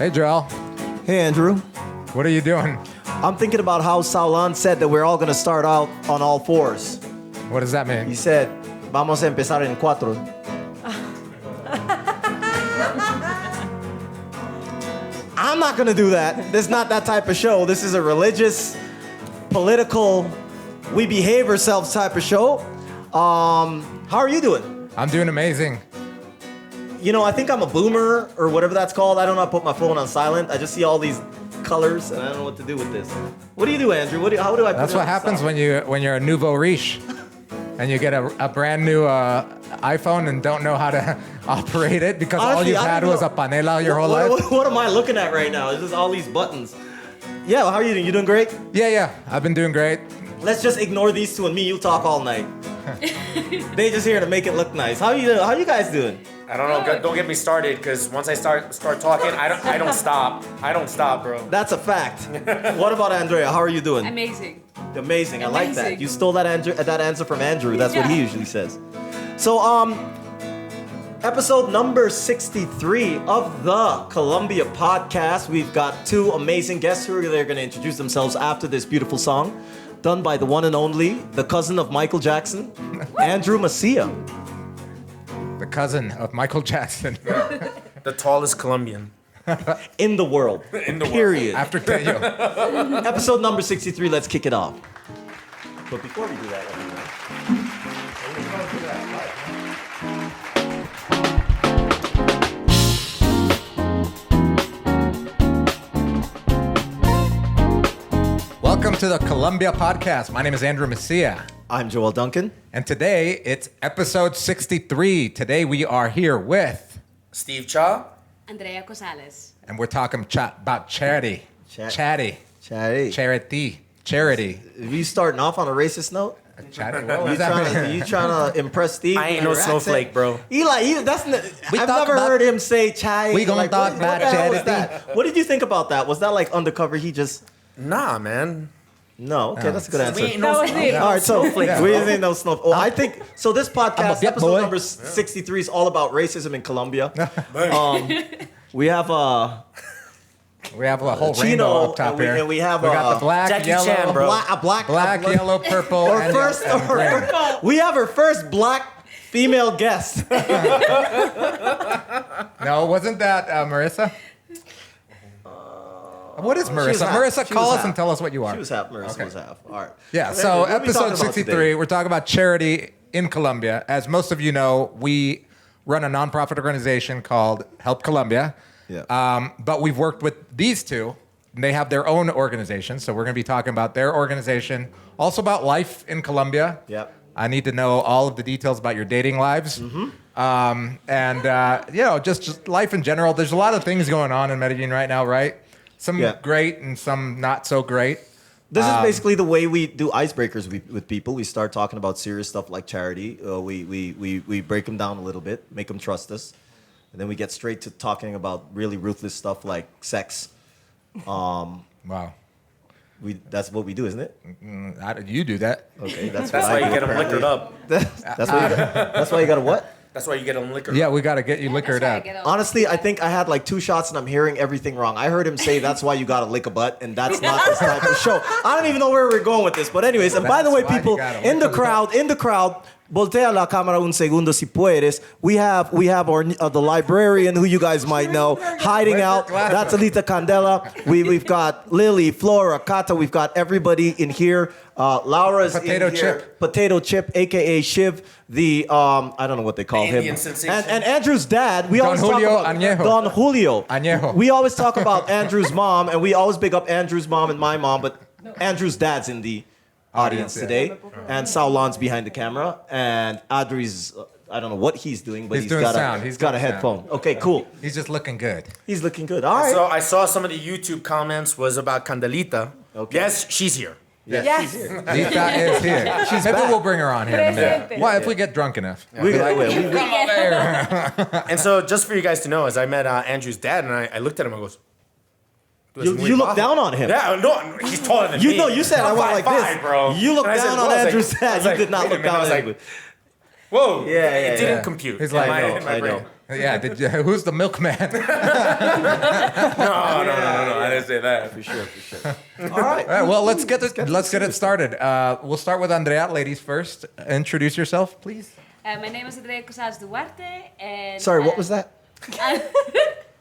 Hey, Joel. Hey, Andrew. What are you doing? I'm thinking about how Saulan said that we're all going to start out on all fours. What does that mean? He said, vamos a empezar en cuatro. I'm not going to do that. This is not that type of show. This is a religious, political, we behave ourselves type of show. How are you doing? I'm doing amazing. You know, I think I'm a boomer or whatever that's called. I don't know how to put my phone on silent. I just see all these colors and I don't know what to do with this. What do you do, Andrew? How do I put That's it what on happens silent? when you're a nouveau riche and you get a brand new iPhone and don't know how to operate it because Honestly, all you've I had don't was know. a panela your whole life. What am I looking at right now? It's just all these buttons. Yeah, how are you doing? You doing great? Yeah. I've been doing great. Let's just ignore these two and me. You talk all night. They just here to make it look nice. How you guys doing? I don't know. Don't get me started, because once I start talking, I don't stop. I don't stop, bro. That's a fact. What about Andrea? How are you doing? Amazing. Amazing. I like that. Amazing. You stole that answer from Andrew. That's what he usually says. So, episode number 63 of the Colombia podcast. We've got two amazing guests who are going to introduce themselves after this beautiful song, done by the one and only, the cousin of Michael Jackson, Andrew Macia. The cousin of Michael Jackson. The tallest Colombian. In the world. In the world. Period. After Kenyo. Episode number 63, let's kick it off. But before we do that, everyone. Welcome to the Colombia podcast. My name is Andrew Macia. I'm Joel Duncan. And today it's episode 63. Today we are here with, Steve Cha. Andrea Cosales. and we're talking about charity. Charity. Charity. Charity. Are you starting off on a racist note? Charity. What You was that? you trying to impress Steve? I ain't with no your snowflake, accent? bro. I've talk never about- heard him say chai. We gonna talk what about the hell was charity. that? What did you think about that? Was that like undercover? He just Nah, man. no. Okay, that's a good answer. We ain't no snowflake. All right, so Snowflake, we bro. ain't no snow. Oh, I think so. This I'm a podcast, bit episode boy. number 63, is all about racism in Colombia. We have We have a whole Chino, rainbow up top and we- here. and we have, got the black, Jackie yellow, Chan, bro. black, yellow, purple, Our and first, and green. we have our first black female guest. No, wasn't that Marissa? What is She was Marissa? half. Marissa, She call was us half. and tell us what you are. She was half. Marissa Okay. was half. All right. Yeah, Anyway, so what are we talking episode about 63, today? we're talking about charity in Colombia. As most of you know, we run a nonprofit organization called Help Colombia. Yeah. But we've worked with these two. They have their own organization, so we're going to be talking about their organization, also about life in Colombia. Yep. I need to know all of the details about your dating lives. Just life in general. There's a lot of things going on in Medellin right now, right? Some Yeah. great and some not so great. This is basically the way we do icebreakers with people. We start talking about serious stuff like charity. We break them down a little bit, make them trust us, and then we get straight to talking about really ruthless stuff like sex. Wow. That's what we do, isn't it? How did you do that? Okay, that's That's what why I you do, get them apparently. liquored up. That's why you got to what? That's why you get them liquored Yeah, up. we got to get you liquored up. Honestly, I think I had like 2 shots and I'm hearing everything wrong. I heard him say that's why you gotta lick a butt, and that's not this type of show. I don't even know where we're going with this, but anyways. And by the way, That's why people you gotta in the lick a crowd, voltea la cámara un segundo si puedes. We have our the librarian who you guys might know hiding out. That's Alita Candela. We've got Lily, Flora, Kata. We've got everybody in here. Laura's Potato in here. Chip. Potato Chip, aka Shiv. The I don't know what they call him. Indian sensation. And Andrew's dad. We always Julio talk about Añejo. Don Julio. Añejo. We always talk about Andrew's mom, and we always big up Andrew's mom and my mom, but Andrew's dad's in the audience yeah. today, and Saulan's behind the camera, and Adri's, I don't know what he's doing, but He's he's doing got sound. a, He's got a doing sound. headphone. Okay, cool. He's just looking good. He's looking good. All right. So I saw some of the YouTube comments was about Candelita. Okay. Yes, she's here. Yes. Lisa is here. Maybe back. we'll bring her on here in a minute. Presente. Well, if we get drunk enough. we got And so just for you guys to know, as I met Andrew's dad, and I looked at him, I goes, you look down on him. Yeah, no, he's taller than me. You said I I'm went like 5'5", this. bro. You look And I said, down on "What?" I was Andrew's like- dad. I was You like, did not wait a look minute. down I was on like, him. Whoa. Yeah, It didn't yeah. compute. He's in like, my- I know, in my I know. brain. Yeah, who's the milkman? No. I didn't say that. For sure. All right. All right, well, let's get it started. We'll start with Andrea. Ladies first. Introduce yourself, please. My name is Andrea Cosales Duarte. And, Sorry, what was that?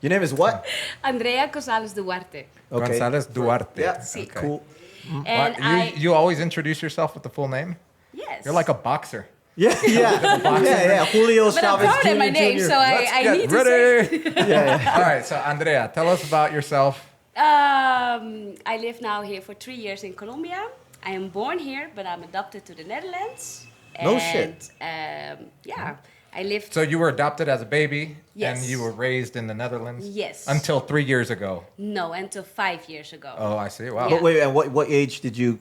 Your name is what? Andrea Cosales Duarte. Okay. Gonzalez Duarte. Yeah. Sí. Okay. Cool. And You always introduce yourself with the full name? yes. You're like a boxer. Yeah. Julio But I'm Chavez proud of my Jr. name, so I Get need to say. ready. All right, so Andrea, tell us about yourself. I live now here for 3 years in Colombia. I am born here, but I'm adopted to the Netherlands. No and, shit. Yeah, I lived. So you were adopted as a baby, Yes. and you were raised in the Netherlands? Yes. Until 3 years ago. No, until 5 years ago. Oh, I see. Wow. Yeah. But wait, and what age did you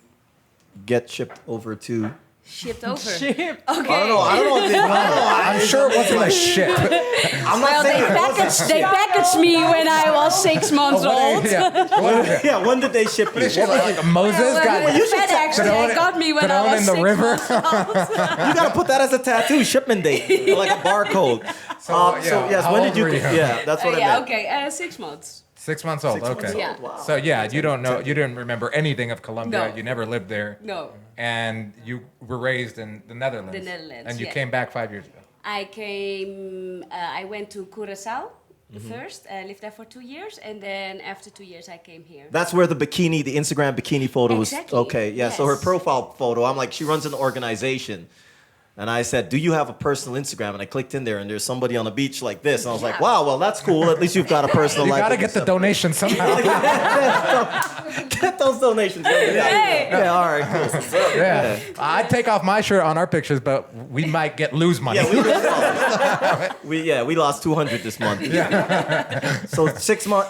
get shipped over to? Shipped over. I Okay. don't know. I'm sure it wasn't a ship. I'm Well, they packaged me when I was 6 months old. What is it? Yeah, when did they ship you? What was it, like Moses got FedEx, they got me when I thrown was in the 6 river? months old. You gotta put that as a tattoo, shipment date, like a barcode. So yes, how when old did you? were you? Yeah, that's what I Yeah, meant. okay, 6 months. 6 months old. 6 months Okay. old, Yeah. wow. So yeah, you don't know. You didn't remember anything of Colombia. No. You never lived there. No. And you were raised in the Netherlands. The Netherlands, And you yeah. came back 5 years ago. I went to Curaçao first, lived there for 2 years, and then after 2 years I came here. That's where the Instagram bikini photo was. Exactly, Okay, yeah. So her yes. profile photo, I'm like, she runs an organization. And I said, do you have a personal Instagram? And I clicked in there, and there's somebody on the beach like this. And I was like, Yeah. wow, well, that's cool. At least you've got a personal You life. gotta with get the yourself. donation somehow. Get those donations. Hey. Yeah, all right, cool. Yeah. I'd take off my shirt on our pictures, but we might lose money. Yeah, we lost 200 this month. So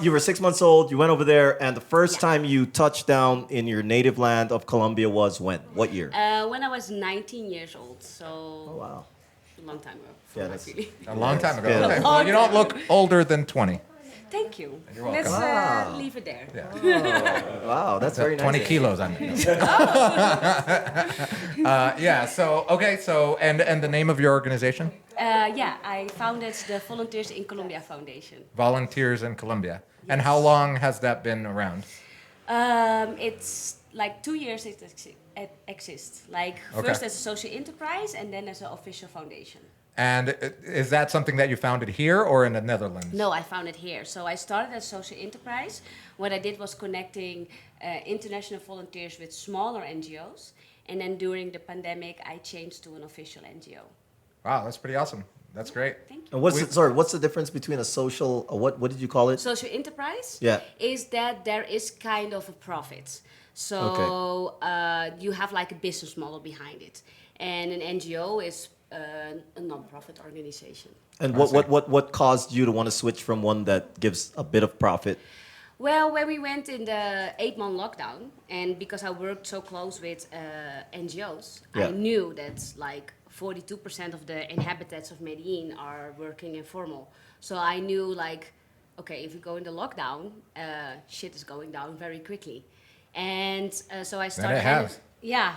you were 6 months old. You went over there, and the first time you touched down in your native land of Colombia was when? What year? When I was 19 years old, so Wow. a long time ago. Yeah, that's- Really. A long time ago. Yeah. Okay. Well, you don't look older than 20. Thank you. You're welcome. Let's leave it there. Yeah. Wow, that's very nice. 20 kilos on me. Yeah. So okay. So and the name of your organization? Yeah, I founded the Volunteers in Colombia Foundation. Volunteers in Colombia. And how long has that been around? It's like 2 years it exists. Like Okay. first as a social enterprise and then as an official foundation. And is that something that you founded here or in the Netherlands? No, I found it here. So I started as social enterprise. What I did was connecting international volunteers with smaller NGOs. And then during the pandemic, I changed to an official NGO. Wow, that's pretty awesome. That's great. Thank you. And what's the difference between a social, what did you call it? Social enterprise Yeah. is that there is kind of a profit. So you have like a business model behind it. And an NGO is a non-profit organization. And what caused you to want to switch from one that gives a bit of profit? Well, when we went in the 8-month lockdown, and because I worked so close with NGOs, Yeah. I knew that like 42% of the inhabitants of Medellin are working informal. So I knew like, okay, if we go into lockdown, shit is going down very quickly. And so I started. it has. Yeah.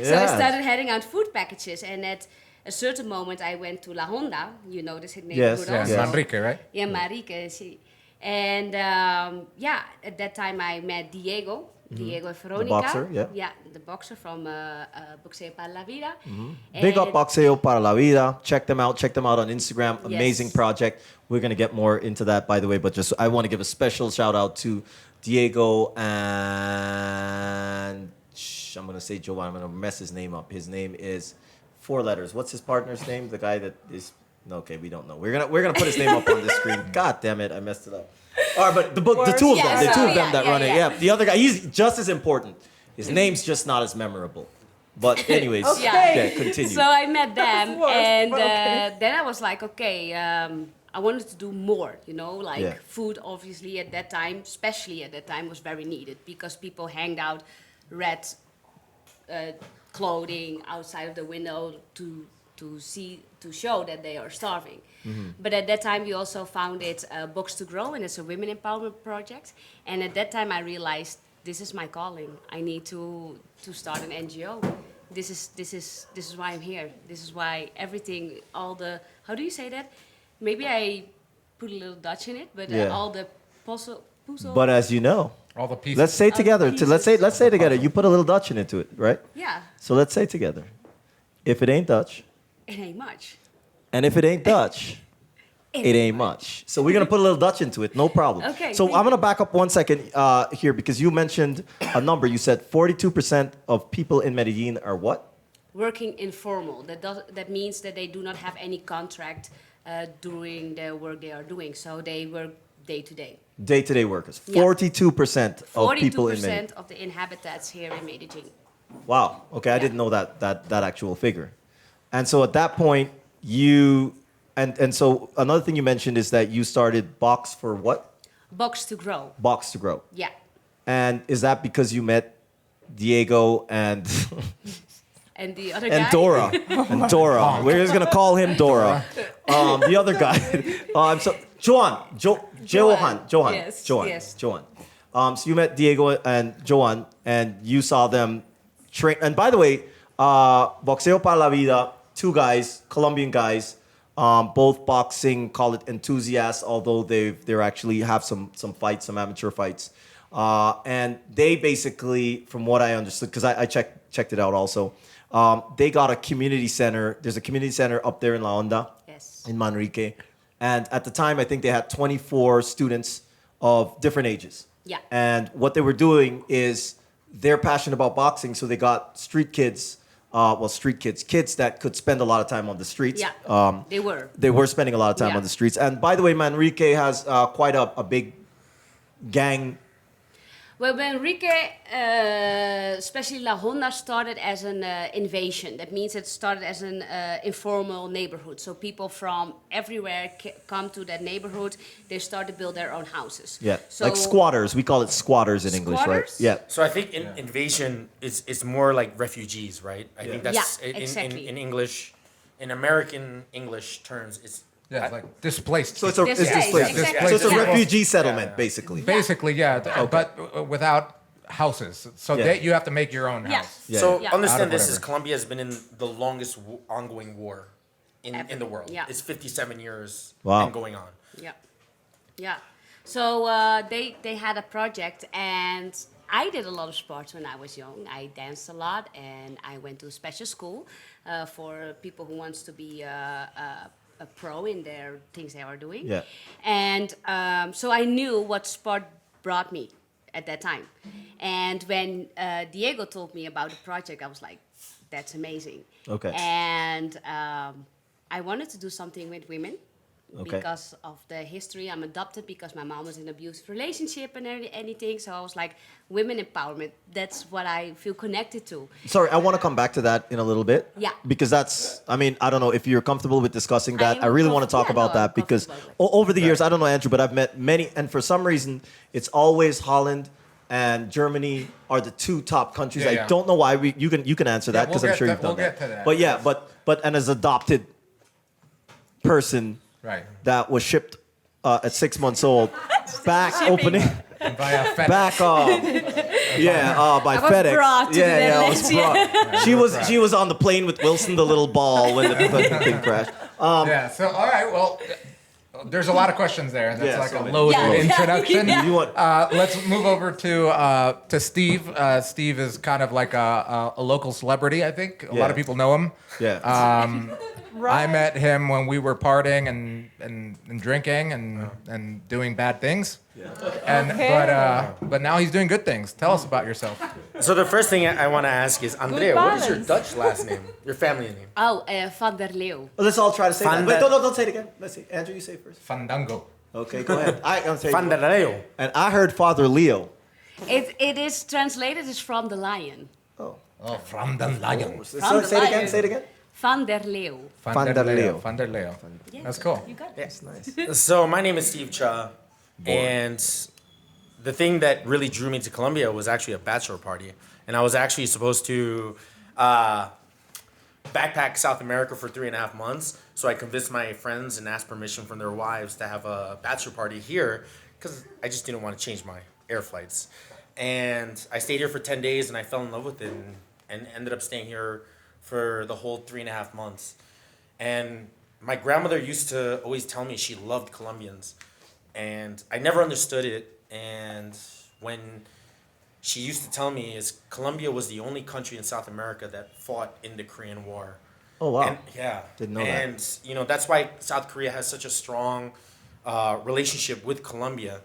So I started handing out food packages, and at a certain moment, I went to La Honda. You know this neighborhood Yes, Yeah, also. Manrique, right? Yeah, Marique. And at that time I met Diego and Veronica. boxer, yeah. Yeah, the boxer from Boxeo para la Vida. Big up And- Boxeo para la Vida. Check them out. Check them out on Instagram. Amazing Yes. project. We're going to get more into that, by the way. But just I want to give a special shout out to Diego and I'm going to say Joe. I'm going to mess his name up. His name is 4 letters. What's his partner's name? The guy that is... Okay, we don't know. We're gonna put his name up on the screen. God damn it, I messed it up. All right, but the two of them, Yeah, the two of yeah, them that yeah, run it. yeah. Yeah, the other guy, he's just as important. His name's just not as memorable. But anyways, Okay. continue. So I met them, worse, and but okay. then I was like, okay, I wanted to do more, like Yeah. food obviously at that time, especially at that time, was very needed because people hanged out red clothing outside of the window to show that they are starving. But at that time we also founded Box to Grow, and it's a women empowerment project. And at that time I realized this is my calling. I need to start an NGO. this is why I'm here. This is why everything, all the, how do you say that? Maybe I put a little Dutch in it, but Yeah. all the puzzle. But as you know, All the pieces. let's say together. pieces. Let's say together. You put a little Dutch into it, right? Yeah, So let's say together. If it ain't Dutch, it ain't much. and if it ain't Dutch, it ain't much. So we're gonna put a little Dutch into it, no problem. Okay, So thank I'm gonna you. back up 1 second here because you mentioned a number. You said 42% of people in Medellin are what? Working informal. That means that they do not have any contract doing the work they are doing. So they work day to day. Day-to-day workers. Yeah. 42% of people in Medellin. 42% of the inhabitants here in Medellin. Wow. Okay, I Yeah. didn't know that actual figure. And so at that point, you and so another thing you mentioned is that you started Box for what? Box to grow. Box to Grow. Yeah. And is that because you met Diego and And the other guy. and Dora? And Dora. We're just gonna call him Dora. The other guy. Johan. Yes, Johan. yes. Johan. So you met Diego and Johan, and you saw them train. And by the way, Boxeo para la Vida, two guys, Colombian guys, both boxing, call it enthusiasts, although they're actually have some fights, some amateur fights. And they basically, from what I understood, because I checked it out also, they got a community center. There's a community center up there in La Honda, Yes. in Manrique. And at the time, I think they had 24 students of different ages. Yeah. And what they were doing is they're passionate about boxing, so they got street kids, kids that could spend a lot of time on the streets. Yeah. They were. They were spending a lot of time Yeah. on the streets. And by the way, Manrique has quite a big gang. Well, Enrique, especially La Honda, started as an invasion. That means it started as an informal neighborhood. So people from everywhere come to that neighborhood. They start to build their own houses. Yeah, So like squatters. We call it squatters in English, right? Squatters? Yeah. So I think invasion is more like refugees, right? I think that's Yeah, exactly. in English, in American English terms, it's Yeah, it's like displaced. So it's Displaced, displaced. exactly. So it's a Yeah. refugee settlement, basically. Basically, yeah, but without houses. So Yeah. you have to make your own Yeah. house. Yeah. So Yeah. understand Out of this is whatever. Colombia has been in the longest ongoing war in the world. Yeah. It's 57 years Wow. and going on. Yeah, yeah. So they had a project, and I did a lot of sports when I was young. I danced a lot, and I went to a special school for people who wants to be a pro in their things they are doing. Yeah. And so I knew what sport brought me at that time. And when Diego told me about the project, I was like, that's amazing. Okay. And I wanted to do something with women. Okay. Because of the history, I'm adopted because my mom was in an abusive relationship and anything. So I was like, women empowerment. That's what I feel connected to. Sorry, I want to come back to that in a little bit. Yeah. Because that's, I mean, I don't know if you're comfortable with discussing that. am I really want to talk yeah, about no, I'm that because comfortable with over the years, I don't know, Andrew, but I've met many, and for some reason, it's always Holland and Germany are the two top countries. Yeah, I yeah. don't know why. You can answer that Yeah, because we'll I'm get sure to- you've done we'll that. get to that. But yeah, but and as adopted person Right. that was shipped at 6 months old, back opening. Via FedEx. Back by I was FedEx. brought to yeah, the I was brought. She was on the plane with Wilson, the little ball, when the thing crashed. Yeah. So all right. Well, there's a lot of questions there. That's Yeah, like so a many. loaded Yeah. introduction. You want? Let's move over to Steve. Steve is kind of like a local celebrity. I think a lot Yeah. of people know him. Yeah. I met him when we were partying and drinking and doing bad things. And but now he's doing good things. Tell us about yourself. So the first thing I want to ask is, Andrea, what is your Dutch last name? Your family name? Oh, Van der Leeuw. Let's all try to say that. Fanda- Wait, don't say it again. Let's see. Andrew, you say it first. Fandango. Okay, go ahead. I'm saying. Van der Leeuw. And I heard Father Leo. It is translated as from the lion. Oh. Oh, from the lion. Say the it again. lion. Say it again. Van der Leeuw. Van der Leeuw. Van der Leeuw. Yes, That's cool. You got it. That's nice. So my name is Steve Cha, and the thing that really drew me to Colombia was actually a bachelor party, and I was actually supposed to backpack South America for 3.5 months. So I convinced my friends and asked permission from their wives to have a bachelor party here, because I just didn't want to change my air flights. And I stayed here for 10 days, and I fell in love with it. And and ended up staying here for the whole 3.5 months. And my grandmother used to always tell me she loved Colombians, and I never understood it. And when she used to tell me is Colombia was the only country in South America that fought in the Korean War. Oh wow. And, yeah. Didn't know that. And you know that's why South Korea has such a strong relationship with Colombia.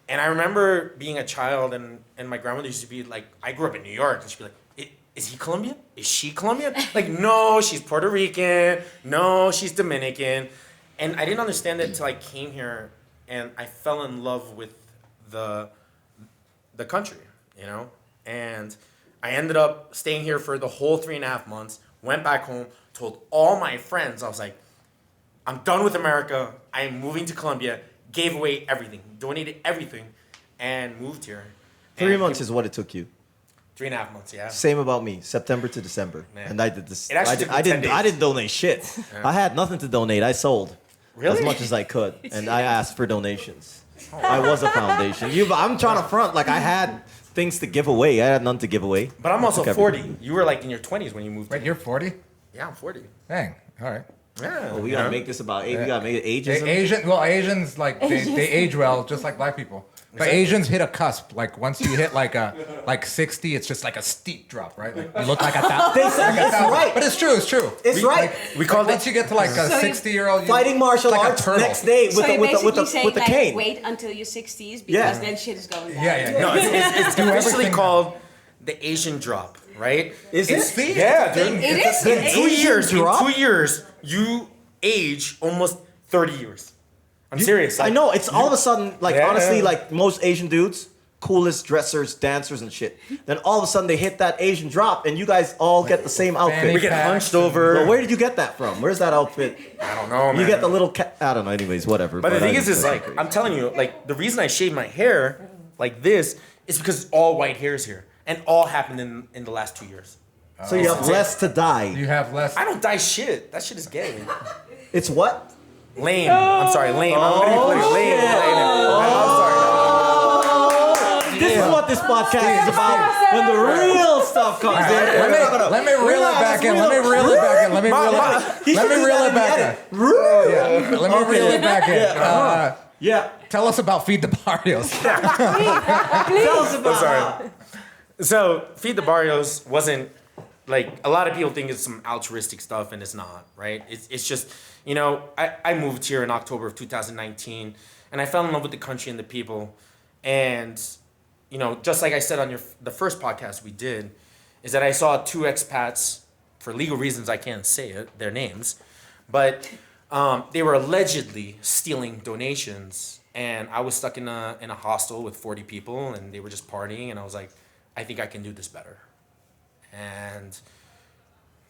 And I remember being a child, and my grandmother used to be like, I grew up in New York, and she'd be like, is he Colombian? Is she Colombian? Like, no, she's Puerto Rican. No, she's Dominican. And I didn't understand that until I came here, and I fell in love with the country, you know? And I ended up staying here for the whole 3.5 months, went back home, told all my friends, I was like, I'm done with America. I am moving to Colombia. Gave away everything, donated everything, and moved here. 3 months is what it took you. 3.5 months, yeah. Same about me, September to December. Man. And I did this. It actually took me 10 days. I didn't donate shit. I had nothing to donate. I sold Really? as much as I could, and I asked for donations. I was a foundation. I'm trying to front like I had things to give away. I had none to give away. But I'm also I took 40. everything. You were like in your 20s when you moved. Wait, you're 40? Yeah, I'm 40. Dang. All right. Yeah. Oh, we gotta make this about age. We gotta make it ageism. Asians like they age well, just like black people. But Asians hit a cusp. Like once you hit like 60, it's just like a steep drop, right? Like you look like a thousand. They said it's right. But it's true. It's true. It's right. We call Once you get to like a 60-year-old, Fighting martial like a arts turtle. next day So you're basically with saying the like cane. wait until your 60s because Yeah. then shit is going down. Yeah. No, it's Do officially everything. called the Asian drop, right? Is It's- it? Yeah, dude. It is. The In 2 Asian years, drop? in 2 years, you age almost 30 years. I'm serious. I like- know. It's all of a sudden, like, Yeah. honestly, like most Asian dudes, coolest dressers, dancers, and shit. Then all of a sudden they hit that Asian drop, and you guys all get the same outfit. We get hunched over. But where did you get that from? Where's that outfit? I don't know, man. You get the little cat. I don't know. Anyways, whatever. But the thing I is just like, crazy. I'm telling you, like, the reason I shaved my hair like this is because it's all white hairs here. And all happened in the last 2 years. So you have less to die. You have less. I don't dye shit. That shit is gay. It's what? Lame. I'm sorry, lame. I'm gonna be clear. Lame. I'm sorry. This is what this podcast is about. When the real stuff comes in. Let me reel it back in. Let me reel it back in. Let me reel it back. Let me reel it back in. Yeah. Let me reel it back in. Yeah. Tell us about Feed the Barrios. Tell us about sorry. So, Feed the Barrios wasn't, like, a lot of people think it's some altruistic stuff, and it's not, right? It's just, you know, I moved here in October of 2019, and I fell in love with the country and the people. And, you know, just like I said on the first podcast we did, is that I saw 2 expats, for legal reasons I can't say their names, but they were allegedly stealing donations, and I was stuck in a hostel with 40 people, and they were just partying, and I was like, I think I can do this better. And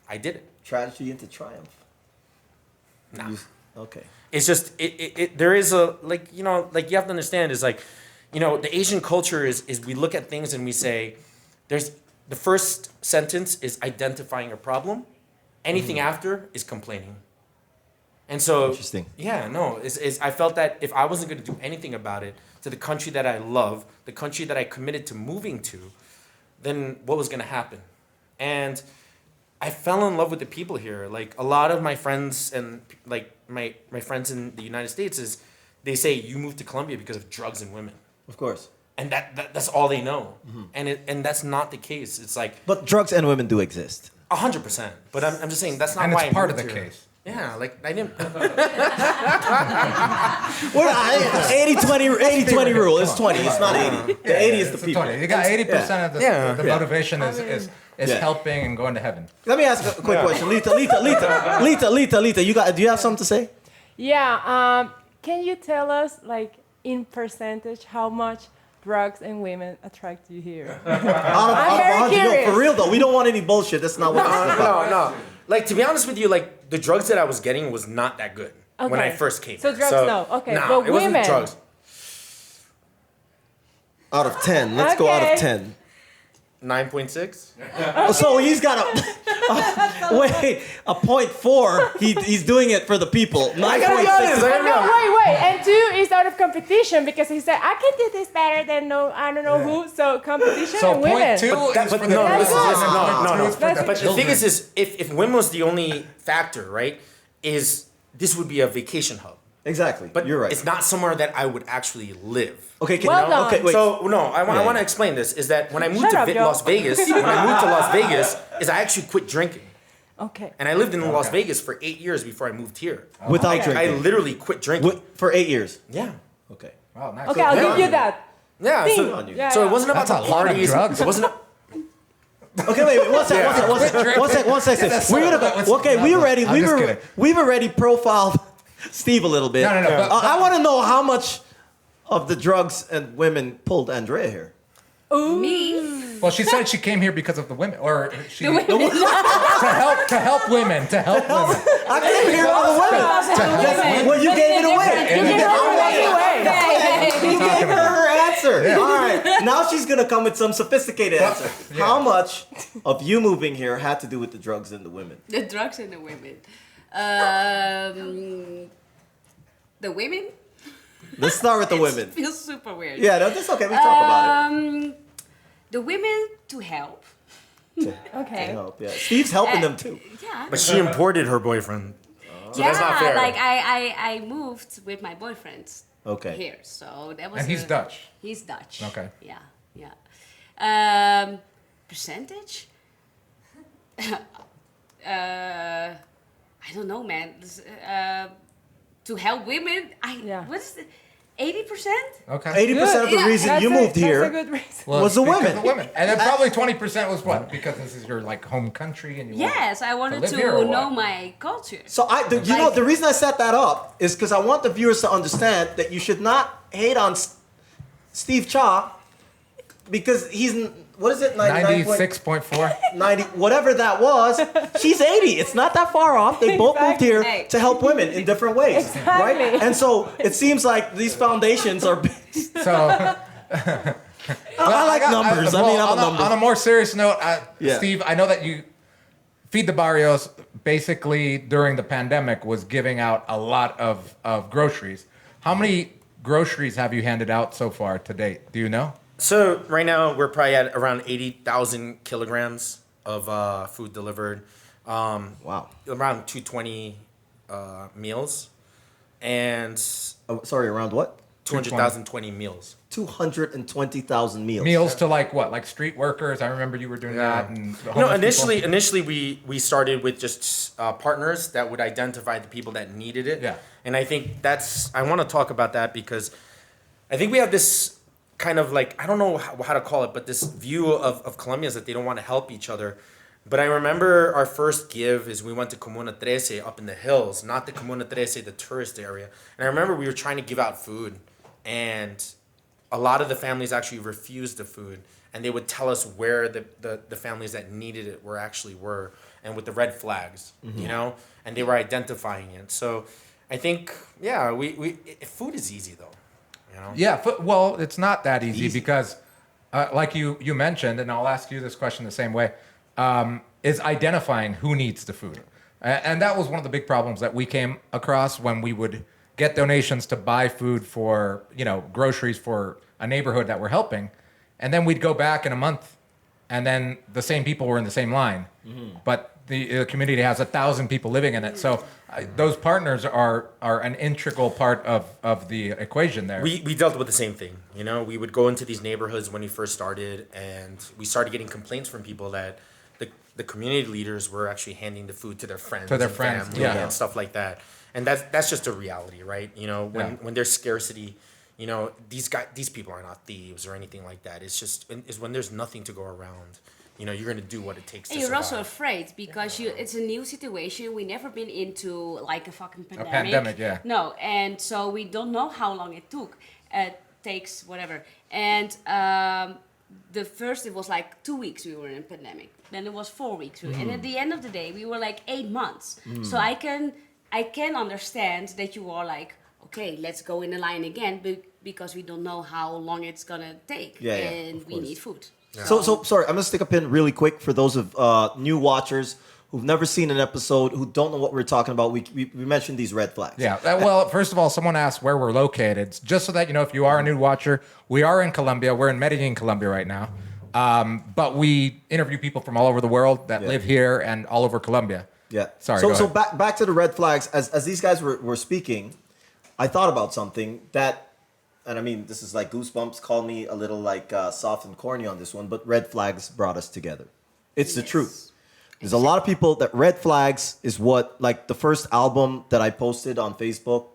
I did it. Tragedy into triumph. Nah. Okay. It's just, there is a, like, you know, like you have to understand is like, you know, the Asian culture is we look at things and we say, there's, the first sentence is identifying a problem. Anything after is complaining. And so, Interesting. Yeah, no, I felt that if I wasn't going to do anything about it to the country that I love, the country that I committed to moving to, then what was going to happen? And I fell in love with the people here. Like a lot of my friends and like my friends in the United States is they say you moved to Colombia because of drugs and women. Of course. And that's all they know. And that's not the case. It's like But drugs and women do exist. 100%. But I'm just saying that's not And why it's I part of moved the here. case. Yeah, like I didn't. We're 80-20 rule. It's 20. It's not 80. The 80 is the It's people. 20. You got 80% of the Yeah. motivation is Yeah. helping and going to heaven. Let me ask a quick question. Lita, do you have something to say? Yeah. Can you tell us, like, in percentage, how much drugs and women attract you here? Out of very 100, no, curious. for real though, we don't want any bullshit. That's not what this is about. No. Like to be honest with you, like the drugs that I was getting was not that good when I Okay. first came. So here. drugs, no. Okay, Nah, but it wasn't women. drugs. Out of 10, let's go out of Okay. 10. 9.6. So he's got a 0.4. He's doing it for the people. 9.6. I gotta be honest. Wait. And 2 is out of competition because he said, I can do this better than I don't know who. So competition So and women. point two is But for the no, people. listen, no. It's for the But the thing children. is if women was the only factor, right, is this would be a vacation hub. Exactly. But you're right. it's not somewhere that I would actually live. Okay, can Well you, done. okay, wait. So no, I Yeah. want to explain this. Is that when I moved Shut to up, Joe. Las Vegas, is I actually quit drinking, Okay. and I lived in Las Vegas for 8 years before I moved here. Without I drinking. literally quit drinking. For 8 years. Yeah, Okay. Wow, nice. Okay, I'll yeah. give you that. yeah. Thing. So, on you. Yeah, so yeah. it wasn't about That's the a lot of parties. drugs. It wasn't. Okay, wait, one second. That's We're gonna so- go. Okay, no, we no, already I'm just kidding. we've already profiled Steve a little bit. No, but- I want to know how much of the drugs and women pulled Andrea here. Me? Well, she said she came here because of the women, or she The women. to help women. I came here for the women. Well, you gave it away. You can go You gave her answer. All right. Now she's gonna come with some sophisticated answer. Yeah. How much of you moving here had to do with the drugs and the women? The drugs and the women. The women? Let's start with the women. Feels super weird. Yeah, no, that's okay. We talk about The women to help. it. Okay. Help, yeah. Steve's helping them too. Yeah. But she imported her boyfriend. So that's not fair. like I moved with my boyfriend Okay. here, so that was. And he's Dutch. He's Dutch. Okay. Yeah. Percentage? I don't know, man. To help women, what is it? 80%? Okay. 80% of the Yeah. reason you moved That's a here. good reason. Well, was the because women. of the women, and then probably 20% was what? Because this is your like home country, and you want Yes, I wanted live to here or what? know my culture. So you know, Like- the reason I set that up is because I want the viewers to understand that you should not hate on Steve Cha because he's what is it 96.4. 90 whatever that was. She's 80. It's not that far off. They both moved here Exactly. to help women in different ways, Exactly. right? And so it seems like these foundations are. So I like numbers. I mean, I'm a on number. on a more serious note, Yeah. Steve, I know that you Feed the Barrios basically during the pandemic was giving out a lot of groceries. How many groceries have you handed out so far to date? Do you know? So right now we're probably at around 80,000 kilograms of food delivered. Wow. Around 220 meals, and Oh, sorry, around what? 220 meals. 220,000 meals. Meals to like what? Like street workers? I remember you were doing that. And the No, homeless people. initially we started with just partners that would identify the people that needed it. Yeah. And I think I want to talk about that because I think we have this kind of like, I don't know how to call it, but this view of Colombians that they don't want to help each other. But I remember our first give is we went to Comuna 13 up in the hills, not the Comuna 13, the tourist area. And I remember we were trying to give out food, and a lot of the families actually refused the food, and they would tell us where the families that needed it were, and with the red flags, you know, and they were identifying it. So I think, yeah, food is easy though, you know? Yeah, well, it's not that easy because, like you mentioned, and I'll ask you this question the same way, is identifying who needs the food. And that was one of the big problems that we came across when we would get donations to buy food for, groceries for a neighborhood that we're helping. And then we'd go back in a month, and then the same people were in the same line. Mm-hmm. But the community has 1,000 people living in it. So those partners are an integral part of the equation there. We dealt with the same thing. We would go into these neighborhoods when we first started, and we started getting complaints from people that the community leaders were actually handing the food to their friends, family, yeah, and stuff like that. And that's just a reality, right? When there's scarcity, these people are not thieves or anything like that. It's just when there's nothing to go around. You're gonna do what it takes. And to you're survive. also afraid because it's a new situation. We never been into like a fucking pandemic. pandemic, yeah. No, and so we don't know how long it takes whatever. And the first it was like 2 weeks we were in pandemic. Then it was 4 weeks, and at the end of the day we were like 8 months. So I can understand that you are like, okay, let's go in the line again, because we don't know how long it's gonna take, and we need food. So sorry, I'm gonna stick a pin really quick for those of new watchers who've never seen an episode, who don't know what we're talking about. We mentioned these red flags. Yeah. Well, first of all, someone asked where we're located. Just so that you know, if you are a new watcher, we are in Colombia. We're in Medellin, Colombia right now. But we interview people from all over the world that live here and all over Colombia. Yeah. Sorry. So back to the red flags. As these guys were speaking, I thought about something that, and I mean, this is like goosebumps. Call me a little like soft and corny on this one, but red flags brought us together. It's the truth. There's a lot of people that red flags is what, like the first album that I posted on Facebook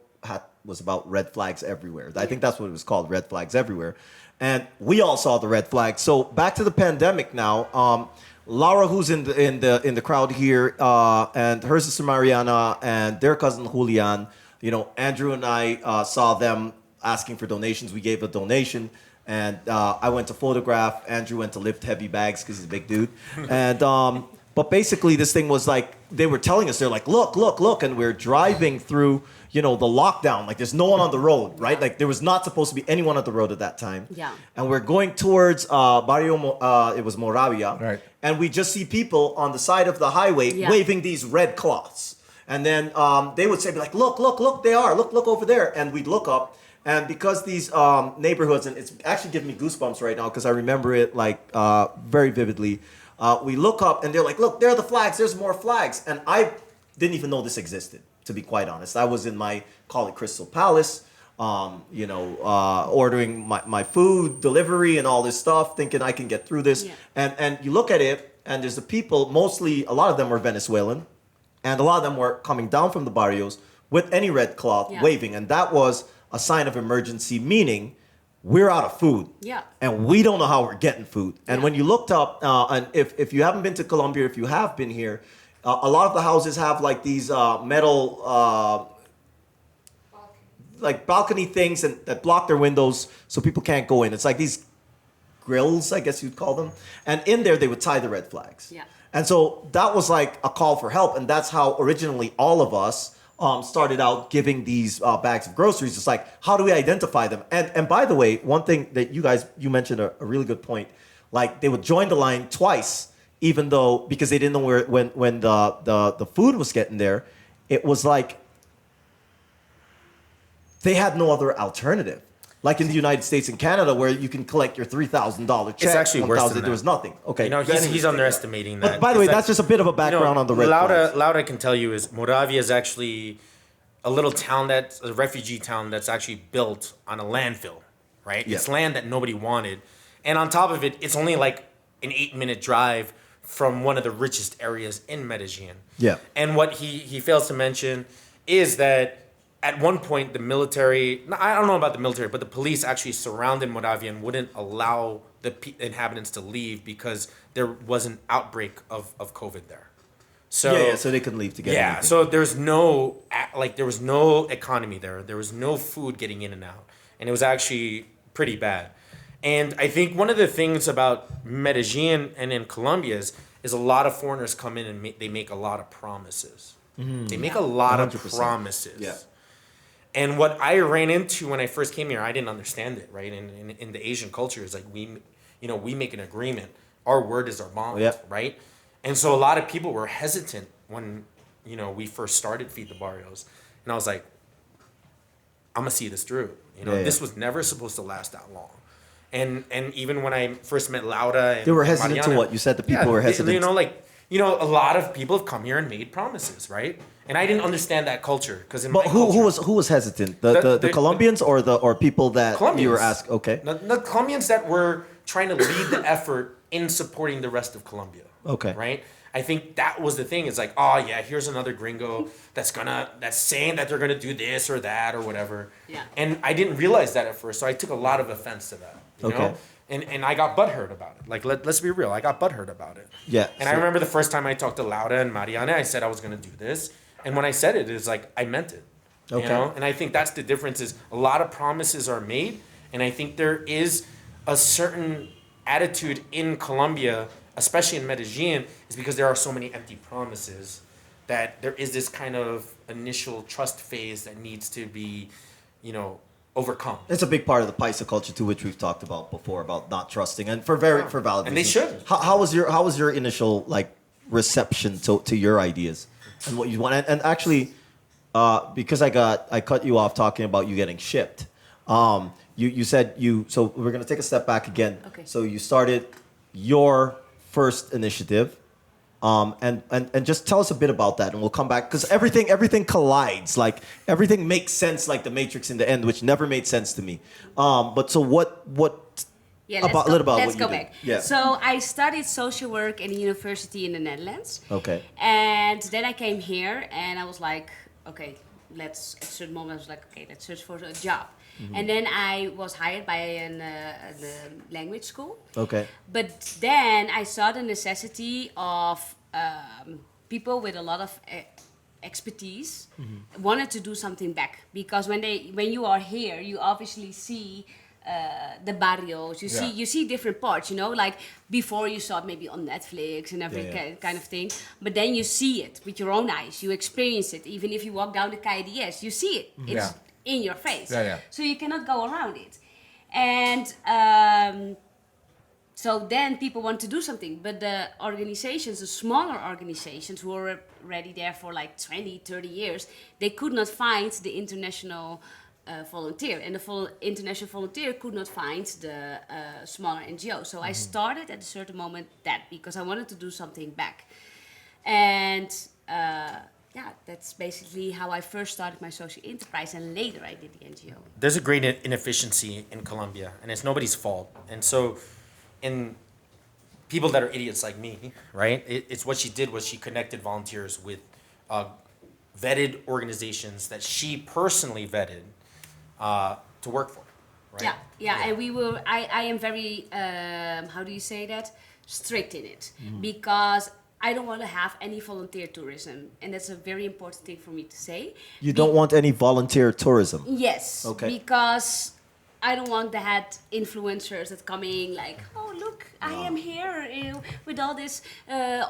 was about red flags everywhere. I think that's what it was called, red flags everywhere. And we all saw the red flags. So back to the pandemic now. Laura, who's in the crowd here, and her sister Mariana and their cousin Julian. You know, Andrew and I saw them asking for donations. We gave a donation, and I went to photograph. Andrew went to lift heavy bags because he's a big dude. And but basically, this thing was like they were telling us, they're like, look, and we're driving through, you know, the lockdown. Like there's no one on the road, right? Like there was not supposed to be anyone on the road at that time. Yeah. And we're going towards Barrio, it was Moravia. Right. And we just see people on the side of the highway waving these red cloths. And then they would say, like, look, they are. Look over there. And we'd look up. And because these neighborhoods, and it's actually giving me goosebumps right now because I remember it like very vividly. We look up and they're like, look, there are the flags. There's more flags. And I didn't even know this existed, to be quite honest. I was in my, call it Crystal Palace, ordering my food, delivery, and all this stuff, thinking I can get through this. Yeah. And you look at it, and there's the people, mostly, a lot of them were Venezuelan, and a lot of them were coming down from the barrios with any red cloth waving. And that was a sign of emergency, meaning we're out of food. Yeah. And we don't know how we're getting food. And when you looked up, and if you haven't been to Colombia, if you have been here, a lot of the houses have like these metal like balcony things that block their windows so people can't go in. It's like these grills, I guess you'd call them. And in there, they would tie the red flags. Yeah. And so that was like a call for help. And that's how originally all of us started out giving these bags of groceries. It's like, how do we identify them? And by the way, one thing that you mentioned a really good point. Like they would join the line twice, even though, because they didn't know when the food was getting there. It was like they had no other alternative. Like in the United States and Canada, where you can collect your $3,000 check. It's actually worse than that. There was nothing. Okay. You know, he's underestimating that. But by the way, that's just a bit of a background on the red flags. Lauda can tell you is Moravia is actually a little town that's a refugee town that's actually built on a landfill, right? Yeah. It's land that nobody wanted. And on top of it, it's only like an 8-minute drive from one of the richest areas in Medellin. Yeah. And what he fails to mention is that at one point, the military, I don't know about the military, but the police actually surrounded Moravia and wouldn't allow the inhabitants to leave because there was an outbreak of COVID there. So so they couldn't leave together. Yeah, so there was no economy there. There was no food getting in and out. And it was actually pretty bad. And I think one of the things about Medellin and in Colombia is a lot of foreigners come in and they make a lot of promises. Mm-hmm. They make a lot 100%. Of promises. Yeah. And what I ran into when I first came here, I didn't understand it, right? In the Asian culture, it's like we make an agreement. Our word is our bond, right? And so a lot of people were hesitant when, we first started Feed the Barrios. And I was like, I'm going to see this through. This was never supposed to last that long. And even when I first met Lauda and they were hesitant Mariana, to what? You said the people were hesitant. A lot of people have come here and made promises, right? And I didn't understand that culture because but who was hesitant? The Colombians or people that Colombians. You were asked? Okay, the Colombians that were trying to lead the effort in supporting the rest of Colombia. Okay, right. I think that was the thing. It's like, oh yeah, here's another gringo that's saying that they're gonna do this or that or whatever. Yeah. And I didn't realize that at first, so I took a lot of offense to that. You know? And I got butthurt about it. Like, let's be real. I got butthurt about it. Yeah. And I remember the first time I talked to Lauda and Mariana, I said I was going to do this. And when I said it, it's like, I meant it. Okay. And I think that's the difference is a lot of promises are made. And I think there is a certain attitude in Colombia, especially in Medellin, is because there are so many empty promises that there is this kind of initial trust phase that needs to be, overcome. It's a big part of the Paisa culture too, which we've talked about before, about not trusting, and for valid And they reasons. should. How was your initial like reception to your ideas and what you want? And actually, because I cut you off talking about you getting shipped. You said so we're gonna take a step back again. Okay. So you started your first initiative. And just tell us a bit about that, and we'll come back because everything collides. Like everything makes sense, like the Matrix in the end, which never made sense to me. But so what? Yeah, About- little about let's what you go did. back. Yeah. So I studied social work in a university in the Netherlands. Okay. And then I came here and I was like, okay, at a certain moment I was like, okay, let's search for a job. Mm-hmm. And then I was hired by the language school. Okay. But then I saw the necessity of people with a lot of expertise wanted to do something back, because when you are here, you obviously see the barrios. You see different parts. Like before you saw it maybe on Netflix and every kind of thing, but then you see it with your own eyes. You experience it. Even if you walk down the KDS, you see it. It's in your face. So you cannot go around it. And so then people want to do something, but the organizations, the smaller organizations who were already there for like 20, 30 years, they could not find the international volunteer. And the international volunteer could not find the smaller NGO. So I started at a certain moment because I wanted to do something back. And that's basically how I first started my social enterprise, and later I did the NGO. There's a great inefficiency in Colombia, and it's nobody's fault. And so, in people that are idiots like me, right? It's what she did was she connected volunteers with vetted organizations that she personally vetted to work for, right? Yeah. And I am very, how do you say that? Strict in it, because I don't want to have any volunteer tourism, and that's a very important thing for me to say. You don't want any volunteer tourism. Yes. Okay. Because I don't want that influencers that coming like, oh look, I am here with all this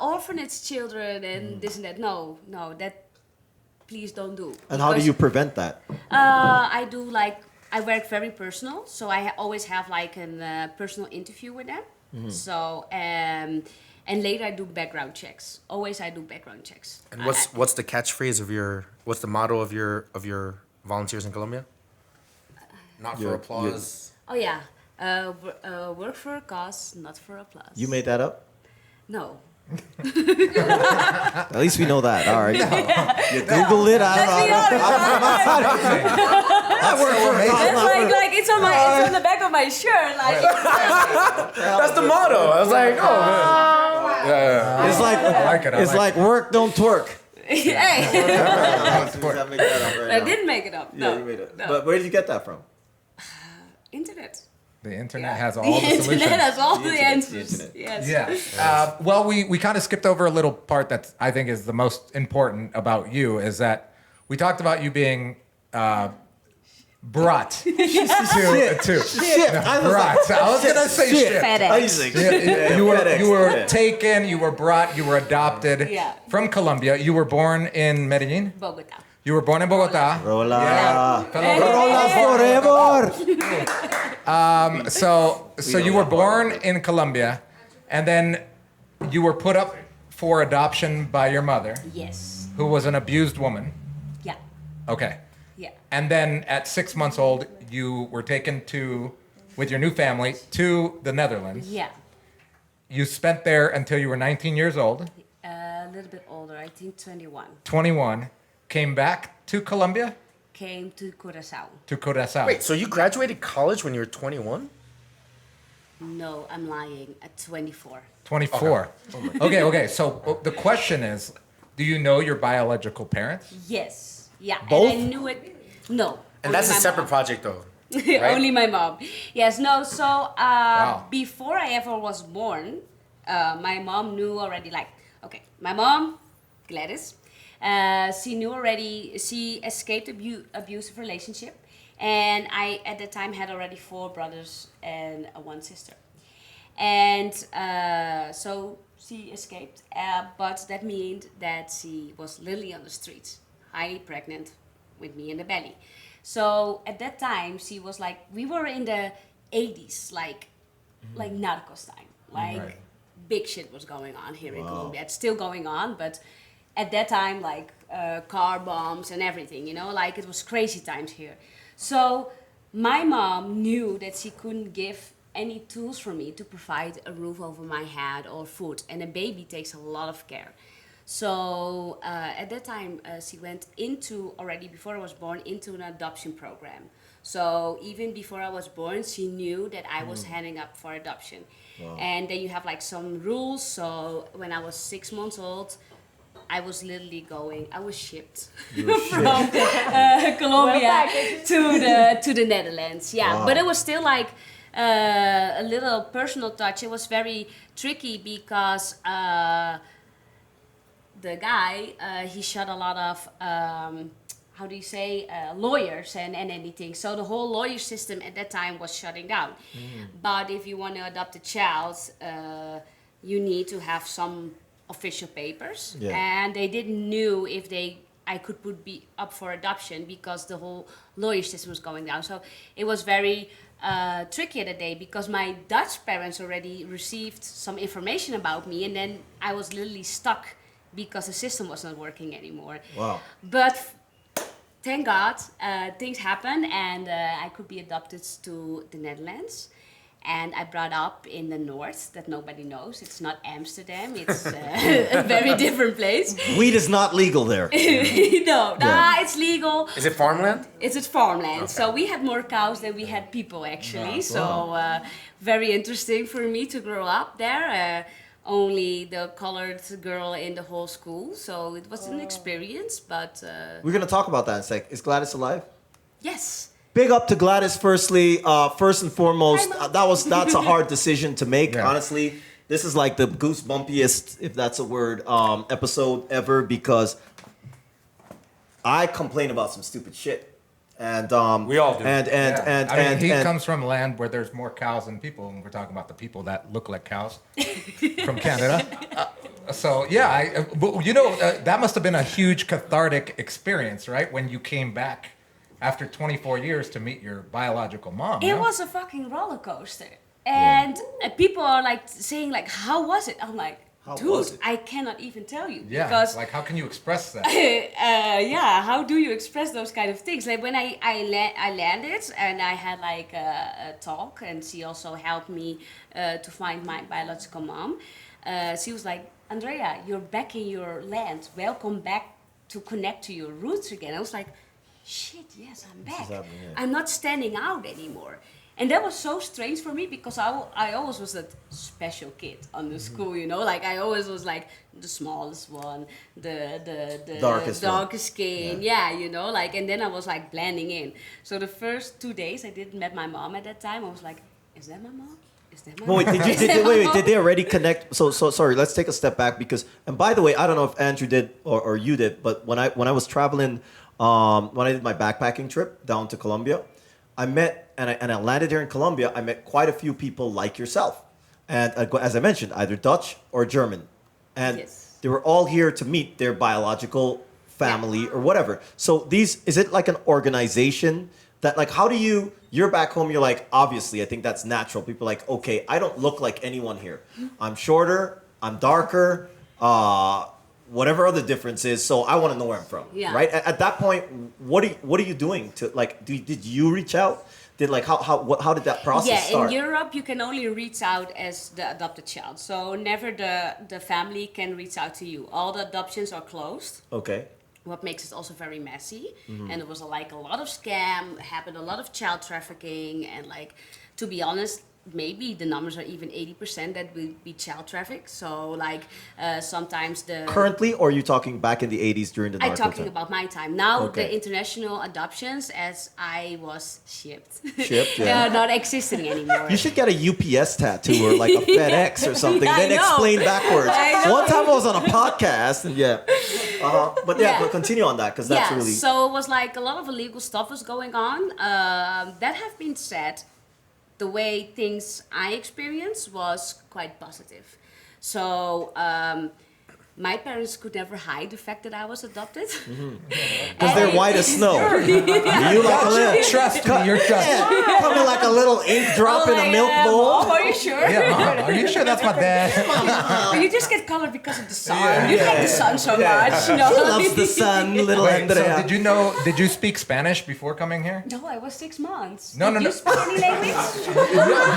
orphanage children and this and that. No, that please don't do. And how do you prevent that? I work very personal, so I always have like a personal interview with them. So and later I do background checks. Always I do background checks. And what's the catchphrase of what's the motto of your volunteers in Colombia? Not for applause. Oh yeah, work for a cause, not for applause. You made that up? No. At least we know that. All right. You Google it. I work for a cause, It's not for- like it's on the back of my shirt. Like That's the motto. I was like, oh man. Yeah. It's like I like it. work, don't twerk. hey, I didn't make it up. No, Yeah, you made it. no. But where did you get that from? Internet. The internet has all The the solutions. internet has all The the internet, answers. the Yes. Yeah. Well, we kind of skipped over a little part that I think is the most important about you, is that we talked about you being brought to Shit. brought. I was gonna say shit. FedEx. You were taken. You were brought. You were adopted Yeah. from Colombia. You were born in Medellin. Bogota. You were born in Bogota. Rola. Yeah. Rola forever. So you were born in Colombia, and then you were put up for adoption by your mother, Yes. who was an abused woman. Yeah. Okay. Yeah. And then at 6 months old, you were taken with your new family to the Netherlands. Yeah. You spent there until you were 19 years old, A little bit older. I think 21. 21, came back to Colombia, Came to Curaçao. to Curaçao. Wait, so you graduated college when you were 21? No, I'm lying. At 24. 24. Okay. So the question is, do you know your biological parents? Yes. Yeah. Both? And I knew it. No. And only that's a my separate mom. project though. Right? Only my mom. Yes, no, so Wow. before I ever was born, my mom knew already, like, okay, my mom, Gladys, she knew already, she escaped abusive relationship, and I, at that time, had already 4 brothers and 1 sister. And so she escaped, but that meant that she was literally on the streets, highly pregnant, with me in the belly. So at that time, she was like, we were in the 80s, like narcos time, like Right. big shit was going on here in Colombia. It's still going on, but at that time, like car bombs and everything, you know, like it was crazy times here. So my mom knew that she couldn't give any tools for me to provide a roof over my head or food, and a baby takes a lot of care. So at that time, she went into, already before I was born, into an adoption program. So even before I was born, she knew that I was heading up for adoption. And then you have like some rules. So when I was 6 months old, I was literally I was shipped from Colombia to the Netherlands. Yeah, Wow. but it was still like a little personal touch. It was very tricky because the guy, he shot a lot of, how do you say, lawyers and anything. So the whole lawyer system at that time was shutting down. But if you want to adopt a child, you need to have some official papers. Yeah. And they didn't knew if I could be up for adoption because the whole lawyer system was going down. So it was very tricky that day because my Dutch parents already received some information about me, and then I was literally stuck because the system was not working anymore. Wow. But thank God, things happened, and I could be adopted to the Netherlands. And I brought up in the north that nobody knows. It's not Amsterdam. It's a very different place. Weed is not legal there. It's legal. Is it farmland? It's farmland. So we had more cows than we had people actually. So very interesting for me to grow up there. Only the colored girl in the whole school. So it was an experience, but... We're going to talk about that in a sec. Is Gladys alive? yes. Big up to Gladys, firstly. First and foremost, Hi, Mom. that's a hard decision to make, Yeah. honestly. This is like the goosebumpiest, if that's a word, episode ever because I complain about some stupid shit. And We all do. He comes from land where there's more cows than people, and we're talking about the people that look like cows from Canada. That must have been a huge cathartic experience, right? When you came back after 24 years to meet your biological mom. It was a fucking roller coaster. And people are like saying like, how was it? I'm like, How dude, was it? I cannot even tell you. Yeah, Because like how can you express that? how do you express those kind of things? Like when I landed and I had like a talk, and she also helped me to find my biological mom. She was like, Andrea, you're back in your land. Welcome back to connect to your roots again. I was like, shit, yes, I'm back. happening, yeah. I'm not standing out anymore. And that was so strange for me because I always was that special kid on the school, you know, like I always was like the smallest one, the darkest skin, you know, like, and then I was like blending in. So the first 2 days I didn't met my mom at that time. I was like, is that my mom? Is that my mom? Wait, Is that my wait, mom? did they already connect? So sorry, let's take a step back because, and by the way, I don't know if Andrew did or you did, but when I was traveling, when I did my backpacking trip down to Colombia, I met, and I landed here in Colombia, I met quite a few people like yourself. And as I mentioned, either Dutch or German. And Yes. they were all here to meet their biological family or whatever. So is it like an organization that, like, how do you're back home, you're like, obviously, I think that's natural. People are like, okay, I don't look like anyone here. I'm shorter, I'm darker, whatever other difference is, so I want to know where I'm from, right? At that point, what are you doing to, like? Did you reach out? How did that process start? In Europe you can only reach out as the adopted child, so never the family can reach out to you. All the adoptions are closed. Okay. What makes it also very messy, and it was like a lot of scam, happened a lot of child trafficking, and like, to be honest, maybe the numbers are even 80% that will be child trafficked. So like sometimes the Currently, or are you talking back in the 80s during the I'm narco talking time? about my time. Now Okay. the international adoptions, as I was shipped, Shipped, yeah. not existing anymore. You should get a UPS tattoo or like a FedEx or something, I then know. explain backwards. I know. One time I was on a podcast, and but Yeah. continue on that because that's really. So it was like a lot of illegal stuff was going on. That have been said, the way things I experienced was quite positive. So my parents could never hide the fact that I was adopted. Because they're white as snow. You like a little, Trust me, you're trust. coming like a little ink drop in a milk bowl. Mom, are you sure? Yeah, Mom, are you sure that's my dad? But you just get colored because of the sun. You like the sun so much. No. She loves the sun, little Wait, so Andrea. did you speak Spanish before coming here? No, I was 6 months. No, Did no, you no. speak any language?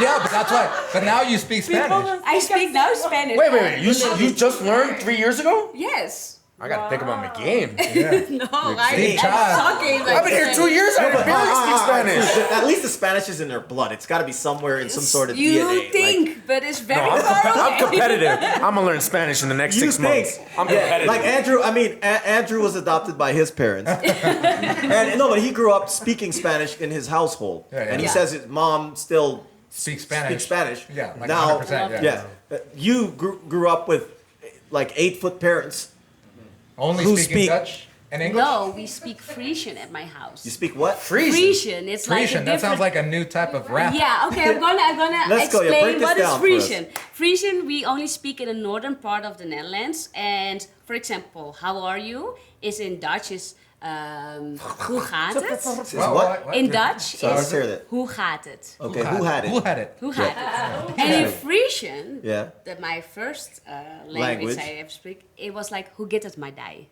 Yeah, but that's why. But now you speak Spanish. I speak now Spanish. Wait. You just learned 3 years ago? Yes. I gotta think about my game. No, I Steve I'm Jobs. talking like I've been here 2 years. I barely speak Spanish. At least the Spanish is in their blood. It's got to be somewhere in some sort of You DNA. think, but it's very far away. I'm competitive. I'm gonna learn Spanish in the next You 6 months. I'm competitive. Like Andrew, Andrew was adopted by his parents. And no, but he grew up speaking Spanish in his household. Yeah. And he Yeah. says his mom still Speak Spanish. speaks Spanish. Yeah, like now, 100%, yeah. You grew up with like 8-foot parents. Only Who speaking speak- Dutch and English? No, we speak Frisian at my house. You speak what? Frisian. It's like a Frisian, that sounds different- like a new type of rap. Yeah, okay, I'm gonna Let's go, yeah, explain break this what is down for us. Frisian. Frisian, we only speak in the northern part of the Netherlands. And for example, how are you is in Dutch is hoe gaat het? Is what? In Dutch So let's is hear that. hoe gaat het? Okay, who had it? Who had it? Hoe gaat het? And in Frisian, Yeah. my first language Language. I have speak, it was like hoe gaat het my day?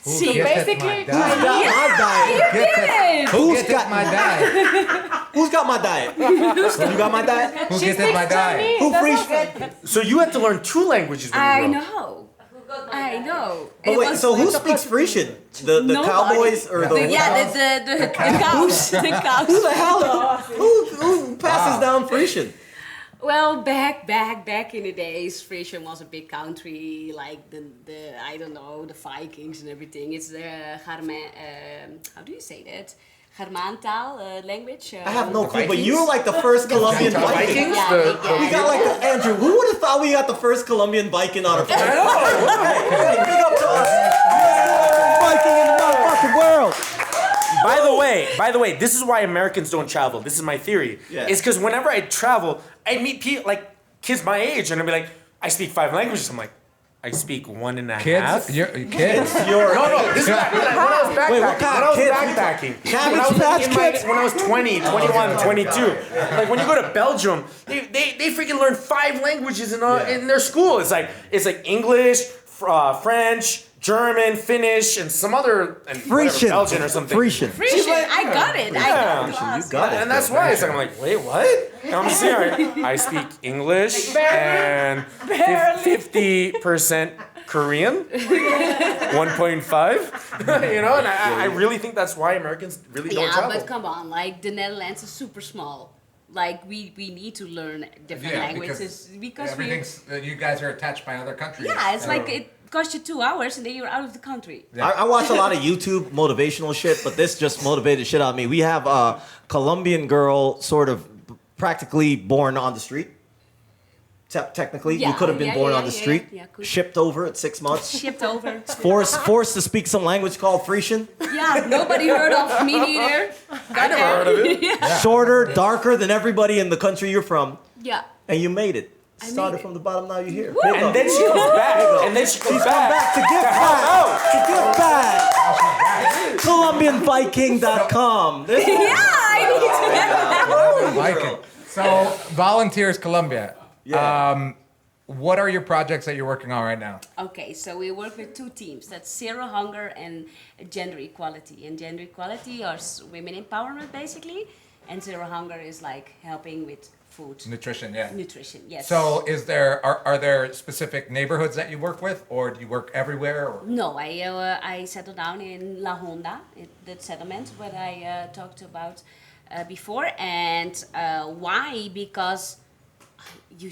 Who See, gets it, basically, my dad? My diet. Gets it? Who Who's gets got- it, my dad? Who's got my diet? You got my diet? Who gets it, my dad? Who That's Frisian? okay. So you had to learn 2 languages when I you grew up. know. I know. But It wait, was so who like- speaks Frisian? The Nobody. cowboys or the the cows. The cows. Who the hell? Who passes down Frisian? Well, back in the days, Frisian was a big country, like the I don't know, the Vikings and everything. It's the how do you say that? Germaantaal language. I have no clue, but Vikings? you're like the first Colombian Vikings? Viking. Vikings? Yeah, The- yeah. We got like the Andrew. Who would have thought we got the first Colombian Viking on our phone? Hey, big up to us. Viking in the motherfucking world. By the way, this is why Americans don't travel. This is my theory. Yeah. It's because whenever I travel, I meet people like kids my age, and I'll be like, I speak 5 languages. I'm like, I speak 1.5. Kids? Kids? No. This is when I was backpacking. Wait, what kind when I of was kids? backpacking. Cabbage When I was, Patch in my, Kids? when I was 20, 21, 22. Like when you go to Belgium, they freaking learn 5 languages in their school. It's like English, French, German, Finnish, and some other and whatever, Frisian. Belgian or something. Frisian. Frisian. I got it. I got it. You got it. And that's why it's like I'm like, wait, what? And I'm just here. I speak English and 50% Korean, 1.5. You know, and I really think that's why Americans really don't Yeah, travel. but come on, like the Netherlands is super small. Like we need to learn different languages because we. everything's you guys are attached by other countries. Yeah, it's So- like it costs you 2 hours and then you're out of the country. I watch a lot of YouTube motivational shit, but this just motivated shit out of me. We have a Colombian girl, sort of practically born on the street. Technically, you Yeah, could have been born on the yeah, street, yeah, could- shipped over at 6 months, Shipped over. forced to speak some language called Frisian. Yeah, nobody heard of me either. I never heard of it. Shorter, darker than everybody in the country you're from, Yeah. and you made it. I Started made it. from the bottom, now you're here. And then she comes back. And then she comes Come back. back to give back. To give back. ColombianViking.com. This Yeah, I need to. Viking. So, Volunteers Colombia. Yeah. What are your projects that you're working on right now? Okay, so we work with 2 teams. That's Zero Hunger and Gender Equality. And Gender Equality are women empowerment, basically. And Zero Hunger is like helping with food. Nutrition, yeah. Nutrition, yes. So, are there specific neighborhoods that you work with, or do you work everywhere? Or? No, I settled down in La Honda, that settlement what I talked about before. And why? Because you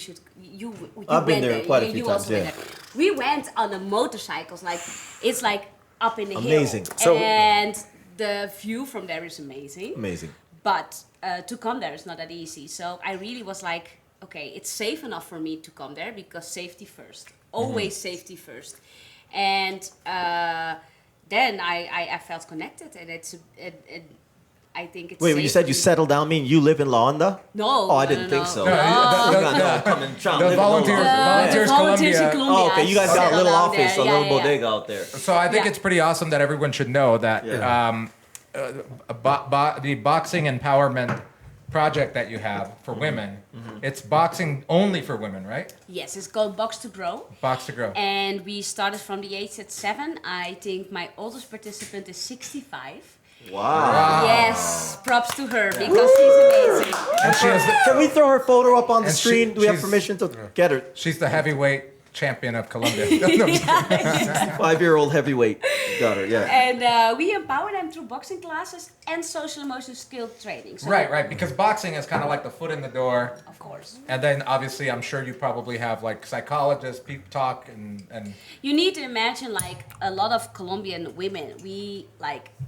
I've been went there quite a few you times, also went yeah. there. We went on the motorcycles, like it's like up in the Amazing. hill. So- And the view from there is amazing. Amazing. But to come there is not that easy. So I really was like, okay, it's safe enough for me to come there because safety first. Always safety first. And then I felt connected, and it's I think it's Wait, when you said you settled down, mean you live in La Honda? No. Oh, I didn't think so. No, the Volunteers Colombia. Oh, okay. You guys got a little Settled down office, there. a little bodega out there. So I think Yeah. it's pretty awesome that everyone should know that the boxing empowerment project that you have for women, it's boxing only for women, right? Yes, it's called Box to Grow. Box to grow. And we started from the age at 7. I think my oldest participant is 65. Wow. Yes, props to her because she's amazing. And she has Can we throw her photo up on the And screen? Do we have she's- permission to get her? she's the heavyweight champion of Colombia. 5-year-old heavyweight. Got her, yeah. And we empower them through boxing classes and social emotional skill training. So Right, because boxing is kind of like the foot in the door. Of course. And then obviously I'm sure you probably have like psychologists, people talk and You need to imagine like a lot of Colombian women.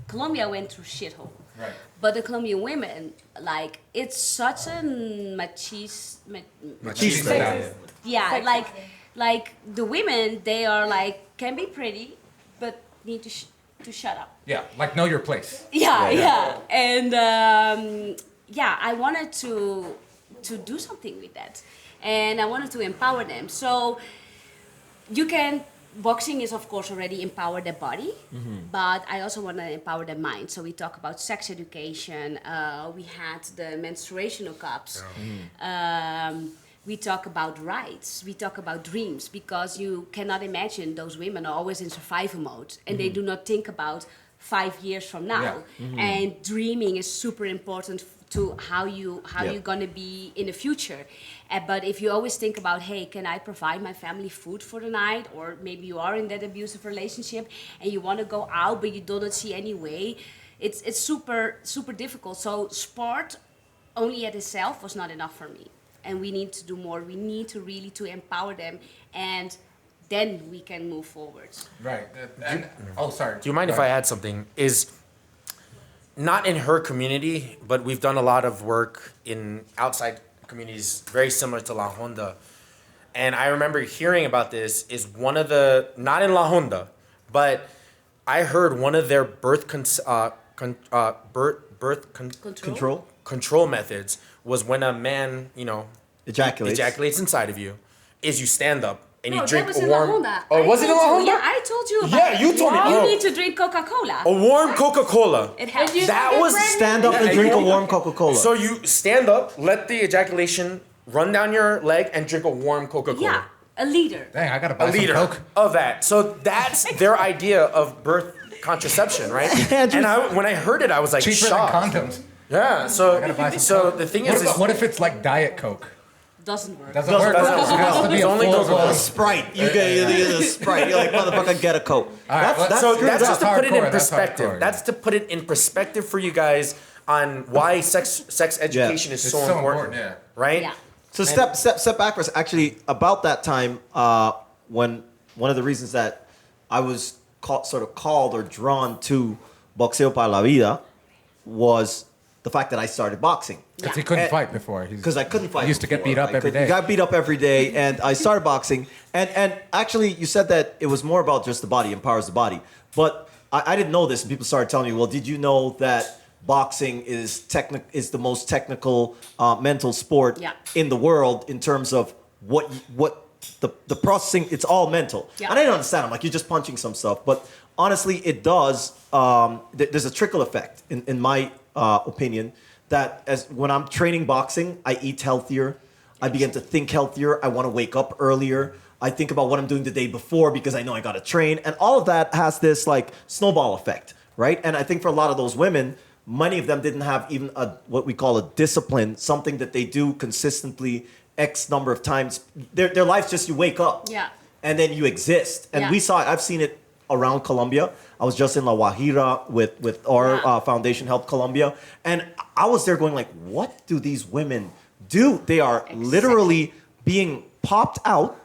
Colombia went through shithole. Right. But the Colombian women, like, it's such a Machista. yeah, like the women, they are like can be pretty, but need to shut up. Yeah, like know your place. Yeah. And I wanted to do something with that, and I wanted to empower them. So you can. Boxing is of course already empower the body, but I also want to empower the mind. So we talk about sex education. We had the menstruational cups. We talk about rights. We talk about dreams because you cannot imagine those women are always in survival mode and they do not think about 5 years from now. Yeah. And dreaming is super important to how you're gonna be in the future. But if you always think about, hey, can I provide my family food for the night? Or maybe you are in that abusive relationship and you want to go out, but you do not see any way. It's super, super difficult. So sport only at itself was not enough for me. And we need to do more. We need to really to empower them, and then we can move forward. Right. And sorry. Do you mind if I add something? Is not in her community, but we've done a lot of work in outside communities very similar to La Honda. And I remember hearing about this is one of the, not in La Honda, but I heard one of their control methods was when a man, ejaculates inside of you, is you stand up and you drink that was a in warm. La Honda. Oh, was it in La Honda? Yeah, I told you about Yeah, it. you told me. You Oh. need to drink Coca-Cola. A warm Coca-Cola. It helps. That was Stand up and drink a warm Coca-Cola. So you stand up, let the ejaculation run down your leg, and drink a warm Coca-Cola. Yeah, a liter. Dang, I gotta buy A liter some Coke. of that. So that's their idea of birth contraception, right? And when I heard it, I was like Cheaper shocked. than condoms. Yeah. gotta buy some So Coke. the thing What if it's like Diet Coke? Doesn't work. Doesn't work. doesn't It has to work. be It's a only full Coca-Cola. blown- Sprite. You get the Sprite. You're like, motherfucker, get a Coke. right, That's So true. that's just to put it in hardcore, that's perspective. hardcore, yeah. That's to put it in perspective for you guys on why sex education is It's so important. yeah. Right? Yeah. So step backwards. Actually, about that time, when one of the reasons that I was called or drawn to Boxeo para la Vida was the fact that I started boxing. Because he couldn't And- fight before. Because I couldn't fight. He used to get before. beat up I every couldn't- day. Got beat up every day, and I started boxing. And actually, you said that it was more about just the body, empowers the body. But I didn't know this, and people started telling me, "Well, did you know that boxing is the most technical mental sport Yeah. in the world in terms of what the processing? It's all mental." Yeah. And I didn't understand. I'm like, you're just punching some stuff, but honestly, it does. There's a trickle effect, in my opinion, that as when I'm training boxing, I eat healthier. I begin to think healthier. I want to wake up earlier. I think about what I'm doing the day before because I know I got to train. And all of that has this like snowball effect, right? And I think for a lot of those women, many of them didn't have even what we call a discipline, something that they do consistently X number of times. Their life's just you wake up. Yeah. And then you exist. And Yeah. we saw it. I've seen it around Colombia. I was just in La Guajira with our foundation, Help Colombia. And I was there going like, what do these women do? They are literally being popped out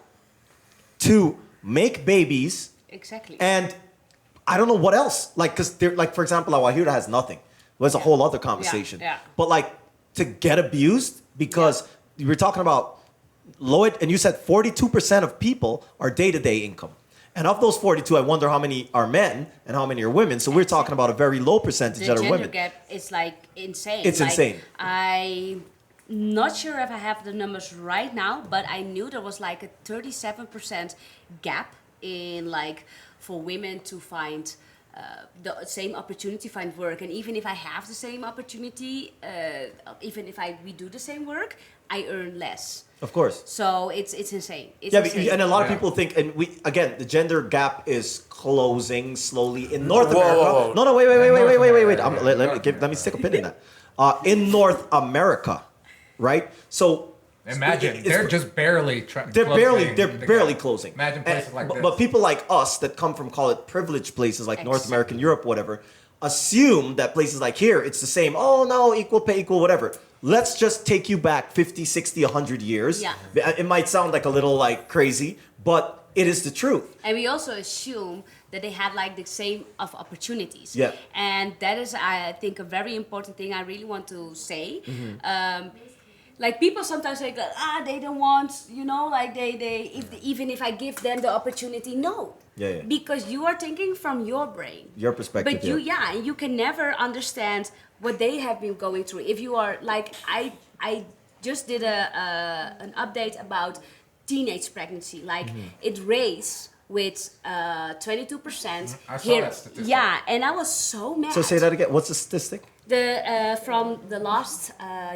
to make babies. Exactly. And I don't know what else. Like, because they're like, for example, La Guajira has nothing. Well, it's a whole other conversation. Yeah. But like to get abused because you were talking about Lloyd, and you said 42% of people are day-to-day income. And of those 42, I wonder how many are men and how many are women. So we're talking about a very low percentage The that are gender women. gap is like insane. It's Like, insane. I'm not sure if I have the numbers right now, but I knew there was like a 37% gap in like for women to find the same opportunity, find work. And even if I have the same opportunity, even if we do the same work, I earn less. Of course. So it's insane. It's Yeah, insane. and a lot of Yeah. people think, and again, the gender gap is closing slowly in North Whoa, America. whoa, whoa. No, wait. America, Let me stick a pin in that. In North America, right? So Imagine it's- they're just barely. they're closing the barely gap. closing. Imagine places like this. But people like us that come from, call it, privileged places like North Exactly. America and Europe, whatever, assume that places like here it's the same. Oh no, equal pay, equal whatever. Let's just take you back 50, 60, 100 years. Yeah. It might sound like a little like crazy, but it is the truth. And we also assume that they had like the same of opportunities. Yeah. And that is, I think, a very important thing I really want to say. Mm-hmm. Like people sometimes say, they don't want, like even if I give them the opportunity, no. Yeah. Because you are thinking from your brain. Your perspective, But you can never understand what they have been going through. If you are like, I just did an update about teenage pregnancy. Like it raised with 22% I saw that statistic. Yeah, and I was so mad. So say that again. What's the statistic? From the last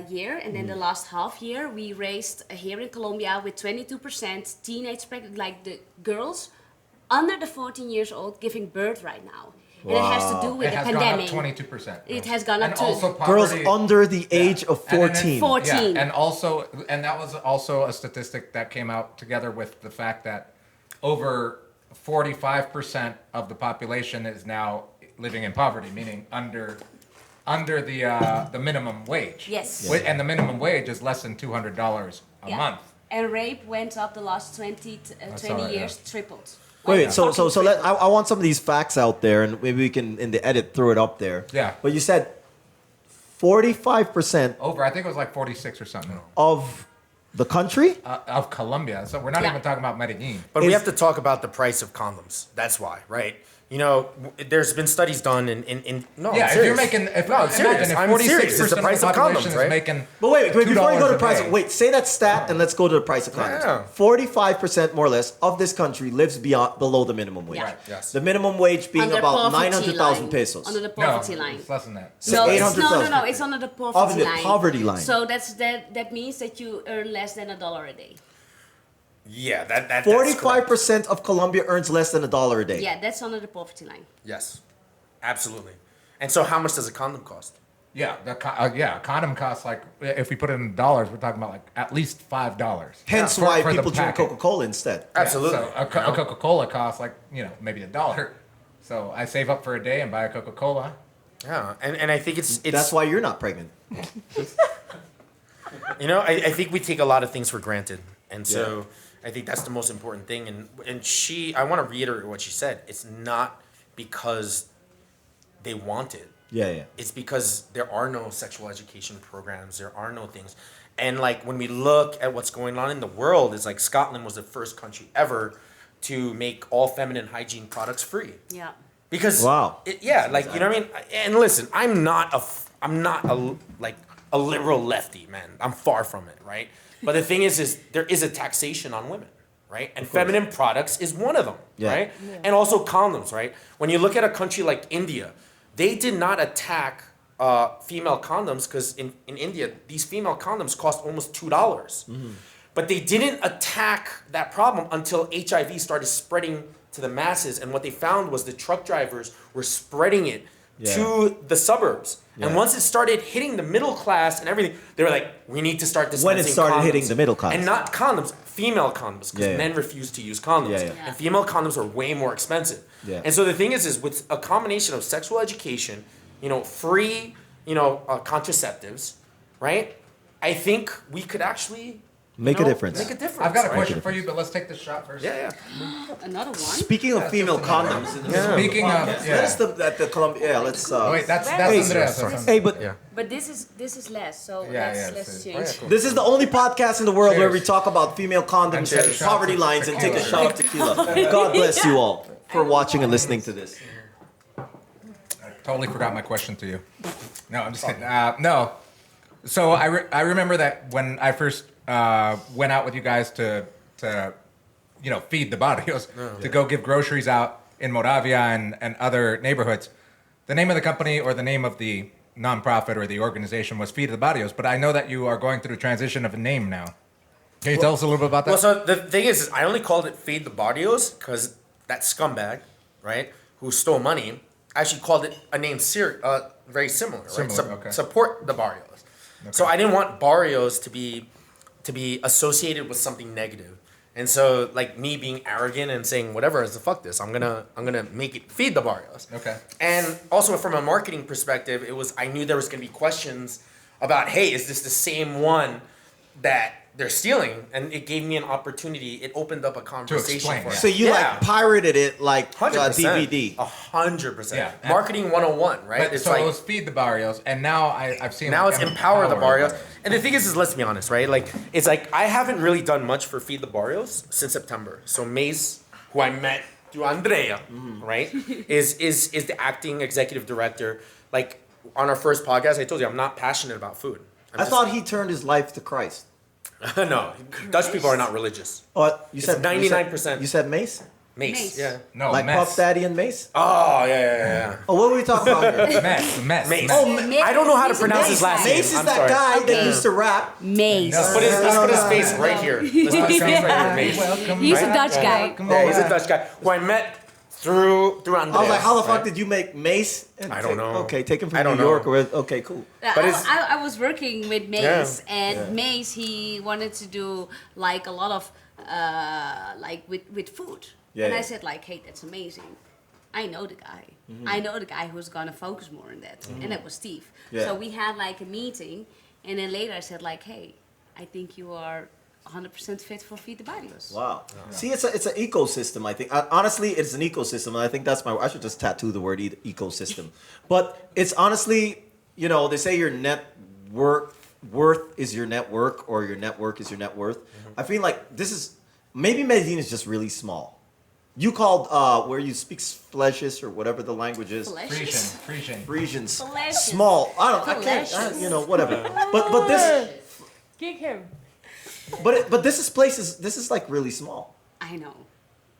year and then the last half year, we raised here in Colombia with 22% teenage pregnant, like the girls under the 14 years old giving birth right now. And it has to do with It the has pandemic. gone up 22%. It has gone up And to also Girls poverty- under the age of And then 14. 14. Yeah, and that was also a statistic that came out together with the fact that over 45% of the population is now living in poverty, meaning under the minimum wage. Yes. And the minimum wage is less than $200 a month. And rape went up the last 20 saw it, years, tripled. Wait, so Fucking I want some of these facts out there, and maybe we can in the edit throw it up there. Yeah. But you said 45% Over, I think it was like 46 or something. of the country. Of Colombia. So we're not Yeah. even talking about Medellin. But we Is- have to talk about the price of condoms. That's why, right? There's been studies done in no. Yeah, I'm if serious. you're making, I'm serious. imagine if I'm 46% serious. It's the of price the of population condoms, right? is making But wait, before you go to $2 the a price, day. wait, say that stat and let's go to the price of condoms. Yeah. 45% more or less of this country lives below the minimum wage. Yeah. Right, yes. The minimum wage being Under about poverty 900,000 line. pesos. Under the No, poverty line. it's less than that. So No, it's, 800,000. no, it's under the poverty the line. poverty line. So that means that you earn less than $1 a day. Yeah, that's 45% of Colombia earns less than $1 a day. Yeah, that's under the poverty line. Yes, absolutely. And so, how much does a condom cost? Yeah, a condom costs like, if we put it in dollars, we're talking about like at least $5. Hence For- why for the people drink packet. Coca-Cola instead. Absolutely. So a Coca-Cola costs like, maybe $1. So I save up for a day and buy a Coca-Cola. Yeah, and I think it's That's why you're not pregnant. I think we take a lot of things for granted, and so I think that's the most important thing. And I want to reiterate what she said. It's not because they want it. Yeah. It's because there are no sexual education programs. There are no things. And like when we look at what's going on in the world, it's like Scotland was the first country ever to make all feminine hygiene products free. Yeah. Because Wow. you know what I mean? And listen, I'm not a liberal lefty, man. I'm far from it, right? But the thing is there is a taxation on women, right? And feminine products is one of them, Yeah. right? And also condoms, right? When you look at a country like India, they did not attack female condoms because in India, these female condoms cost almost $2. But they didn't attack that problem until HIV started spreading to the masses. And what they found was the truck drivers were spreading it to the suburbs. Yeah. And once it started hitting the middle class and everything, they were like, we need to start dispensing When it started condoms. hitting the middle class. And not condoms, female condoms, because Yeah. men refuse to use condoms. Yeah. And female condoms are way more expensive. Yeah. And so the thing is with a combination of sexual education, free, contraceptives, right? I think we could actually Make a difference. Make a difference. I've got a right? question for you, but let's take this shot first. Yeah. Another one. Speaking of female condoms, in the middle of the Speaking of, podcast, yeah. let us at the Colombia. Yeah, let's. Oh, wait, that's Hey, Andrea. sorry. That's Hey, but Yeah. But this is less, so Yeah, let's yeah, change. so- this is the only podcast in the world where we Cheers. talk about female condoms cheers. and poverty Shots of lines and take a tequila. shot of tequila. God bless you all for watching and listening to this. Totally forgot my question to you. No, I'm just kidding. No. So I remember that when I first went out with you guys to feed the barrios, to go give groceries out in Moravia and other neighborhoods. The name of the company or the name of the nonprofit or the organization was Feed the Barrios, but I know that you are going through a transition of a name now. Can you tell us a little bit about that? Well, so the thing is I only called it Feed the Barrios because that scumbag, right, who stole money, actually called it a name very similar, right? Similar, okay. Support the Barrios. So I didn't want Barrios to be associated with something negative. And so, like me being arrogant and saying whatever, fuck this, I'm gonna make it Feed the Barrios. Okay. And also from a marketing perspective, I knew there was gonna be questions about, hey, is this the same one that they're stealing? And it gave me an opportunity. It opened up a conversation explain, for yeah. us. So you like pirated it like 100%. DVD. 100%. Yeah. Marketing 101, right? But, so it was Feed the Barrios, and now I've seen now like, it's Empower the Barrios. And the thing is let's be honest, right? Like, it's like I haven't really done much for Feed the Barrios since September. So Mace, who I met through Andrea, right, is the acting executive director. Like, on our first podcast, I told you I'm not passionate about food. I thought he turned his life to Christ. No, Dutch people are not religious. Oh, you It's said 99%. You said Mace? Mace. Yeah. No, Like mess. Puff Daddy and Mace? Oh, yeah. Oh, what were we talking about here? Mess. Mace. Oh, I don't know how to pronounce his last name. Mace is I'm that sorry. guy that Okay. used to rap. Mace. No. Let's put his face right here. Let's put his face right here, Mace. Welcome He's a back. Dutch guy. Welcome Yeah, he's a back. Dutch guy who I met through Andrea. I was like, how the fuck right? did you make Mace? And I don't know. Okay, take him I from don't New York. know. Okay, cool. Yeah, But it's- I was working with Mace, Yeah. and Mace, he wanted to do like a lot of like with food. Yeah, And I yeah. said like, hey, that's amazing. I know the guy. I know the guy who's gonna focus more on that, and that was Steve. Yeah. So we had like a meeting, and then later I said like, hey, I think you are 100% fit for Feed the Barrios. Wow. See, it's an ecosystem. I think honestly, it's an ecosystem, and I think that's I should just tattoo the word ecosystem. But it's honestly, they say your net worth is your network, or your network is your net worth. I feel like maybe Medellin is just really small. You called where you speak Fleshes or whatever the language is. Frisian. Frisians. Flashes. Small. I can't. Flashes. Whatever. But this. Kick him. But this is like really small. I know.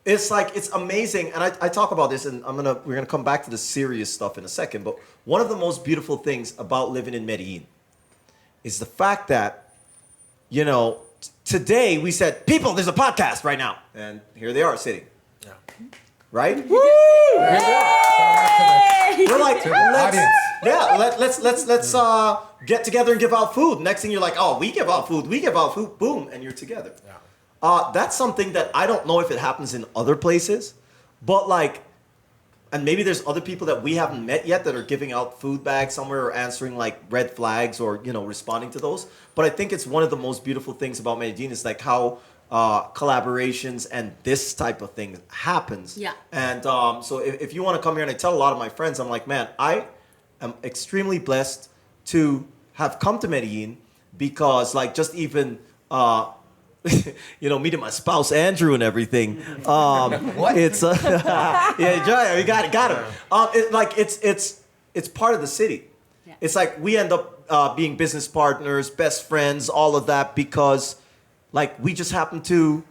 It's like it's amazing, and I talk about this, and we're gonna come back to the serious stuff in a second. But one of the most beautiful things about living in Medellin is the fact that, today we said, people, there's a podcast right now, and here they are sitting, Yeah. right? Hey! We're like, To the audience. let's get together and give out food. Next thing you're like, oh, we give out food, boom, and you're together. Yeah. That's something that I don't know if it happens in other places, but like, and maybe there's other people that we haven't met yet that are giving out food bags somewhere or answering like red flags or, responding to those. But I think it's one of the most beautiful things about Medellin is like how collaborations and this type of thing happens. Yeah. And so if you want to come here, and I tell a lot of my friends, I'm like, man, I am extremely blessed to have come to Medellin because like just even meeting my spouse Andrew and everything. What? It's yeah, Jaya, you got it. It's part of the city. Yeah. It's like we end up being business partners, best friends, all of that because like we just happen to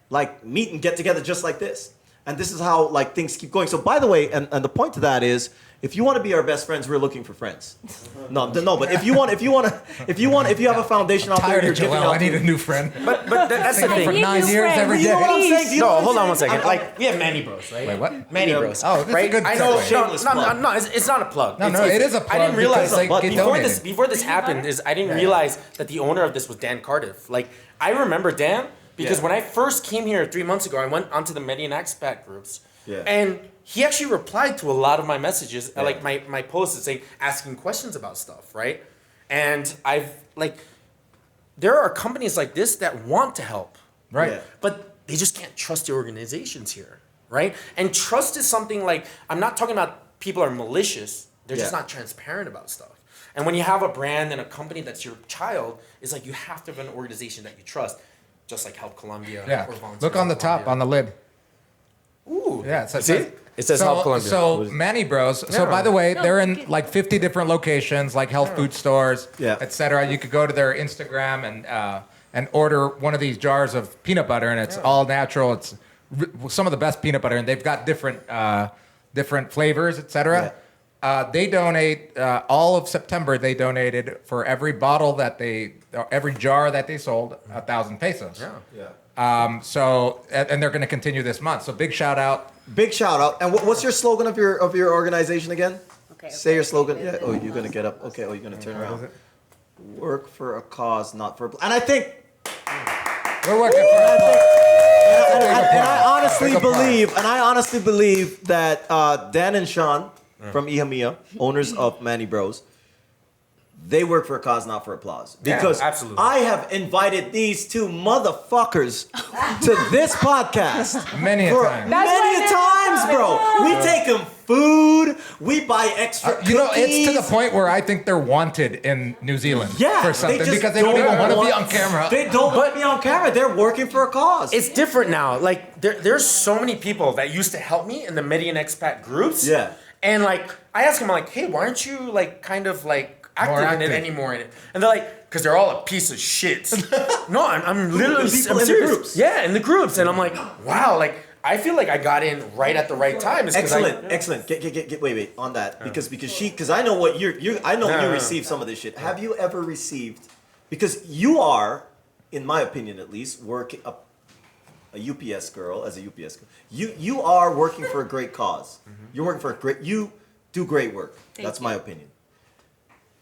like meet and get together just like this. And this is how like things keep going. So by the way, and the point to that is, if you want to be our best friends, we're looking for friends. No, but if you have a foundation out there, Tired you're of giving Joel. out. I need a new friend. But that's the Single for thing. 9 years every You know what I'm day. saying? Do you know No, what I'm hold on saying? one second. I'm- Like, we have Manny Bros, right? Wait, what? Manny Yeah. Bros. Oh, that's a right? good I know. segue. Shameless plug. No, it's not a plug. No, it is a plug I didn't realize because, like, it donated. before this happened I didn't realize that the owner of this was Dan Cardiff. Like, I remember Dan because Yeah. when I first came here 3 months ago, I went onto the Medellin expat groups. Yeah. And he actually replied to a lot of my messages, like my posts saying, asking questions about stuff, right? And I've like, there are companies like this that want to help, Right. Yeah. but they just can't trust the organizations here, right? And trust is something like, I'm not talking about people are malicious. They're just Yeah. not transparent about stuff. And when you have a brand and a company that's your child, it's like you have to have an organization that you trust, just like Help Colombia Yeah. or Volunteers Look on the top, Colombia. on the lid. Ooh. Yeah, it says, See? It says Help Colombia. So Manny Bros. So Yeah. by the way, No, they're in okay. like 50 different locations, like health food stores, Yeah. etc. You could go to their Instagram and order one of these jars of peanut butter, and it's all natural. It's some of the best peanut butter, and they've got different flavors, etc. They donate all of September. They donated for every bottle that every jar that they sold, 1,000 pesos. Yeah. So and they're going to continue this month. So big shout out. Big shout out. And what's your slogan of your organization again? Okay, Say your okay, slogan. okay, Yeah. let Oh, me- you're gonna get up. Okay. Oh, you're gonna turn What is around. it? Work for a cause, not for. And I think, We're working for and I honestly believe that Dan and Sean from Ihamiya, owners of Manny Bros, they work for a cause, not for applause. Yeah, Because absolutely. I have invited these two motherfuckers to this podcast. many a For time. many times, bro. We take them food. We buy extra cookies. You know, it's to the point where I think they're wanted in New Zealand Yeah, for something just because they don't even want to be on camera. They don't want to be on camera. They're working for a cause. It's different now. Like there's so many people that used to help me in the Medellin expat groups. Yeah. And like I ask them, I'm like, hey, why aren't you like kind of like active in it active. anymore in it? And they're like, because they're all a piece of shit. No, I'm literally People I'm in the serious. groups. Yeah, in the groups. And I'm like, wow, like I feel like I got in right at the right time. It's 'cause Excellent. Wait on that because I know what I know you No. receive some of this shit. Have you ever received? Because you are, in my opinion at least, working a UPS girl as a UPS girl. You are working for a great cause. You're working for a great. You do great work. That's my opinion.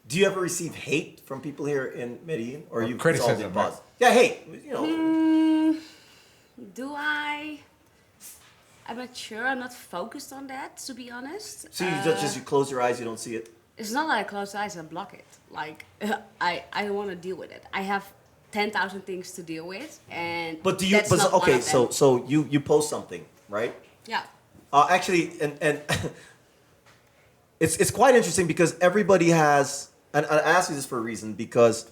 Do you ever receive hate from people here in Medellin, or you criticism, right? Yeah, hate. You know. Do I? I'm not sure. I'm not focused on that, to be honest. So you just you close your eyes, you don't see it. It's not that I close my eyes and block it. Like I don't want to deal with it. I have 10,000 things to deal with, and But do you? that's But not one okay, of them. so you post something, right? Yeah. Actually, and it's quite interesting because everybody has, and I ask you this for a reason because,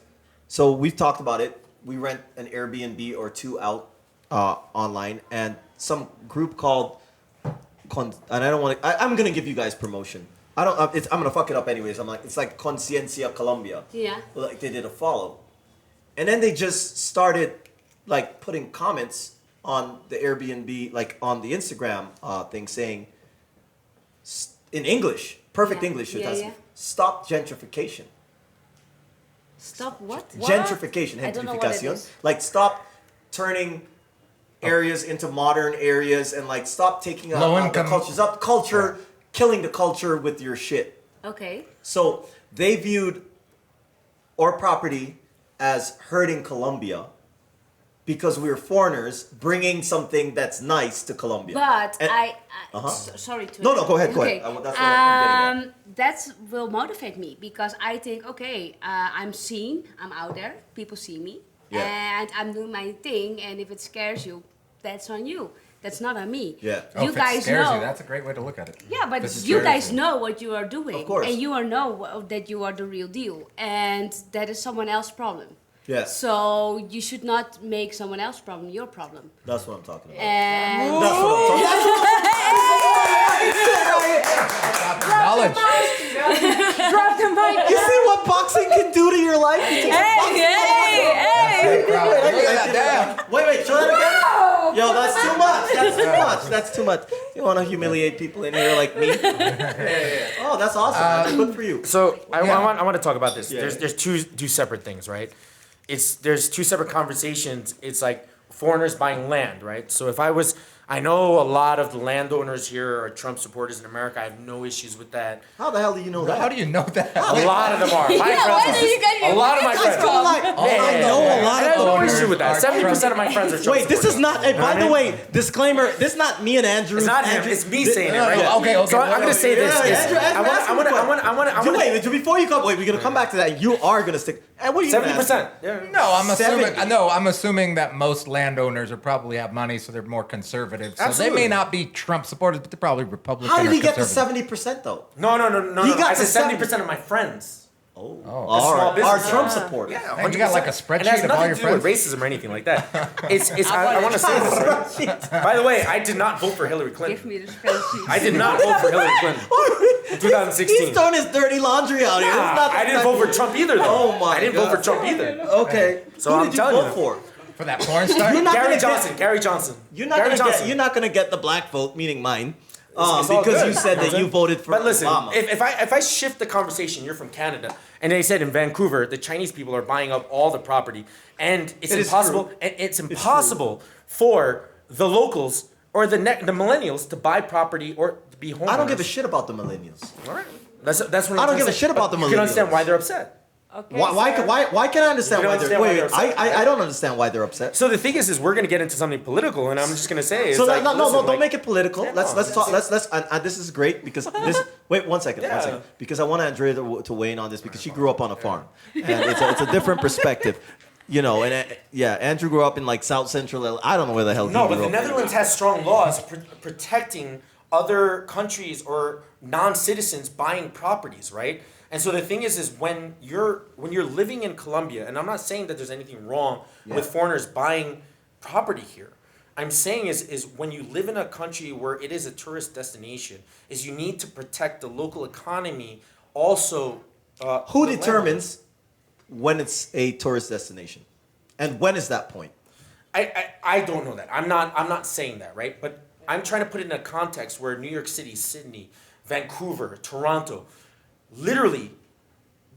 so we've talked about it. We rent an Airbnb or two out online, and some group called, and I don't want to. I'm gonna give you guys promotion. I don't. I'm gonna fuck it up anyways. I'm like, it's like Conciencia Colombia. Yeah. Like they did a follow, and then they just started like putting comments on the Airbnb, like on the Instagram thing, saying in English, perfect Yeah. English, Yeah, yeah. stop gentrification. Stop what? Gentrification, I don't know what it gentrificación. is. Like stop turning areas into modern areas and like stop taking Low the income. culture, stop culture, killing the culture with your shit. Okay. So they viewed our property as hurting Colombia because we were foreigners bringing something that's nice to Colombia. But And- sorry to. No, go ahead, go ahead. That's what I'm getting at. That will motivate me because I think, okay, I'm seen, I'm out there, people see me, Yeah. and I'm doing my thing. And if it scares you, that's on you. That's not on me. Yeah. Oh, You if it guys scares know. you, that's a great way to look at it. Yeah, but This is you serious. guys know what you are doing. Of course. And you are know that you are the real deal. And that is someone else's problem. Yeah. So you should not make someone else's problem your problem. That's what I'm talking about. And That's what I'm talking about. Knowledge. Drop the mic. You see what boxing can do to your life? You take some boxing- Look at that. Wait, show that again. Yo, that's too much. That's too much. That's too much. You want to humiliate people in here like me? Yeah. Oh, that's awesome. man. Good for you. So I Yeah. want to talk about this. Yeah. There's two separate things, right? There's two separate conversations. It's like foreigners buying land, right? So if I know a lot of the landowners here are Trump supporters in America. I have no issues with that. How the hell do you know that? How do you know that? A lot of them are. My Yeah, friends where do you get your a lot of my friends friends. from? I know a lot I have of no owners. issue with that. 70% of my friends are Trump Wait, this is supporters. not. Hey, by I the mean? way, disclaimer. This is not me and Andrew. It's not him. Andrew, It's me saying it, right? Yeah. Okay. So I'm gonna say this. Yeah, is Andrew, I want Wait, before you come, we're gonna come back to that. You are gonna stick. And what are you? 70%. Yeah. No, I'm assuming. 70. No, I'm assuming that most landowners are probably have money, so they're more conservative. So Absolutely. they may not be Trump supporters, but they're probably Republican. How did or he get to conservative. 70% though? No. He got I to said 70%. 70% of my friends. Oh, small our business. Trump supporters. Yeah, And you got like a 100%. spreadsheet And it has of all nothing your to do with friends? racism or anything like that. I want to say this. By the way, I did not vote for Hillary Give Clinton. me the spreadsheet. I did not vote for Hillary Clinton in 2016. He's throwing his dirty laundry out here. It's Nah, not I didn't vote for Trump either, though. Oh my I didn't vote for God. Trump either. Okay. So Who I'm did you telling vote you. for? For that porn star? You're not Gary gonna Johnson. Get, Gary Johnson. you're not Gary gonna Johnson. get. You're not gonna get the black vote, meaning mine, It's all because good. you said that you voted for But listen, Obama. if I shift the conversation, you're from Canada, and they said in Vancouver the Chinese people are buying up all the property, and it's It is impossible. true. And it's impossible for the locals or the millennials to buy property or to be homeowners. I don't give a shit about the millennials. All right, that's what I I'm don't give a saying. shit about the You can understand millennials. why they're upset. Okay, Why sir. can I understand You why don't they're? understand why Wait, they're upset? I don't understand why they're upset. So the thing is we're gonna get into something political, and I'm just gonna say, it's So like, no, listen, don't like, make it political. Yeah, Let's no, talk. Let's. And this is great because this. Wait one second. Yeah. One second. Because I want Andrea to weigh in on this because she grew up on a farm, and it's a different perspective. You know, and yeah, Andrew grew up in like South Central. I don't know where the hell. No, he but grew the up. Netherlands has strong laws protecting other countries or non-citizens buying properties, right? And so the thing is when you're living in Colombia, and I'm not saying that there's anything wrong with foreigners buying property here. I'm saying is when you live in a country where it is a tourist destination, is you need to protect the local economy. Also, Who the determines when it's a tourist destination, and when is that point? I don't know that. I'm not saying that, right? But I'm trying to put it in a context where New York City, Sydney, Vancouver, Toronto, literally,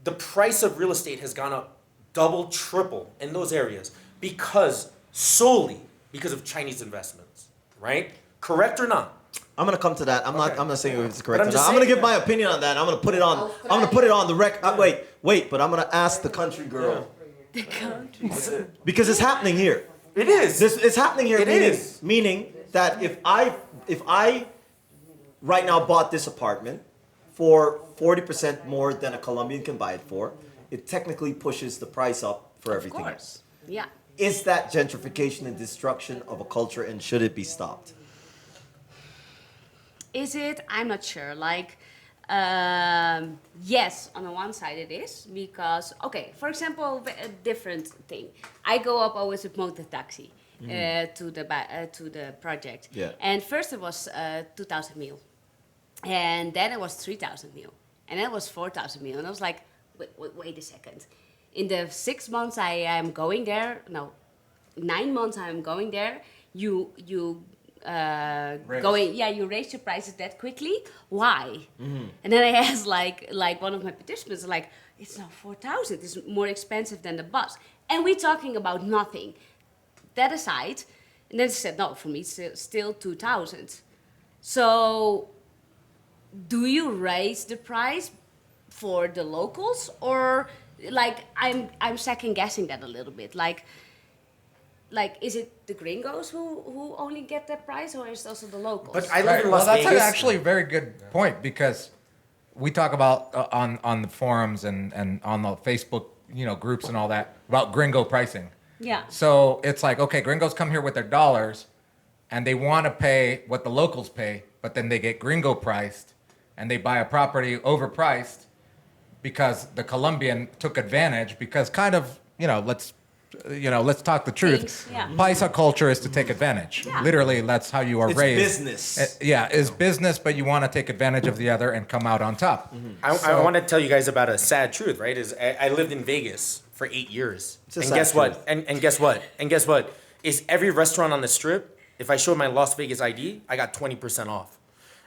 the price of real estate has gone up double, triple in those areas solely because of Chinese investments, right? Correct or not? I'm gonna come to that. I'm not saying it's correct. I'm or just not. I'm gonna saying give my opinion on that. I'm gonna put it on. I'm gonna put it on the record. Wait. But I'm gonna ask the country girl The country. because it's happening here. It is. It's happening here. It is. Meaning that if I right now bought this apartment for 40% more than a Colombian can buy it for, it technically pushes the price up for everything else. Yeah. Is that gentrification and destruction of a culture, and should it be stopped? Is it? I'm not sure. Like, yes, on the one side it is because, okay, for example, a different thing. I go up always with motor taxi to the project. Yeah. And first it was 2,000 mil, and then it was 3,000 mil, and then it was 4,000 mil, and I was like, wait a second. In the 6 months I am going there, no, 9 months I am going there, you raise your prices that quickly. Why? And then I asked like one of my participants, like, it's now 4,000. It's more expensive than the bus, and we're talking about nothing. That aside, and then she said, no, for me it's still 2,000. So, do you raise the price for the locals, or like I'm second guessing that a little bit, like is it the gringos who only get that price, or is it also the locals? But I live Right. in Well, Las that's Vegas. actually a very good point because we talk about on the forums and on the Facebook groups and all that about gringo pricing. Yeah. So it's like, okay, gringos come here with their dollars, and they want to pay what the locals pay, but then they get gringo priced, and they buy a property overpriced because the Colombian took advantage. Because kind of let's talk the truth. Thanks, yeah. Paisa culture is to take advantage. Yeah. Literally, that's how you are It's raised. business. Is business, but you want to take advantage of the other and come out on top. I want to tell you guys about a sad truth, right? I lived in Vegas for 8 years. It's a And sad guess what? truth. And guess what? And guess what? Is every restaurant on the strip, if I showed my Las Vegas ID, I got 20% off.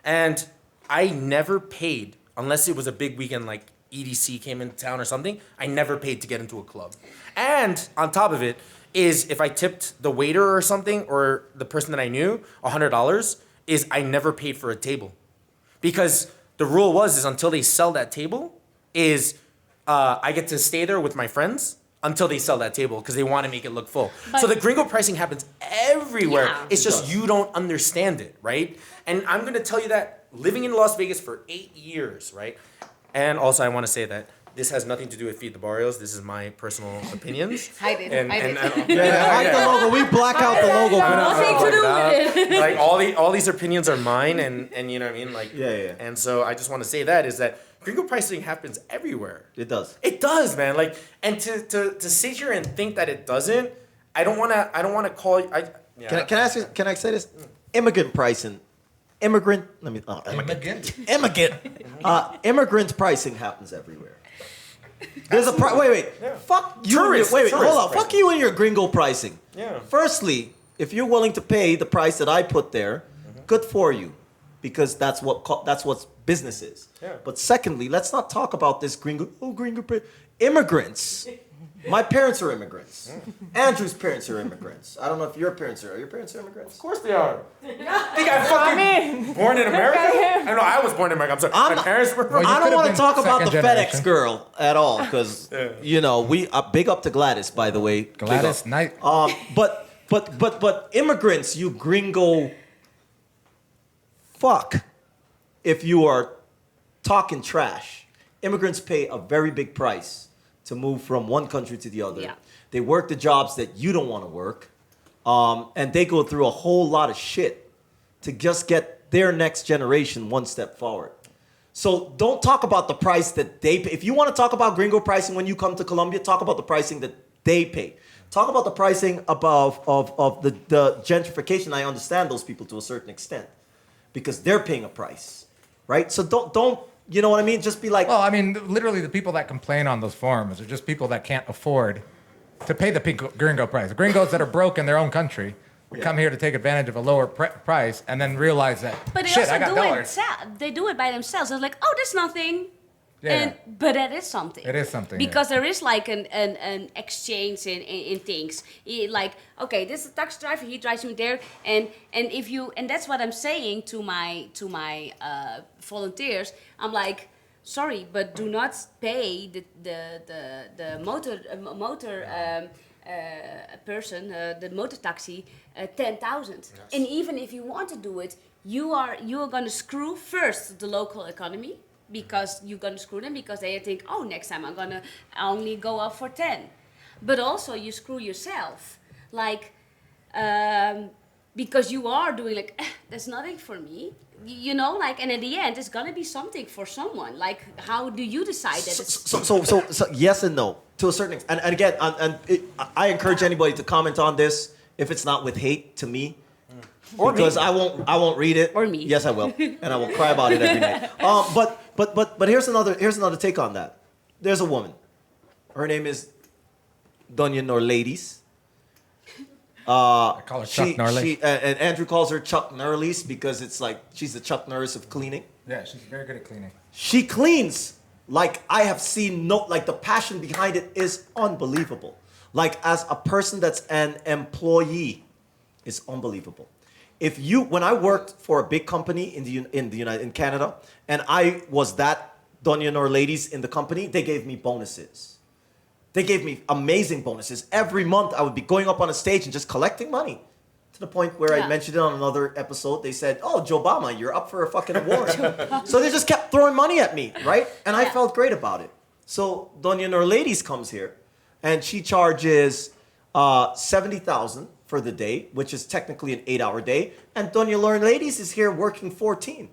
And I never paid, unless it was a big weekend like EDC came into town or something, I never paid to get into a club. And on top of it, is if I tipped the waiter or something or the person that I knew $100, is I never paid for a table, because the rule is until they sell that table, I get to stay there with my friends until they sell that table because they want to make it look full. So the gringo pricing happens everywhere. Yeah. It's just you don't understand it, right? And I'm gonna tell you that living in Las Vegas for 8 years, right? And also I want to say that this has nothing to do with Feed the Barrios. This is my personal opinions. Hide it. And, Hide and, it. Hide the logo. We black out the logo. Nothing to do with it. like all these opinions are mine, and you know what I mean, like And so I just want to say that gringo pricing happens everywhere. It does. It does, man. Like, and to sit here and think that it doesn't, I don't wanna call you. Can I ask you? Can I say this? Immigrant pricing. Immigrant. Let me. Immigrant pricing happens everywhere. There's a wait. Yeah. Fuck you. Tourist Hold on. pricing. Fuck you and your gringo pricing. Yeah. Firstly, if you're willing to pay the price that I put there, good for you, because that's what business is. Yeah. But secondly, let's not talk about this gringo. Oh, gringo immigrants. My parents are immigrants. Andrew's parents are immigrants. I don't know if your parents are. Are your parents immigrants? Of course they are. Think I'm fucking born in America? I know I was born in America. I'm sorry. My parents were. Well, you I don't could've want to been talk about the second FedEx generation. girl at all, because we big up to Gladys, by the way. Big Gladys up. Knight. But immigrants, you gringo, fuck, if you are talking trash, immigrants pay a very big price to move from one country to the other. Yeah. They work the jobs that you don't want to work, and they go through a whole lot of shit to just get their next generation one step forward. So don't talk about the price that they pay. If you want to talk about gringo pricing when you come to Colombia, talk about the pricing that they pay. Talk about the pricing above of the gentrification. I understand those people to a certain extent because they're paying a price, right? So don't you know what I mean? Just be like, Well, I mean, literally, the people that complain on those forums are just people that can't afford to pay the gringo price. Gringos that are broke in their own country would come here to take advantage of a lower price and then realize that, But they shit, I also got do dollars. it. They do it by themselves. It's like, oh, that's nothing. Yeah. But that is something. It is something, yeah. Because there is like an exchange in things. Like, okay, this is a taxi driver. He drives me there, and if you, and that's what I'm saying to my volunteers. I'm like, sorry, but do not pay the motor person, the motor taxi, 10,000. Yes. And even if you want to do it, you are going to screw first the local economy, because you're going to screw them because they think, oh, next time I'm going to only go up for 10. But also you screw yourself, like, because you are doing like, that's nothing for me. You know, like, and in the end, it's going to be something for someone. Like, how do you decide that it's... So yes and no to a certain extent. And again, I encourage anybody to comment on this if it's not with hate to me. Or because me. I won't read it. Or me. Yes, I will, and I will cry about it every night. But here's another take on that. There's a woman. Her name is Doña Norladies. I call her Chuck Norris. And Andrew calls her Chuck Norris because it's like she's the Chuck Norris of cleaning. Yeah, she's very good at cleaning. She cleans like I have seen like the passion behind it is unbelievable. Like as a person that's an employee, it's unbelievable. When I worked for a big company in Canada, and I was that Doña Norladies in the company, they gave me bonuses. They gave me amazing bonuses. Every month I would be going up on a stage and just collecting money. To the point where I mentioned it on another episode, they said, oh, Joe Obama, you're up for a fucking award. So they just kept throwing money at me, right? And I felt great about it. So Doña Norladies comes here, and she charges $70,000 for the day, which is technically an 8-hour day. And Doña Norladies is here working 14.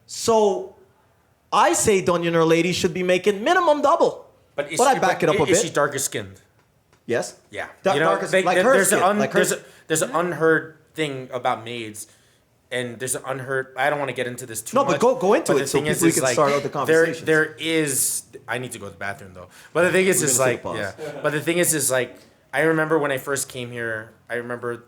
So I say Doña Norladies should be making minimum double. But I back it up a bit. Is she darker skinned? Yes. Yeah. Darkest, like her skin. There's an unheard thing about maids, and there's an unheard. I don't want to get into this too much. No, but go into but it so people can start out the conversation. There is. I need to go to the bathroom though. But the thing is like, yeah. But the thing is like, I remember when I first came here. I remember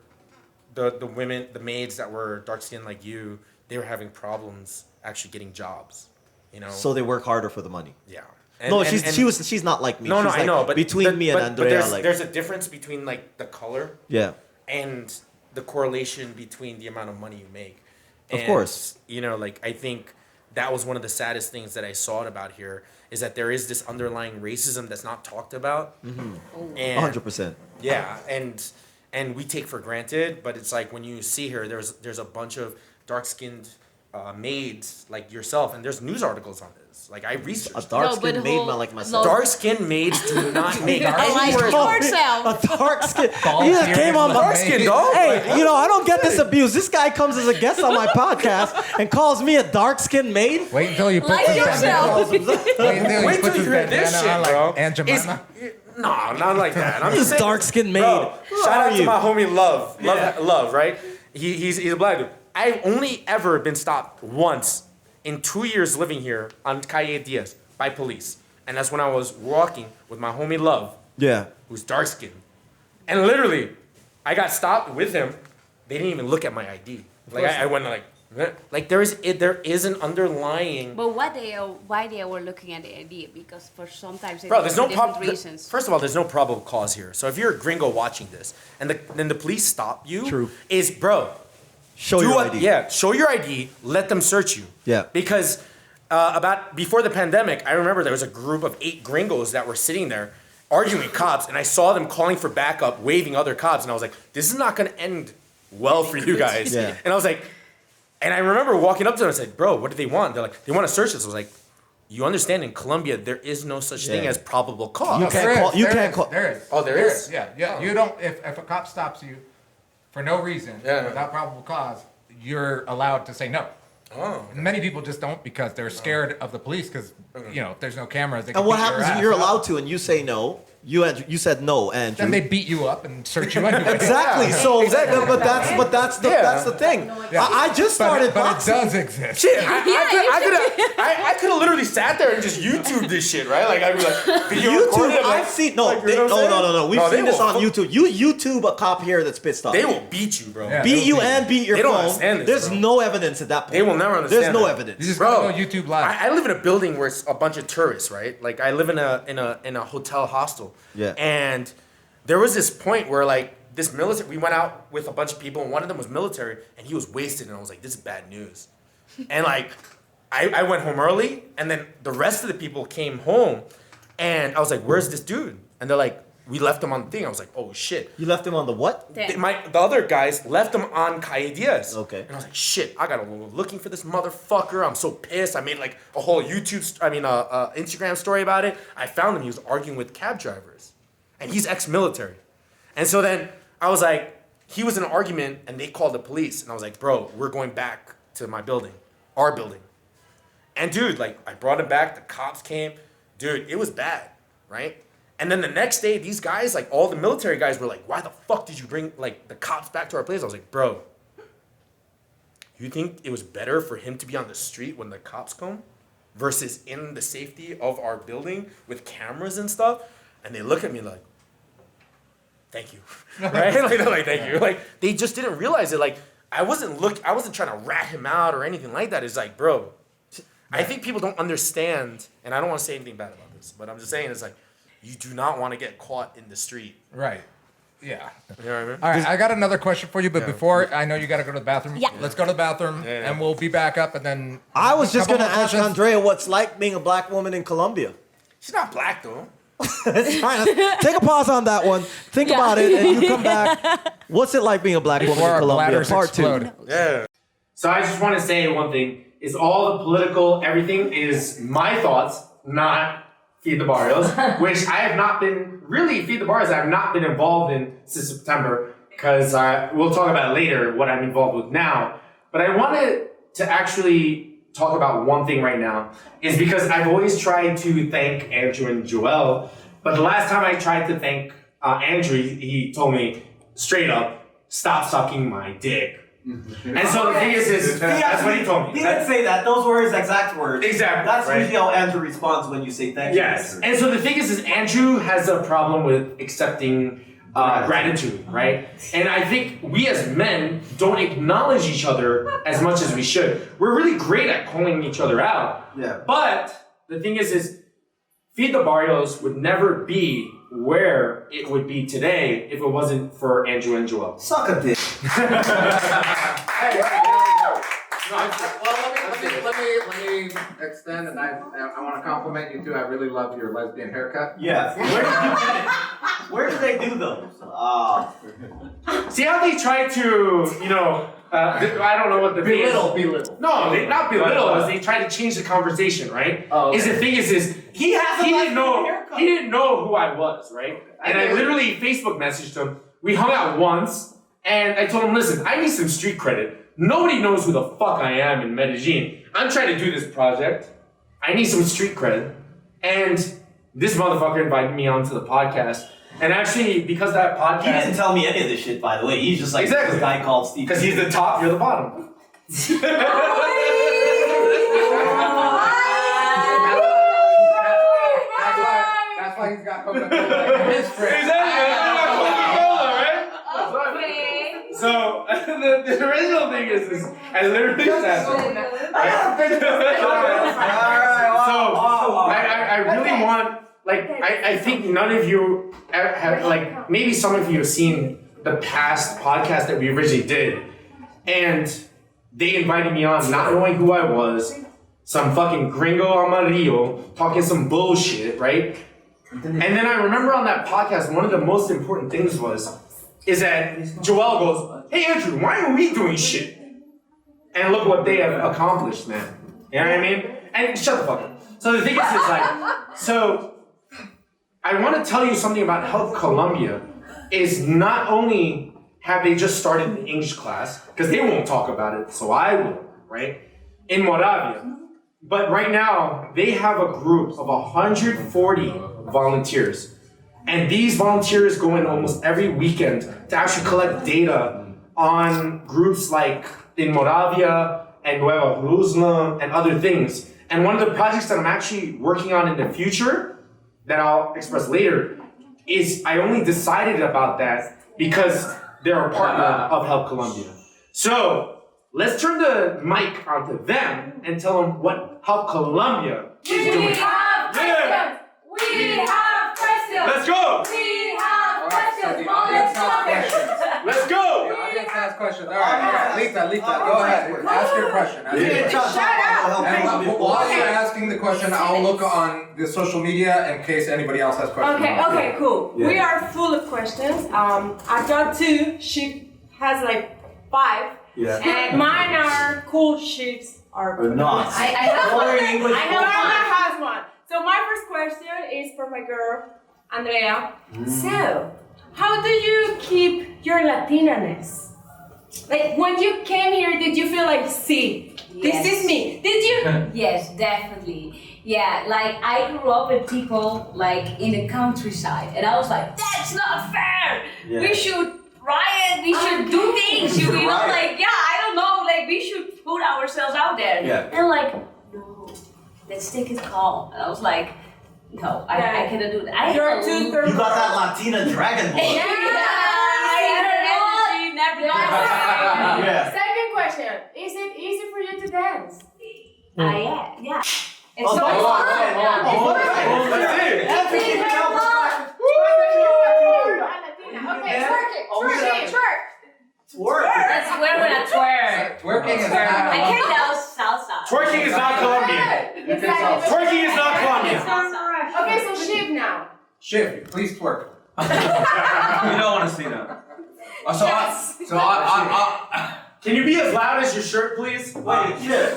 the women, the maids that were dark skinned like you. They were having problems actually getting jobs. You know. So they work harder for the money. Yeah. And, No, and- she's not like me. No, she's I like know, but between me and but Andrea, like there's a difference between like the color yeah, and the correlation between the amount of money you make. Of And, course. you know, like I think that was one of the saddest things that I saw about here is that there is this underlying racism that's not talked about. And 100%. yeah, and we take for granted, but it's like when you see here, there's a bunch of dark-skinned maids like yourself, and there's news articles on this. Like I A researched. dark No, skinned but maid whole- man like myself. no. Dark-skinned maids do not make Like any words. yourself. A dark skin. He just came on Dark skin, dog. Hey, you know, I don't get this abuse. This guy comes as a guest on my podcast and calls me a dark skinned maid. Wait until you put Like some yourself. bandana. Wait until Wait you put till you some hear this bandana shit, on bro. like Aunt Jemima. No, not like that. I'm This just saying. dark-skinned maid. Bro, Who shout are out to you? my homie Love. Yeah. Love, right? He's a black dude. I've only ever been stopped once in 2 years living here on Calle Diaz by police. And that's when I was walking with my homie Love, Yeah. who's dark skinned. And literally, I got stopped with him. They didn't even look at my ID. Like I went like there is an underlying. But why they were looking at the idea? Because for sometimes Bro, there's no different problem. reasons. First of all, there's no probable cause here. So if you're a gringo watching this, and then the police stop you, True. is bro, Show your ID. Yeah, show your ID. Let them search you. Yeah. Because about before the pandemic, I remember there was a group of 8 gringos that were sitting there arguing with cops, and I saw them calling for backup, waving other cops, and I was like, this is not going to end well for you guys. Yeah. And I was like, and I remember walking up to them and said, bro, what do they want? They're like, they want to search us. I was like, you understand in Colombia there is no such thing Yeah. as probable cause. You can't call. You can't call. There is. Oh, there is? Yeah. You don't. If a cop stops you for no reason, Yeah. without probable cause, you're allowed to say no. Oh. And many people just don't because they're scared of the police because you know if there's no cameras. They can And what beat your happens ass if you're up. allowed to and you say no? You said no, Andrew. Then they beat you up and search you anyway. Exactly. So, but that's the thing. Yeah. I just started but it boxing. does exist. Shit, I could have literally sat there and just YouTube this shit, right? Like I'd be like, video recorded, YouTube. like, I've seen like, you know what I'm saying? no. We've No, they seen this will on fuck- YouTube. You YouTube a cop here that's pissed off. They will beat you, bro. Yeah. beat you They'll beat and beat your They don't phone. understand this, There's bro. no evidence at that point. They will never understand There's no that. evidence. You just Bro, gotta go YouTube Live. I live in a building where it's a bunch of tourists, right? Like I live in a hotel hostel. Yeah. And there was this point where like this military, we went out with a bunch of people, and one of them was military, and he was wasted, and I was like, this is bad news. And like, I went home early, and then the rest of the people came home, and I was like, where's this dude? And they're like, we left him on the thing. I was like, oh shit. You left him on the what? Then- The other guys left him on Calle Diaz. Okay. And I was like, shit, I gotta go looking for this motherfucker. I'm so pissed. I made like a whole Instagram story about it. I found him. He was arguing with cab drivers. And he's ex-military. And so then I was like, he was in an argument and they called the police. And I was like, bro, we're going back to my building, our building. And dude, like I brought him back. The cops came. Dude, it was bad, right? And then the next day, these guys, like all the military guys were like, why the fuck did you bring like the cops back to our place? I was like, bro, you think it was better for him to be on the street when the cops come versus in the safety of our building with cameras and stuff? And they look at me like, thank you, right? Like they're like, thank you. Like they just didn't realize it. Like I wasn't trying to rat him out or anything like that. It's like, bro, I think people don't understand, and I don't want to say anything bad about this, but I'm just saying it's like, you do not want to get caught in the street. Right. Yeah. You know what I mean? All right, I got another question for you, but before I know you got to go to the bathroom. Yeah. Let's go to the bathroom, Yeah. and we'll be back up, and then I was just couple gonna more ask questions. Andrea what's like being a black woman in Colombia. She's not black though. It's fine. Let's take a pause on that one. Think Yeah. about it, and you come back. What's it like being a black woman Before in our Colombia? bladders Part explode. 2. Yeah. So I just want to say one thing: is all the political everything is my thoughts, not Feed the Barrios, which I have not been really Feed the Barrios. I have not been involved in since September because we'll talk about it later what I'm involved with now. But I wanted to actually talk about one thing right now is because I've always tried to thank Andrew and Joel, but the last time I tried to thank Andrew, he told me straight up, stop sucking my dick. And so the thing is that's what he told me. He didn't say that. Those were his exact words. Exactly, That's right? usually how Andrew responds when you say thank you. Yes. And so the thing is Andrew has a problem with accepting gratitude, right? And I think we as men don't acknowledge each other as much as we should. We're really great at calling each other out. Yeah. But the thing is Feed the Barrios would never be where it would be today if it wasn't for Andrew and Joel. Suck a dick. Let me extend, and I want to compliment you too. I really love your lesbian haircut. Yes. Where do they do those? See how they try to, I don't know what the thing is. Belittle. No, they not belittle us. They try to change the conversation, right? Oh, okay. Is the thing is he didn't know who I was, right? And I literally Facebook messaged him. We hung out once, and I told him, listen, I need some street credit. Nobody knows who the fuck I am in Medellin. I'm trying to do this project. I need some street cred. And this motherfucker invited me onto the podcast. And actually, because that podcast... He didn't tell me any of this shit, by the way. He's just like Exactly. this guy called Steve. Because he's the top, you're the bottom. That's why he's got Coca-Cola in his fridge. So the original thing is I literally said, I really want, I think none of you have, maybe some of you have seen the past podcast that we originally did, and they invited me on not knowing who I was, some fucking gringo amarillo talking some bullshit, right? And then I remember on that podcast, one of the most important things is that Joel goes, hey Andrew, why are we doing shit? And look what they have accomplished, man. You know what I mean? And shut the fuck up. So the thing is so I want to tell you something about Help Colombia is not only have they just started an English class, because they won't talk about it, so I will, right? In Moravia. But right now, they have a group of 140 volunteers. And these volunteers go in almost every weekend to actually collect data on groups like in Moravia and Nueva Jerusalem and other things. And one of the projects that I'm actually working on in the future, that I'll express later, is I only decided about that because they're a partner of Help Colombia. So let's turn the mic onto them and tell them what Help Colombia is doing. We have questions! Let's go! We have questions! The audience has questions. Let's go! The audience has questions. All right. Lita, go ahead. Ask your question. Shut up! And while you're asking the question, I'll look on the social media in case anybody else has questions. Okay, cool. Yeah. We are full of questions. I've got 2. She has 5. Yeah. And mine are cool. She's are not. I have one. Boring English. I know Anna has one. So my first question is for my girl, Andrea. So, how do you keep your Latina-ness? When you came here, did you feel like, see, this is me? Did you? Yes, definitely. Yeah, I grew up with people in the countryside, and I was like, that's not fair. Yeah. We should riot. We should do things. I don't know. We should put ourselves out there. Yeah. And no, let's take it calm. And I was like, no, I cannot do that. You're too You got that Latina dragon blood. Yeah. Yeah. Second question: is it easy for you to dance? Yeah. It's Oh, so oh, fun. Okay, twerk it. Twerk. That's where we're not twerk. Twerking is I can't dance salsa. Twerking is not Colombian. Twerking is not Colombian. Okay, so shift now. Shiv, please twerk. You don't want to see that. Can you be as loud as your shirt, please? Wait, Chip,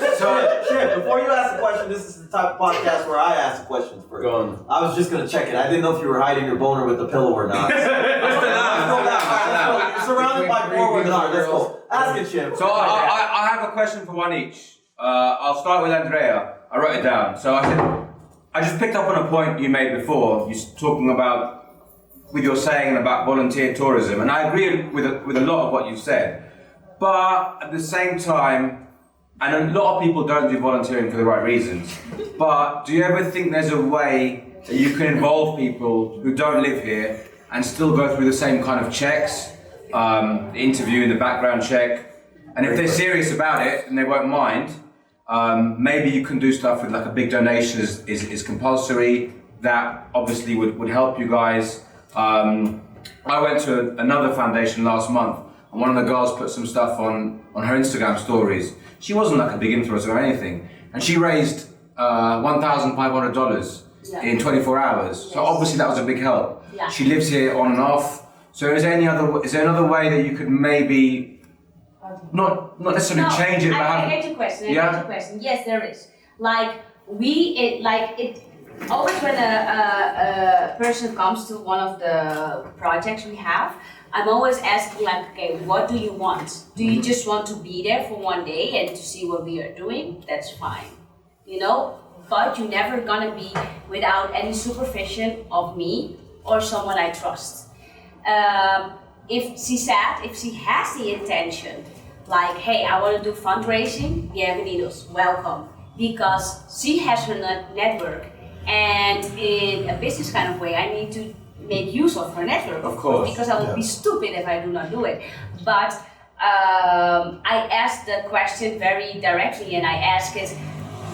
before you ask a question, this is the type of podcast where I ask questions first. Go on. I was just going to check it. I didn't know if you were hiding your boner with the pillow or not. Let's go. You're surrounded by 4 women. Let's go. Ask it, Chip. So I have a question for one each. I'll start with Andrea. I wrote it down. So I just picked up on a point you made before. You're talking about, with your saying about volunteer tourism, and I agree with a lot of what you said. But at the same time, and a lot of people don't do volunteering for the right reasons, but do you ever think there's a way that you can involve people who don't live here and still go through the same kind of checks, the interview, the background check, and if they're serious about it and they won't mind, maybe you can do stuff with a big donation is compulsory, that obviously would help you guys. I went to another foundation last month, and one of the girls put some stuff on her Instagram stories. She wasn't like a big influencer or anything, and she raised $1,500 in 24 hours. So obviously that was a big help. Yeah. She lives here on and off. So is there another way that you could maybe not necessarily change it, but I get your question. I get your question. Yes, there is. Like always when a person comes to one of the projects we have, I'm always asking like, okay, what do you want? Do you just want to be there for one day and to see what we are doing? That's fine, you know. But you're never gonna be without any supervision of me or someone I trust. If she has the intention, like, hey, I want to do fundraising, bienvenidos, welcome. Because she has her network, and in a business kind of way, I need to make use of her network, of course, because I would be stupid if I do not do it. But I asked the question very directly, and I ask it,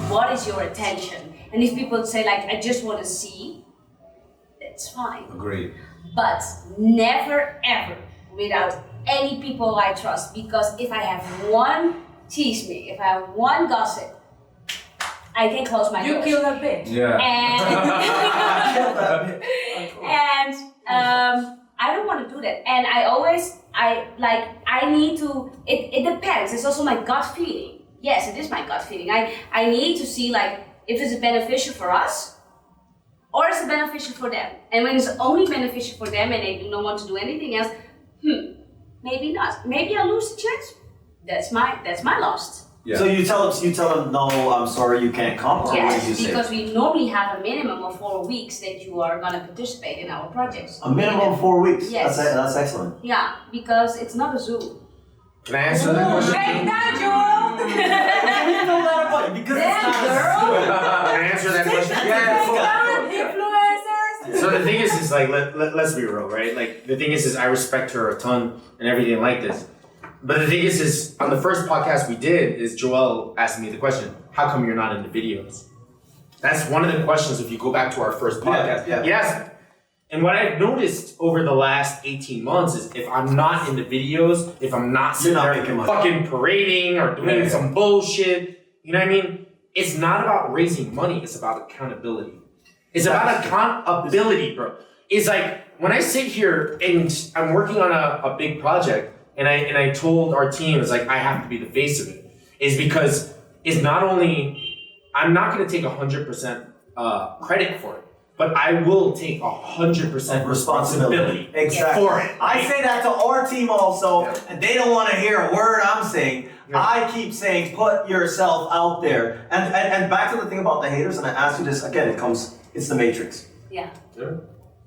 what is your intention? And if people say like, I just want to see, that's fine. Agreed. But never ever without any people I trust, because if I have one chisme, if I have one gossip, I can close my doors. You kill that bitch. Yeah. And I don't want to do that. And I need to, it depends. It's also my gut feeling. Yes, it is my gut feeling. I need to see like if it's beneficial for us or is it beneficial for them. And when it's only beneficial for them and they do not want to do anything else, maybe not. Maybe I'll lose the chance. That's my loss. Yeah. So you tell them, no, I'm sorry, you can't come. Or Yes, what do you say? because we normally have a minimum of 4 weeks that you are gonna participate in our projects. A minimum of 4 weeks. Yes. That's excellent. Yeah, because it's not a zoo. Can I answer that question? Break that, Joel! Because Can I answer that question? Influencers! So the thing is like, let's be real, right? Like, the thing is I respect her a ton and everything like this. But the thing is on the first podcast we did, is Joel asked me the question, how come you're not in the videos? That's one of the questions if you go back to our first podcast. Yeah. Yes. And what I've noticed over the last 18 months is if I'm not in the videos, if I'm not sitting there fucking parading or doing some bullshit, you know what I mean? It's not about raising money, it's about accountability. It's about accountability, bro. It's like when I sit here and I'm working on a big project and I told our team, it's like I have to be the face of it, is because it's not only, I'm not gonna take 100% credit for it, but I will take 100% responsibility exactly. for it. I say that to our team also, and they don't want to hear a word I'm saying. Yeah. I keep saying, put yourself out there. And back to the thing about the haters, and I asked you this again, it's the matrix. Yeah.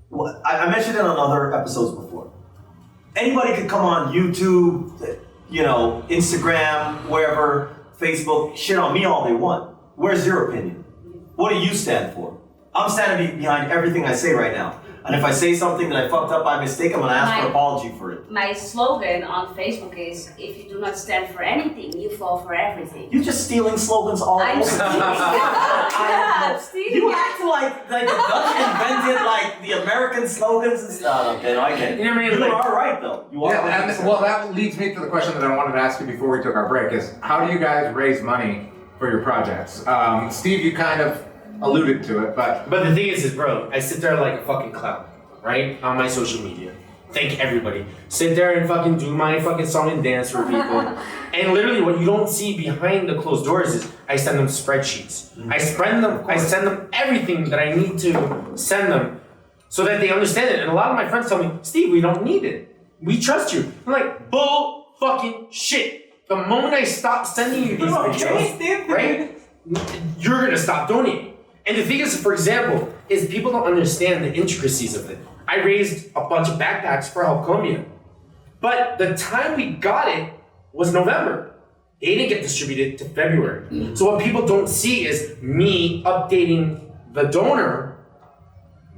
Well, I mentioned it on other episodes before. Anybody could come on YouTube, Instagram, wherever, Facebook, shit on me all they want. Where's your opinion? What do you stand for? I'm standing behind everything I say right now. And if I say something that I fucked up by mistake, I'm gonna ask for an apology for it. My slogan on Facebook is, if you do not stand for anything, you fall for everything. You're just stealing slogans all over. I'm stealing. You act like the Dutch invented like the American slogans and stuff. Okay, I get it. You know what I mean? You are right though. You are right. Well, that leads me to the question that I wanted to ask you before we took our break is, how do you guys raise money for your projects? Steve, you kind of alluded to it, but the thing is bro, I sit there like a fucking clown, right? On my social media. Thank everybody. Sit there and fucking do my fucking song and dance for people. And literally what you don't see behind the closed doors is I send them spreadsheets. I send them everything that I need to send them so that they understand it. And a lot of my friends tell me, Steve, we don't need it. We trust you. I'm like, bull fucking shit. The moment I stop sending you these videos, right? You're gonna stop donating. And the thing is, for example, is people don't understand the intricacies of it. I raised a bunch of backpacks for Help Colombia. But the time we got it was November. They didn't get distributed to February. So what people don't see is me updating the donor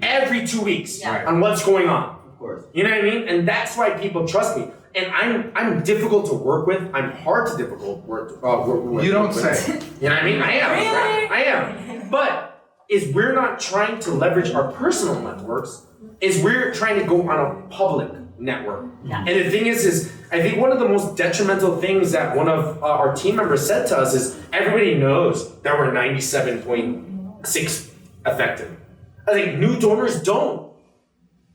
every 2 weeks on what's going on. Of course. You know what I mean? And that's why people trust me. And I'm difficult to work with. I'm hard to work with. You don't say. You know what I mean? I am. Really? I am. But is we're not trying to leverage our personal networks, is we're trying to go on a public network. Yeah. And the thing is I think one of the most detrimental things that one of our team members said to us is everybody knows that we're 97.6 effective. I think new donors don't.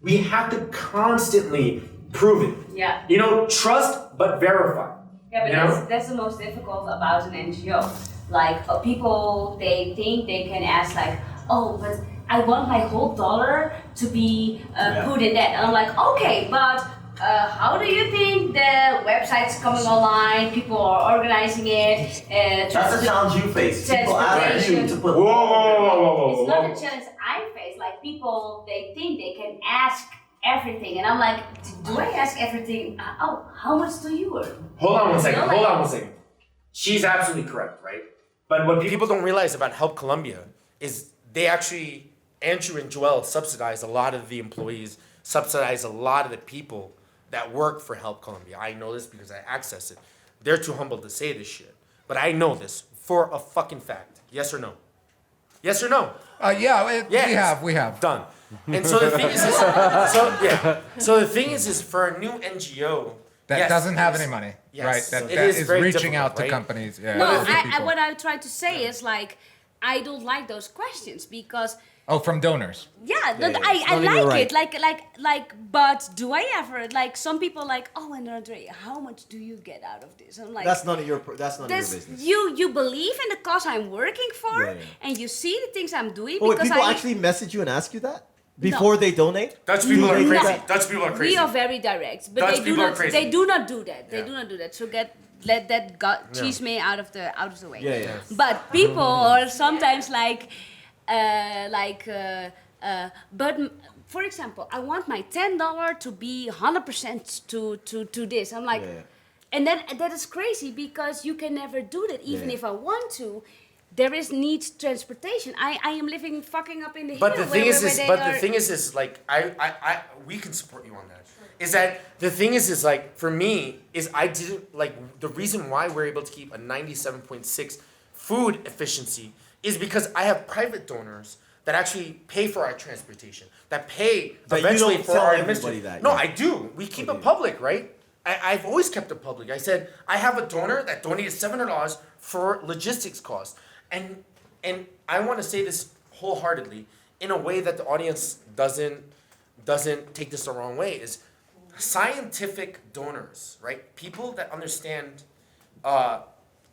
We have to constantly prove it. Yeah. You know, trust but verify. Yeah, but You know? that's the most difficult about an NGO. Like people, they think they can ask like, oh, but I want my whole dollar to be put in that. And I'm like, okay, but how do you think the website's coming online? People are organizing it. That's a challenge you face. People ask you to put. Whoa. It's not a challenge I face. Like people, they think they can ask everything, and I'm like, do I ask everything? Oh, how much do you earn? Hold on one second. No, Hold like- on one second. She's absolutely correct, right? But what people don't realize about Help Colombia is they actually, Andrew and Joel subsidize a lot of the employees, subsidize a lot of the people that work for Help Colombia. I know this because I access it. They're too humble to say this shit. But I know this for a fucking fact. Yes or no? Yes or no? Yeah, we have. Done. And so the thing is so the thing is for a new NGO That yes, doesn't have it's- any money, yes, right? That it is very reaching difficult, out to right? companies. Yeah, No, to people. what I try to say is like, I don't like those questions because From donors. yeah, yeah, it's I not even like right. it. Like, but do I ever like some people like, oh, and Andrea, how much do you get out of this? I'm like, That's none of your. That's none of your this, business. you believe in the cause I'm working for, Yeah, yeah. and you see the things I'm doing Oh, wait, because people I actually message you and ask you that before they donate. Dutch people are No. crazy. Dutch people are crazy. we are very direct, but Dutch they do people are not. crazy. They do not do that. They Yeah. do not do that. So let that cheese me out of the way. Yeah, yeah. But people are sometimes like, but for example, I want my $10 to be 100% to this. I'm like, Yeah, yeah. and that is crazy because you can never do that. Even Yeah. if I want to, there is needs transportation. I am living fucking up in the But hill. the thing where is, they but are- the thing is like I we can support you on that. Is that the thing is like for me is I didn't like the reason why we're able to keep a 97.6 food efficiency is because I have private donors that actually pay for our transportation, that pay But you eventually don't for tell our everybody administration. that, No, yeah. I do. We keep Okay. it public, right? I've always kept it public. I said I have a donor that donated $700 for logistics costs, and I want to say this wholeheartedly in a way that the audience doesn't take this the wrong way. Is scientific donors, right? People that understand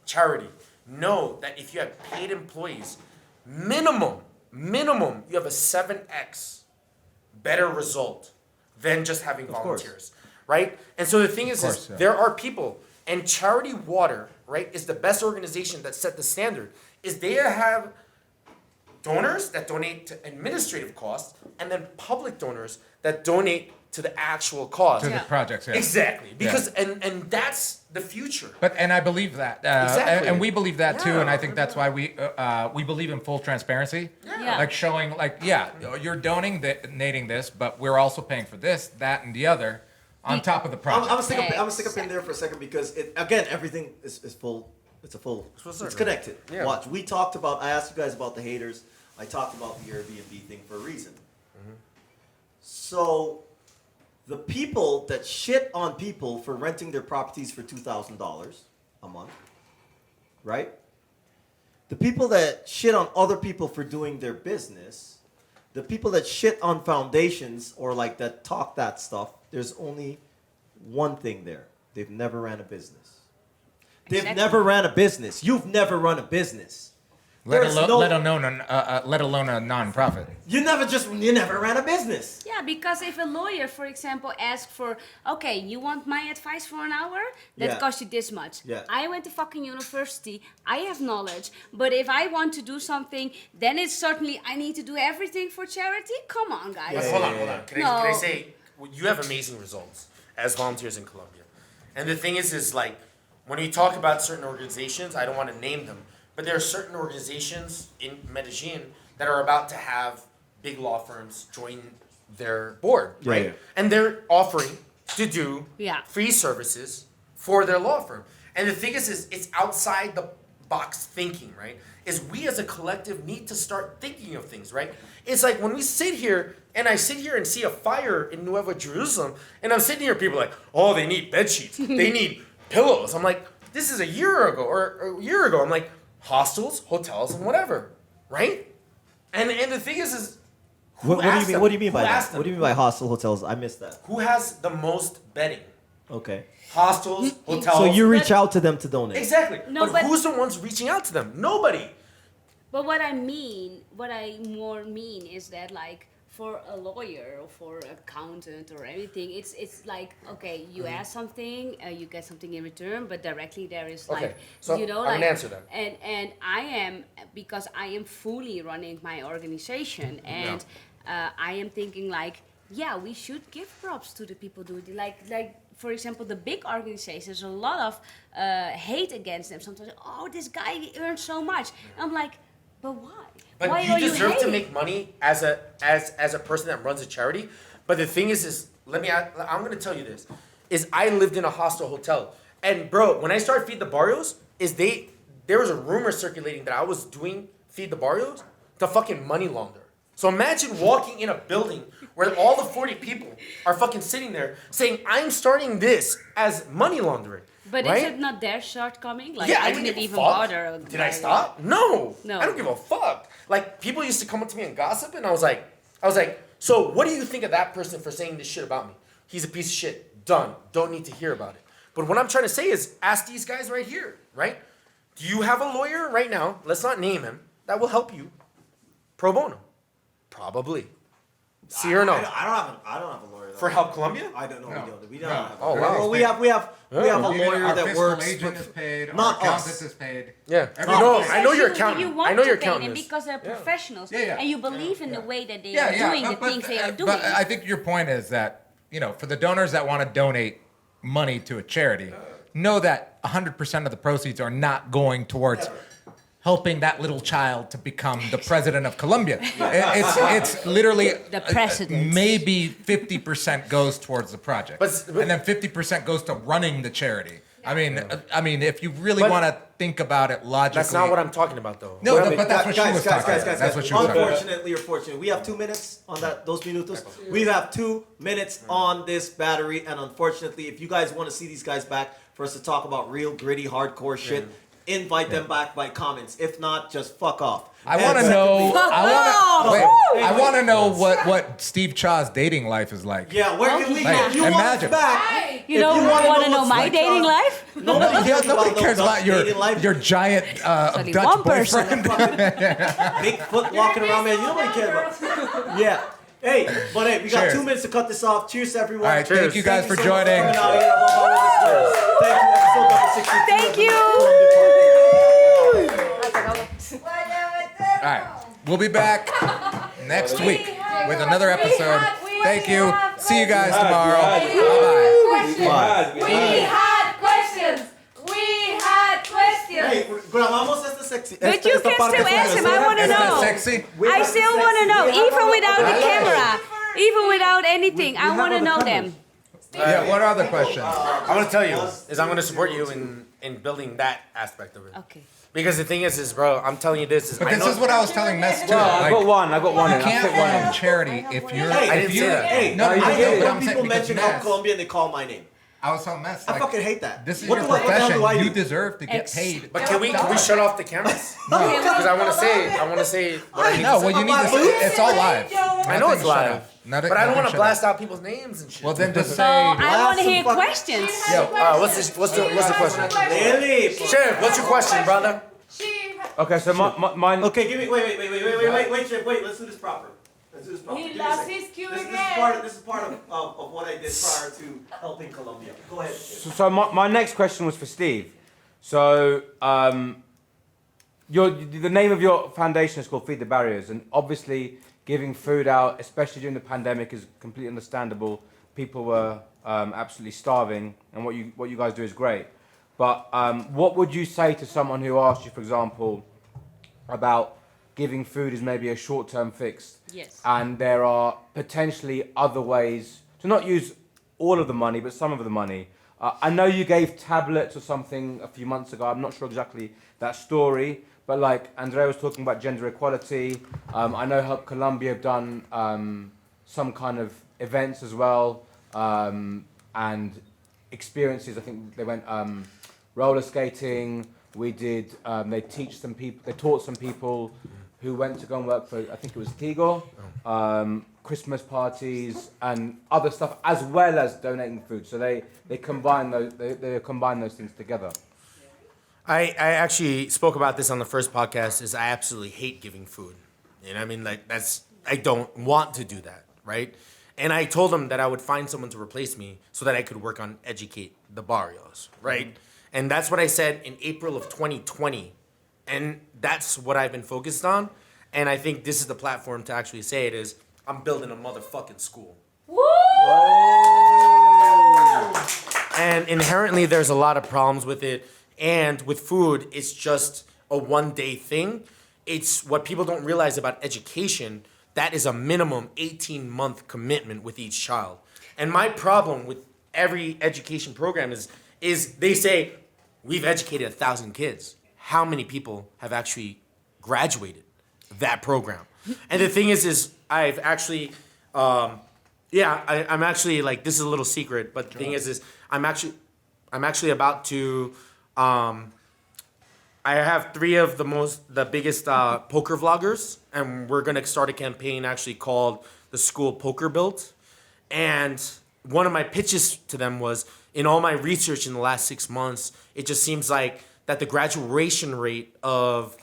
charity know that if you have paid employees, minimum, you have a 7x better result than just having course. volunteers, right? And so the thing is, course, yeah. there are people, and Charity Water, right, is the best organization that set the standard, is they have donors that donate to administrative costs, and then public donors that donate to the actual cause. To the projects, yeah. Exactly, because and that's the future. And I believe that, Exactly. and we believe that too, Yeah. and I think that's why we believe in full transparency, Yeah. like showing, like, you're donating this, but we're also paying for this, that, and the other, on top of the I'm project. gonna stick up in there for a second because everything is full. It's a full. full It's circle. connected. Yeah. Watch. We talked about. I asked you guys about the haters. I talked about the Airbnb thing for a reason. So, the people that shit on people for renting their properties for $2,000 a month, right? The people that shit on other people for doing their business, the people that shit on foundations or like that talk that stuff, there's only one thing there. They've never ran a business. They've Exactly. never ran a business. You've never run a business. let There's alone, no- let alone a non-profit. You never ran a business. Yeah, because if a lawyer, for example, asks for, okay, you want my advice for an hour? That Yeah. costs you this much. Yeah. I went to fucking university. I have knowledge. But if I want to do something, then it's certainly I need to do everything for charity? Come on, guys. But hold on. Can No. I say, well, you have amazing results as volunteers in Colombia. And the thing is like, when we talk about certain organizations, I don't want to name them, but there are certain organizations in Medellin that are about to have big law firms join their board, Yeah, right? yeah. And they're offering to do Yeah. free services for their law firm. And the thing is it's outside box thinking, right? Is we as a collective need to start thinking of things, right? It's like when we sit here and I sit here and see a fire in Nueva Jerusalem, and I'm sitting here, people are like, oh, they need bed sheets, they need pillows. I'm like, this is a year ago or a year ago. I'm like, hostels, hotels, and whatever, right? And the thing is What do you mean? What do you mean by that? Them? What do you mean by hostel hotels? I missed that. Who has the most bedding? Okay. Hostels, hotels. So you reach out to them to donate. Exactly. No, but who's the ones reaching out to them? Nobody. But what I more mean is that like for a lawyer or for an accountant or anything, it's like, okay, you ask something, you get something in return, but directly there is like, Okay, so you know, I'm like, gonna answer that. And I am, because I am fully running my organization, and I am thinking like, yeah, we should give props to the people who do it. Like for example, the big organizations, there's a lot of hate against them. Sometimes, oh, this guy earns so much. I'm like, but why? But Why you are deserve to hating? make money as a person that runs a charity. But the thing is I'm gonna tell you this, is I lived in a hostel hotel, and bro, when I started Feed the Barrios, there was a rumor circulating that I was doing Feed the Barrios to fucking money launder. So imagine walking in a building where all the 40 people are fucking sitting there saying, I'm starting this as money laundering. But right? is it not their shortcoming? Like, Yeah, I didn't didn't give a even fuck. bother. Did I stop? No. No. I don't give a fuck. Like, people used to come up to me and gossip, and I was like, so what do you think of that person for saying this shit about me? He's a piece of shit. Done. Don't need to hear about it. But what I'm trying to say is, ask these guys right here, right? Do you have a lawyer right now, let's not name him, that will help you pro bono? Probably. See or no? I don't have a lawyer. For Help Colombia? I don't know. No. We don't No. have. Oh, wow. Well, we have a lawyer Our that fiscal works. agent is paid. not Our accountant us. is paid. Yeah. Everyone No, is I know your You accountant. want I know your to pay them accountant is. because they're professionals, Yeah. and you believe in the way that they Yeah, are yeah. doing the things they are doing. But I think your point is that, for the donors that want to donate money to a charity, know that 100% of the proceeds are not going towards helping that little child to become the president of Colombia. It's literally The president. maybe 50% goes towards the project, But- and then 50% goes to running the charity. I mean, if you really But- want to think about it logically, That's not what I'm talking about, though. No, but that's what she was talking about. Guys. That's what she was talking about. Unfortunately or fortunately, we have 2 minutes on those minutos. We have 2 minutes on this battery, and unfortunately, if you guys want to see these guys back for us to talk about real gritty, hardcore shit, invite them back by comments. If not, just fuck off. I want to know. I want to know what Steve Chaw's dating life is like. Yeah, where can we Like, get you want us imagine. back? You don't want to know my dating life? Nobody cares about your giant only Dutch one person. boyfriend. Big foot walking around, man. You nobody care about. Yeah. Hey, we got Cheers. 2 minutes to cut this off. Cheers, everyone. All right, thank you guys for so much joining. coming out here. I love all of this. Thank you, episode number 62. Thank you. All right, we'll be back next week with another episode. Thank you. See you guys tomorrow. Bye bye. We had questions. Hey, grabamos esta sexy. But you can still ask him. I want to Isn't that know. sexy? I still want to know, even without the camera, even without anything. I want to know them. Yeah. What other questions? I'm gonna tell you is I'm gonna support you in building that aspect of it. Okay. Because the thing is bro, I'm telling you this is. But I this know- is what I was telling Mess too. I got one. I got one. You and I can't picked one. run a charity if you're. Hey, I if didn't you say that. Hey, No, I you hate did. when I'm saying people because mention you Help asked. Colombia and they call my name. I was telling Mess. I Like, fucking hate that. this is What your the hell profession. do I You do? deserve to get paid. But can we shut off the cameras? Because I want to say what I need No, to well, say. you need to say it's all live. I know it's Nothing shut live, off. Nothing- but I don't want to nothing blast shut out people's names and shit. Well, then just So say. I want to hear fucking- questions. what's the question? Really? Sheriff, what's your question, brother? Okay, so mine. Okay, give me. Wait, Chip, wait. Let's do this proper. Let's do this proper. He Give me a lost second. his cue This is again. part of what I did prior to helping Colombia. Go ahead. Chip. So my next question was for Steve. So the name of your foundation is called Feed the Barrios, and obviously giving food out, especially during the pandemic, is completely understandable. People were absolutely starving, and what you guys do is great. But what would you say to someone who asked you, for example, about giving food as maybe a short-term fix? Yes. And there are potentially other ways to not use all of the money, but some of the money. I know you gave tablets or something a few months ago. I'm not sure exactly that story, but like Andrea was talking about gender equality. I know Help Colombia have done some kind of events as well, and experiences. I think they went roller skating. We did. They taught some people who went to go and work for, I think it was Tigo, Christmas parties and other stuff, as well as donating food. So they combine those things together. I actually spoke about this on the first podcast. Is I absolutely hate giving food. You know what I mean? Like I don't want to do that, right? And I told them that I would find someone to replace me so that I could work on Educate the Barrios, right? And that's what I said in April of 2020. And that's what I've been focused on. And I think this is the platform to actually say it is, I'm building a motherfucking school. Woo! And inherently, there's a lot of problems with it. And with food, it's just a one-day thing. It's what people don't realize about education. That is a minimum 18-month commitment with each child. And my problem with every education program is they say, we've educated 1,000 kids. How many people have actually graduated that program? And the thing is I've actually, I'm actually like, this is a little secret, but the thing is I'm actually about to, I have 3 of the biggest poker vloggers, and we're gonna start a campaign actually called the School Poker Built. And one of my pitches to them was, in all my research in the last 6 months, it just seems like that the graduation rate of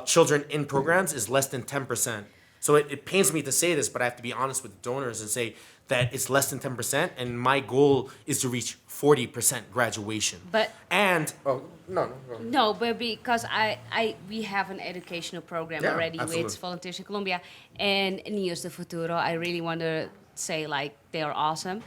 children in programs is less than 10%. So it pains me to say this, but I have to be honest with donors and say that it's less than 10%, and my goal is to reach 40% graduation. But No, but because we have an educational program Yeah, already absolutely. with Volunteers in Colombia and Niños de Futuro. I really want to say like they are awesome.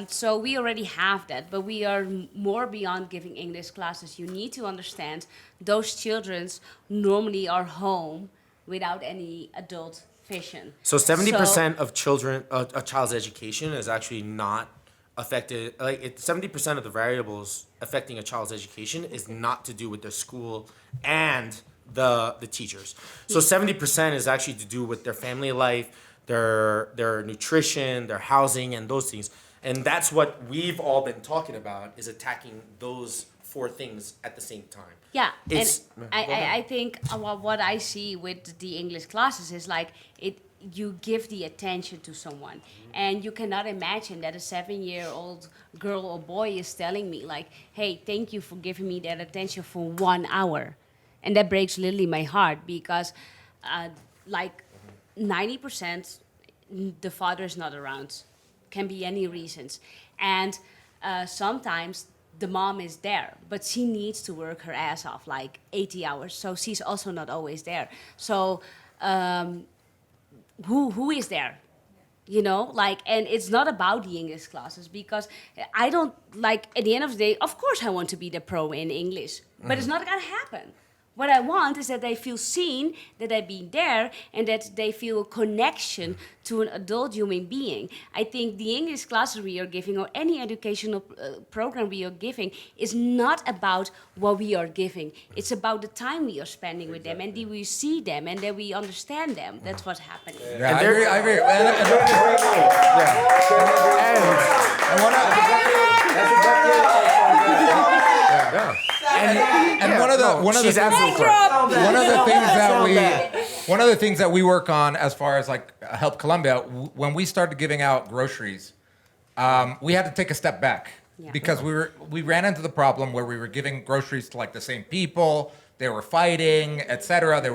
So we already have that, but we are more beyond giving English classes. You need to understand those children normally are home without any adult vision. So 70% of children, a child's education is actually not affected. Like 70% of the variables affecting a child's education is not to do with their school and the teachers. So 70% is actually to do with their family life, their nutrition, their housing, and those things. And that's what we've all been talking about, is attacking those 4 things at the same time. Yeah, It's- and I think what I see with the English classes is like you give the attention to someone, and you cannot imagine that a 7-year-old girl or boy is telling me like, "Hey, thank you for giving me that attention for 1 hour," and that breaks literally my heart because, like, 90% the father is not around, can be any reasons, and sometimes the mom is there, but she needs to work her ass off like 80 hours, so she's also not always there. So who is there? You know, like, and it's not about the English classes because I don't, like, at the end of the day, of course I want to be the pro in English, but it's not gonna happen. What I want is that they feel seen, that they've been there, and that they feel a connection to an adult human being. I think the English classes we are giving, or any educational program we are giving, is not about what we are giving. It's about the time we are spending with them, and that we see them, and that we understand them. That's what's happening. Yeah, I agree. And one of the things that we work on as far as like Help Colombia, when we started giving out groceries, we had to take a step back because we ran into the problem where we were giving groceries to like the same people. They were fighting, etc. There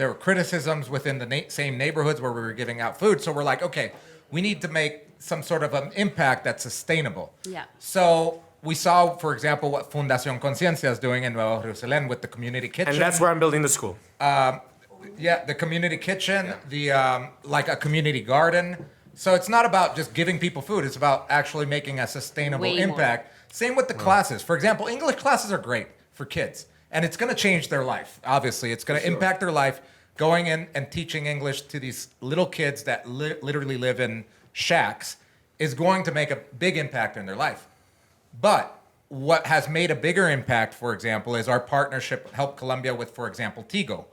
were criticisms within the same neighborhoods where we were giving out food. So we're like, okay, we need to make some sort of an impact that's sustainable. Yeah. So we saw, for example, what Fundación Conciencia is doing in Nueva Jerusalén with the community kitchen. And that's where I'm building the school. The community kitchen, like a community garden. So it's not about just giving people food. It's about actually making a sustainable impact. Same with the classes. For example, English classes are great for kids. And it's going to change their life, obviously. It's going to impact their life. Going in and teaching English to these little kids that literally live in shacks is going to make a big impact in their life. But what has made a bigger impact, for example, is our partnership helped Colombia with, for example, Tigo.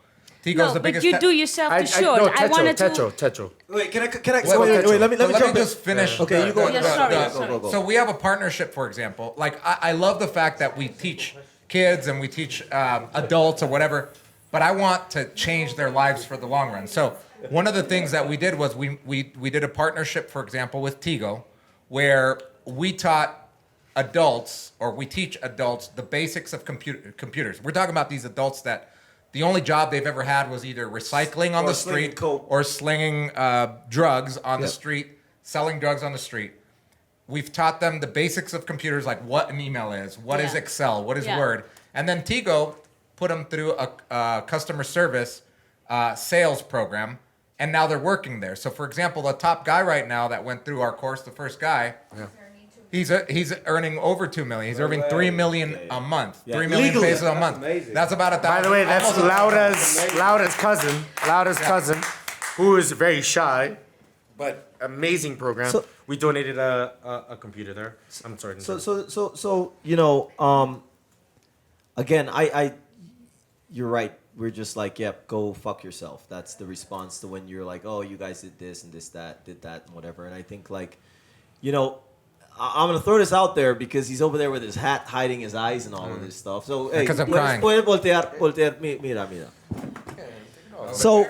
Tigo's No, the but biggest. you do yourself too short. No, I wanted to. Techo. Wait, can I? Wait, Let me let jump me in. just finish. Okay, you go. Yeah, sorry. Go. So we have a partnership, for example. Like I love the fact that we teach kids and we teach adults or whatever, but I want to change their lives for the long run. So one of the things that we did was we did a partnership, for example, with Tigo, where we taught adults, or we teach adults, the basics of computers. We're talking about these adults that the only job they've ever had was either recycling on Or the slinging street coke. or slinging drugs on the street, selling drugs on the street. We've taught them the basics of computers, like what an email is, what is Yeah. Excel, what is Yeah. Word. And then Tigo put them through a customer service sales program, and now they're working there. So, for example, the top guy right now that went through our course, the first guy, he's earning over 2 million. He's earning 3 million a month. Yeah. 3 million Legally. pesos a month. amazing. That's about $1,000. By the way, that's almost Laura's cousin, who is very shy, but amazing program. So- We donated a computer there. I'm sorry. So you know, again, I you're right. We're just like, yep, go fuck yourself. That's the response to when you're like, oh, you guys did this and this, that, did that, and whatever. And I think, like, you know, I'm gonna throw this out there because he's over there with his hat hiding his eyes and all of this stuff. So hey, Because I'm puedes- crying. puedes voltear, mira. So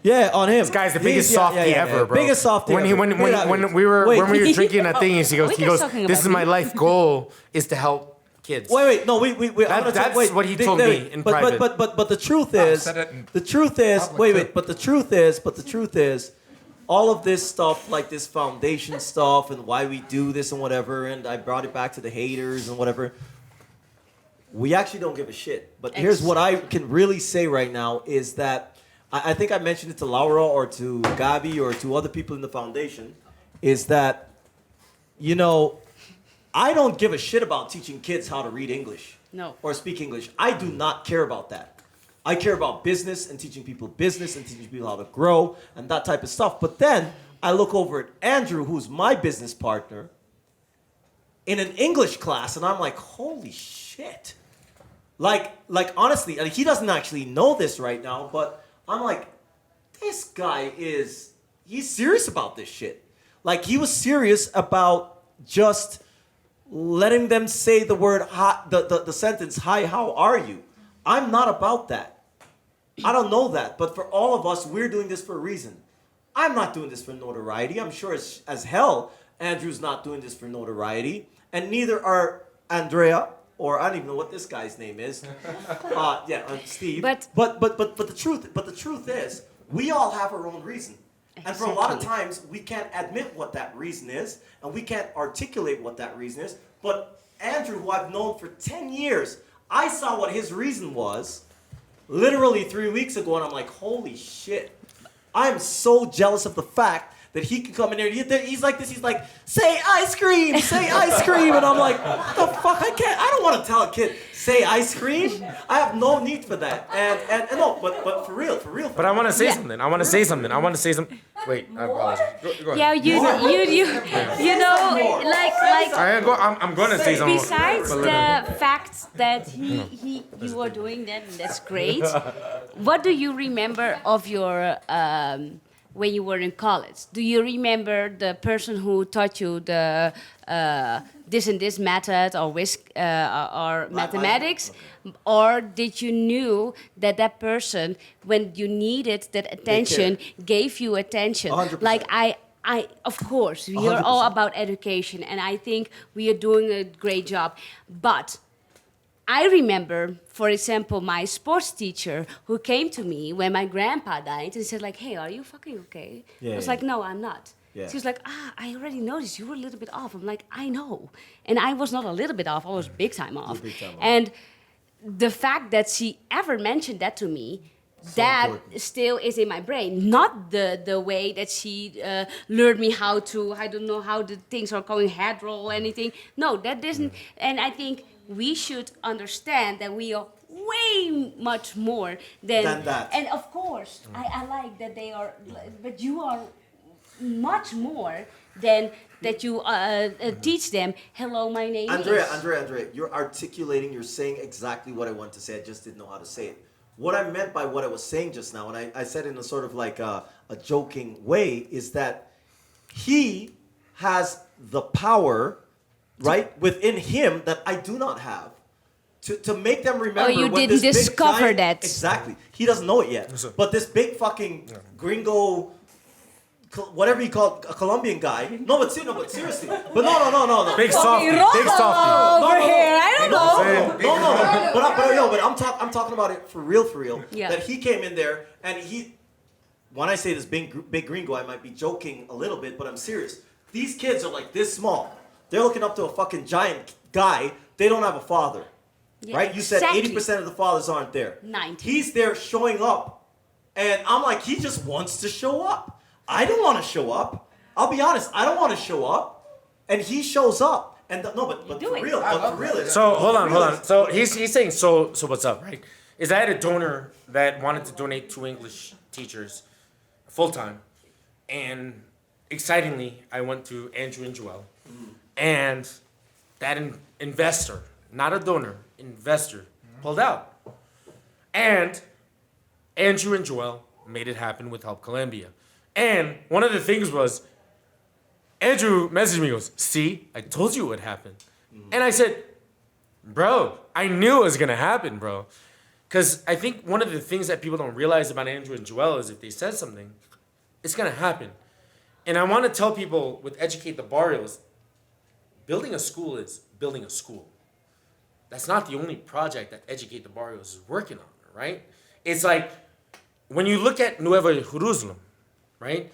yeah, on him. This guy's the biggest softie ever, bro. Biggest softie When ever. when we were drinking at things, he goes, We kept talking this about is my me." life goal is to help kids. Wait, no, we. That's what he told me in private. But the truth is, said it in the truth is, public, too. but the truth is, all of this stuff, like this foundation stuff, and why we do this and whatever, and I brought it back to the haters and whatever. We actually don't give a shit. But here's what I can really say right now is that I think I mentioned it to Laura or to Gabi or to other people in the foundation, is that, you know, I don't give a shit about teaching kids how to read English. No. Or speak English. I do not care about that. I care about business and teaching people business and teaching people how to grow and that type of stuff. But then I look over at Andrew, who's my business partner, in an English class, and I'm like, holy shit. Like honestly, and he doesn't actually know this right now, but I'm like, this guy he's serious about this shit. Like, he was serious about just letting them say the word, hi, the sentence, hi, how are you? I'm not about that. I don't know that, but for all of us, we're doing this for a reason. I'm not doing this for notoriety. I'm sure as hell, Andrew's not doing this for notoriety, and neither are Andrea, or I don't even know what this guy's name is. Steve. But the truth is, we all have our own reason. And for a lot of Exactly. times, we can't admit what that reason is, and we can't articulate what that reason is. But Andrew, who I've known for 10 years, I saw what his reason was literally 3 weeks ago, and I'm like, holy shit. I'm so jealous of the fact that he can come in here. He's like this. He's like, say ice cream, and I'm like, what the fuck? I don't want to tell a kid say ice cream. I have no need for that. And no, but for real. But I want to say Yeah. something. I want to say something. Wait, I apologize. Go ahead. Yeah, you know, like I'm going to say something. besides the fact that you were doing that, and that's great. What do you remember of your when you were in college? Do you remember the person who taught you the this and this method or or mathematics? Or did you knew that person, when you needed that attention, gave you attention? 100%. Like I of course, we are all 100%. about education, and I think we are doing a great job. But I remember, for example, my sports teacher who came to me when my grandpa died and said, like, hey, are you fucking okay? Yeah, I was yeah. like, no, I'm not. Yeah. She was like, I already noticed you were a little bit off. I'm like, I know. And I was not a little bit off, I was big time off. big time off. And the fact that she ever mentioned that to me, that important. still is in my brain. Not the way that she learned me how to, I don't know how the things are going, head roll or anything. No, that doesn't. And I think we should understand that we are way much more Than that. And of course, I like that they are, but you are much more than that you teach them, hello, my name Andrea, is. Andrea, you're articulating, you're saying exactly what I want to say. I just didn't know how to say it. What I meant by what I was saying just now, and I said in a sort of like a joking way, is that he has the power, right, within him that I do not have. To make them remember. You what didn't this big discover giant- that. Exactly. He doesn't know it yet. But this big fucking gringo, whatever he called, a Colombian guy. No, but seriously. But no. Big softy. Big softy. Over here, I don't know. No. But I'm talking about it for real. Yeah. That he came in there and when I say this big gringo, I might be joking a little bit, but I'm serious. These kids are like this small. They're looking up to a fucking giant guy. They don't have a father. Yeah, Right? You said exactly. 80% of the fathers aren't there. 90. He's there showing up. And I'm like, he just wants to show up. I don't want to show up. I'll be honest, I don't want to show up. And he shows up. And but do for it. real, So hold on. So he's saying so what's up, right? Is I had a donor that wanted to donate 2 English teachers full time, and excitingly, I went to Andrew and Joel, and that investor, not a donor, investor, pulled out, and Andrew and Joel made it happen with Help Colombia, and one of the things was. Andrew messaged me, goes, see, I told you it would happen. And I said, bro, I knew it was going to happen, bro. Because I think one of the things that people don't realize about Andrew and Joel is if they said something, it's going to happen. And I want to tell people with Educate the Barrios, building a school is building a school. That's not the only project that Educate the Barrios is working on, right? It's like, when you look at Nueva Jerusalem, right?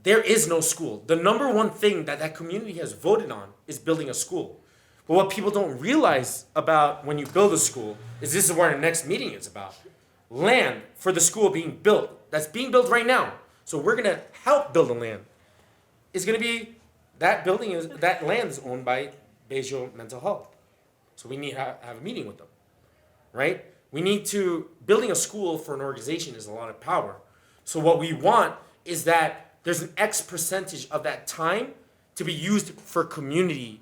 There is no school. The number one thing that community has voted on is building a school. But what people don't realize about when you build a school is this is where our next meeting is about. Land for the school being built. That's being built right now. So we're going to help build the land. It's going to be, that land is owned by Bejo Mental Health. So we need to have a meeting with them, right? Building a school for an organization is a lot of power. So what we want is that there's an X percentage of that time to be used for community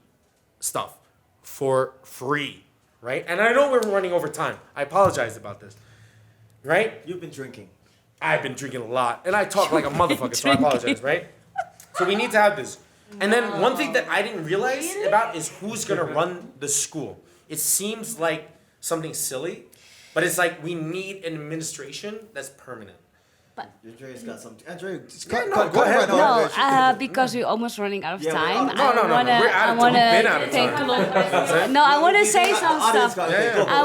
stuff for free, right? And I know we're running over time. I apologize about this, right? You've been drinking. I've been drinking a lot, and I talk like a motherfucker, so I apologize, right? So we need to have this. And then one thing that I didn't realize about is who's gonna run the school. It seems like something silly, but it's like we need an administration that's permanent. Andrea's got something. Andrea, go ahead. No, because we're almost running out of Yeah, time. no, we're out of time. We've been out of take time. a look. No, I want to say some stuff. I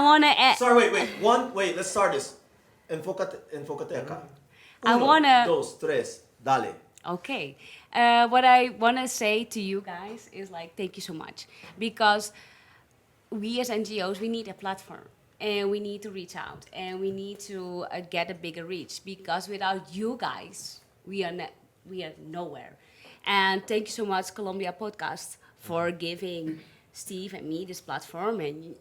wanna. Wait, let's start this. Enfócate acá. I Uno, wanna- dos, tres, dale. Okay. What I want to say to you guys is like, thank you so much. Because we as NGOs, we need a platform. And we need to reach out. And we need to get a bigger reach. Because without you guys, we are nowhere. And thank you so much, Colombia Podcast, for giving Steve and me this platform and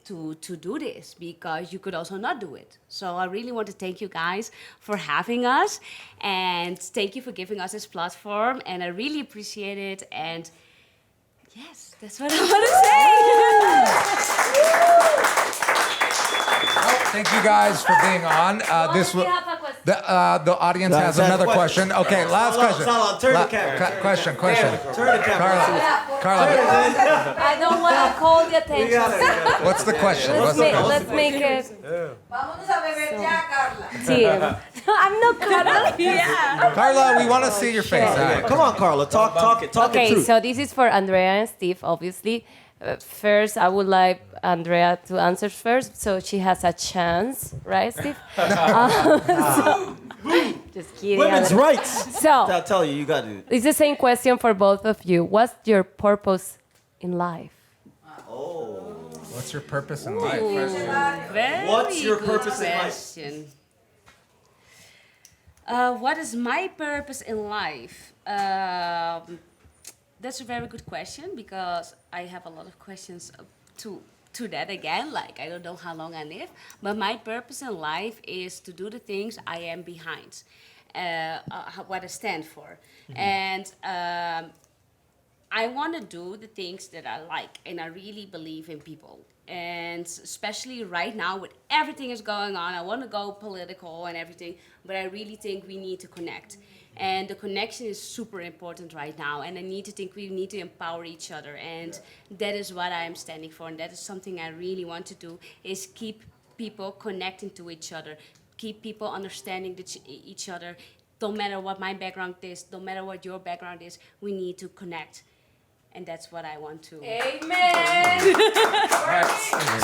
to do this, because you could also not do it. So I really want to thank you guys for having us, and thank you for giving us this platform, and I really appreciate it. And yes, that's what I want to say. Well, thank you guys for being on. This was the audience has That's another a question. Okay, last question. Salah, turn the camera. Question. Turn the camera. Carla, I don't want to call the attention. what's the question? Let's make it. Vámonos a beber ya, Carla. Sí. I'm not Carla. Yeah. Carla, we want to see your face. All right. Come on, Carla. Talk it Okay, through. so this is for Andrea and Steve, obviously. First, I would like Andrea to answer first, so she has a chance, right, Steve? Just kidding. Women's Andrea. rights. So, I'll tell you, you got to. it's the same question for both of you. What's your purpose in life? What's your purpose in life? What's your purpose in life? question. What is my purpose in life? That's a very good question, because I have a lot of questions to that again. Like, I don't know how long I live, but my purpose in life is to do the things I am behind. what I stand for. And I want to do the things that I like, and I really believe in people. And especially right now with everything is going on, I want to go political and everything, but I really think we need to connect. And the connection is super important right now. And I need to think we need to empower each other. And that is what I am standing for. And that is something I really want to do, is keep people connecting to each other, keep people understanding each other. Don't matter what my background is, no matter what your background is, we need to connect. And that's what I want to. Amen.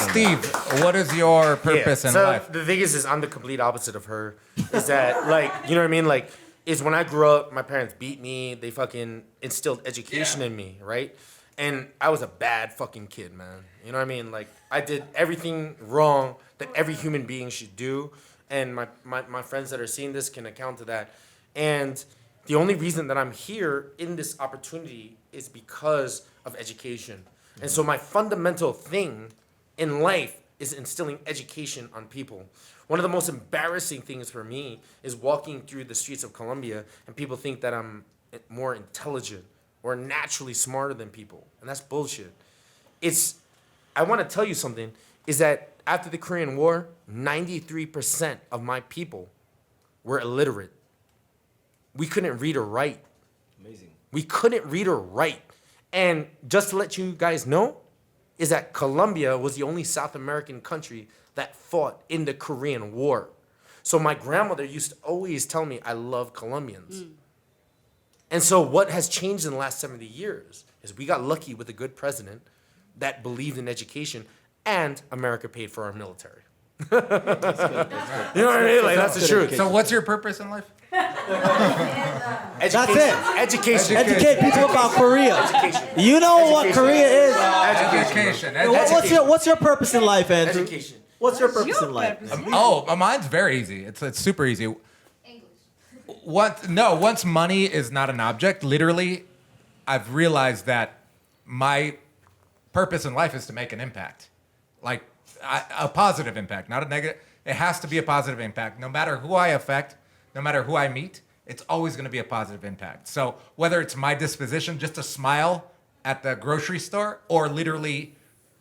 Steve, what is your purpose in so life? the thing is I'm the complete opposite of her. Is that like, you know what I mean? Like, is when I grew up, my parents beat me. They fucking instilled education in me, right? And I was a bad fucking kid, man. You know what I mean? Like, I did everything wrong that every human being should do. And my friends that are seeing this can account to that. And the only reason that I'm here in this opportunity is because of education. And so my fundamental thing in life is instilling education on people. One of the most embarrassing things for me is walking through the streets of Colombia and people think that I'm more intelligent or naturally smarter than people. And that's bullshit. I want to tell you something, is that after the Korean War, 93% of my people were illiterate. We couldn't read or write. Amazing. We couldn't read or write. And just to let you guys know, is that Colombia was the only South American country that fought in the Korean War. So my grandmother used to always tell me, I love Colombians. And so what has changed in the last 70 years is we got lucky with a good president that believed in education, and America paid for our military. You know what I mean? Like, that's the truth. So what's your purpose in life? Education. That's it. Education. Educate people about Korea. Education. You know what Korea is. Education. What's your purpose in life, Andrew? Education. What's your purpose in life? Mine's very easy. It's super easy. Once money is not an object, literally, I've realized that my purpose in life is to make an impact, like a positive impact, not a negative. It has to be a positive impact. No matter who I affect, no matter who I meet, it's always going to be a positive impact. So whether it's my disposition, just to smile at the grocery store, or literally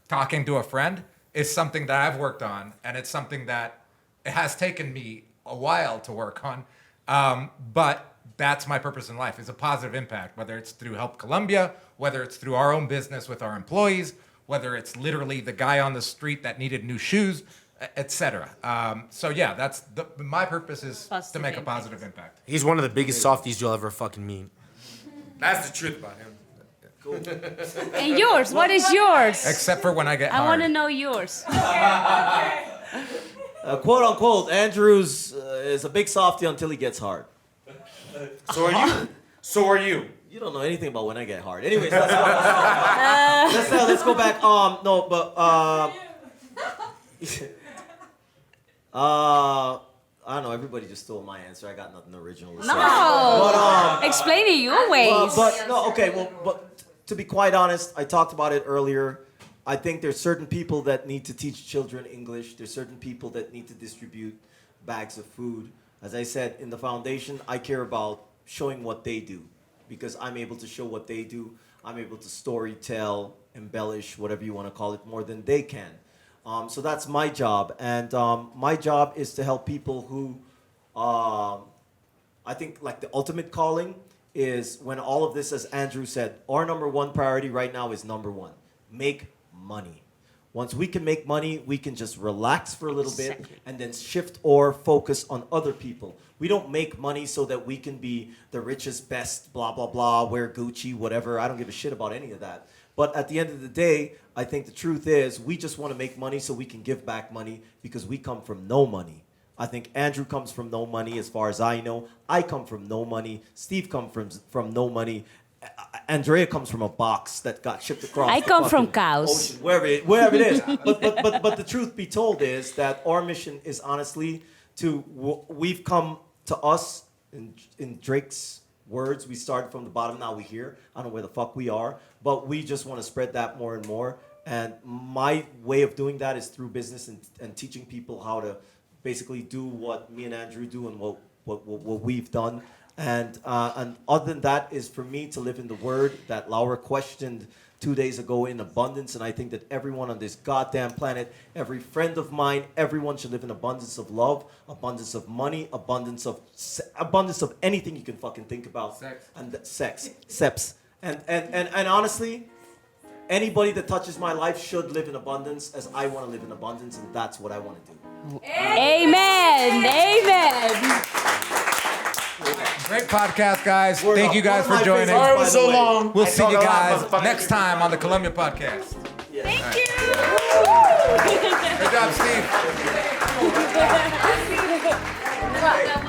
talking to a friend, is something that I've worked on, and it's something that it has taken me a while to work on. But that's my purpose in life, is a positive impact, whether it's through Help Colombia, whether it's through our own business with our employees, whether it's literally the guy on the street that needed new shoes, etc. So yeah, my purpose is to make a positive impact. He's one of the biggest softies you'll ever fucking meet. That's the truth about him. Cool. And yours, what is yours? Except for when I get I hard. want to know yours. Quote unquote, Andrew's is a big softie until he gets hard. So are you. So are you. You don't know anything about when I get hard. Anyways, let's go back. I don't know. Everybody just stole my answer. I got nothing original to say. No. Explain it your ways. But to be quite honest, I talked about it earlier. I think there's certain people that need to teach children English. There's certain people that need to distribute bags of food. As I said, in the foundation, I care about showing what they do, because I'm able to show what they do. I'm able to story tell, embellish, whatever you want to call it, more than they can. So that's my job. And my job is to help people who, I think like the ultimate calling is when all of this, as Andrew said, our number one priority right now is number one, make money. Once we can make money, we can just relax for a little bit and then shift or focus on other people. We don't make money so that we can be the richest, best, blah, blah, blah, wear Gucci, whatever. I don't give a shit about any of that. But at the end of the day, I think the truth is we just want to make money so we can give back money, because we come from no money. I think Andrew comes from no money as far as I know. I come from no money. Steve comes from no money. Andrea comes from a box that got shipped across. I the come from fucking cows. ocean, wherever it is. But the truth be told is that our mission is honestly we've come to us in Drake's words. We started from the bottom, now we're here. I don't know where the fuck we are, but we just want to spread that more and more. And my way of doing that is through business and teaching people how to basically do what me and Andrew do and what what we've done. And other than that is for me to live in the word that Laura questioned 2 days ago in abundance. And I think that everyone on this goddamn planet, every friend of mine, everyone should live in abundance of love, abundance of money, abundance of anything you can fucking think about. Sex. And honestly, anybody that touches my life should live in abundance as I want to live in abundance, and that's what I want to do. Amen. Amen. Great podcast, guys. Word Thank up. you guys One for of my joining. favorites, Sorry it by was the so way. long. We'll I see talk you a lot, guys motherfucker. next time on the Colombia podcast. Thank you. Good job, Steve.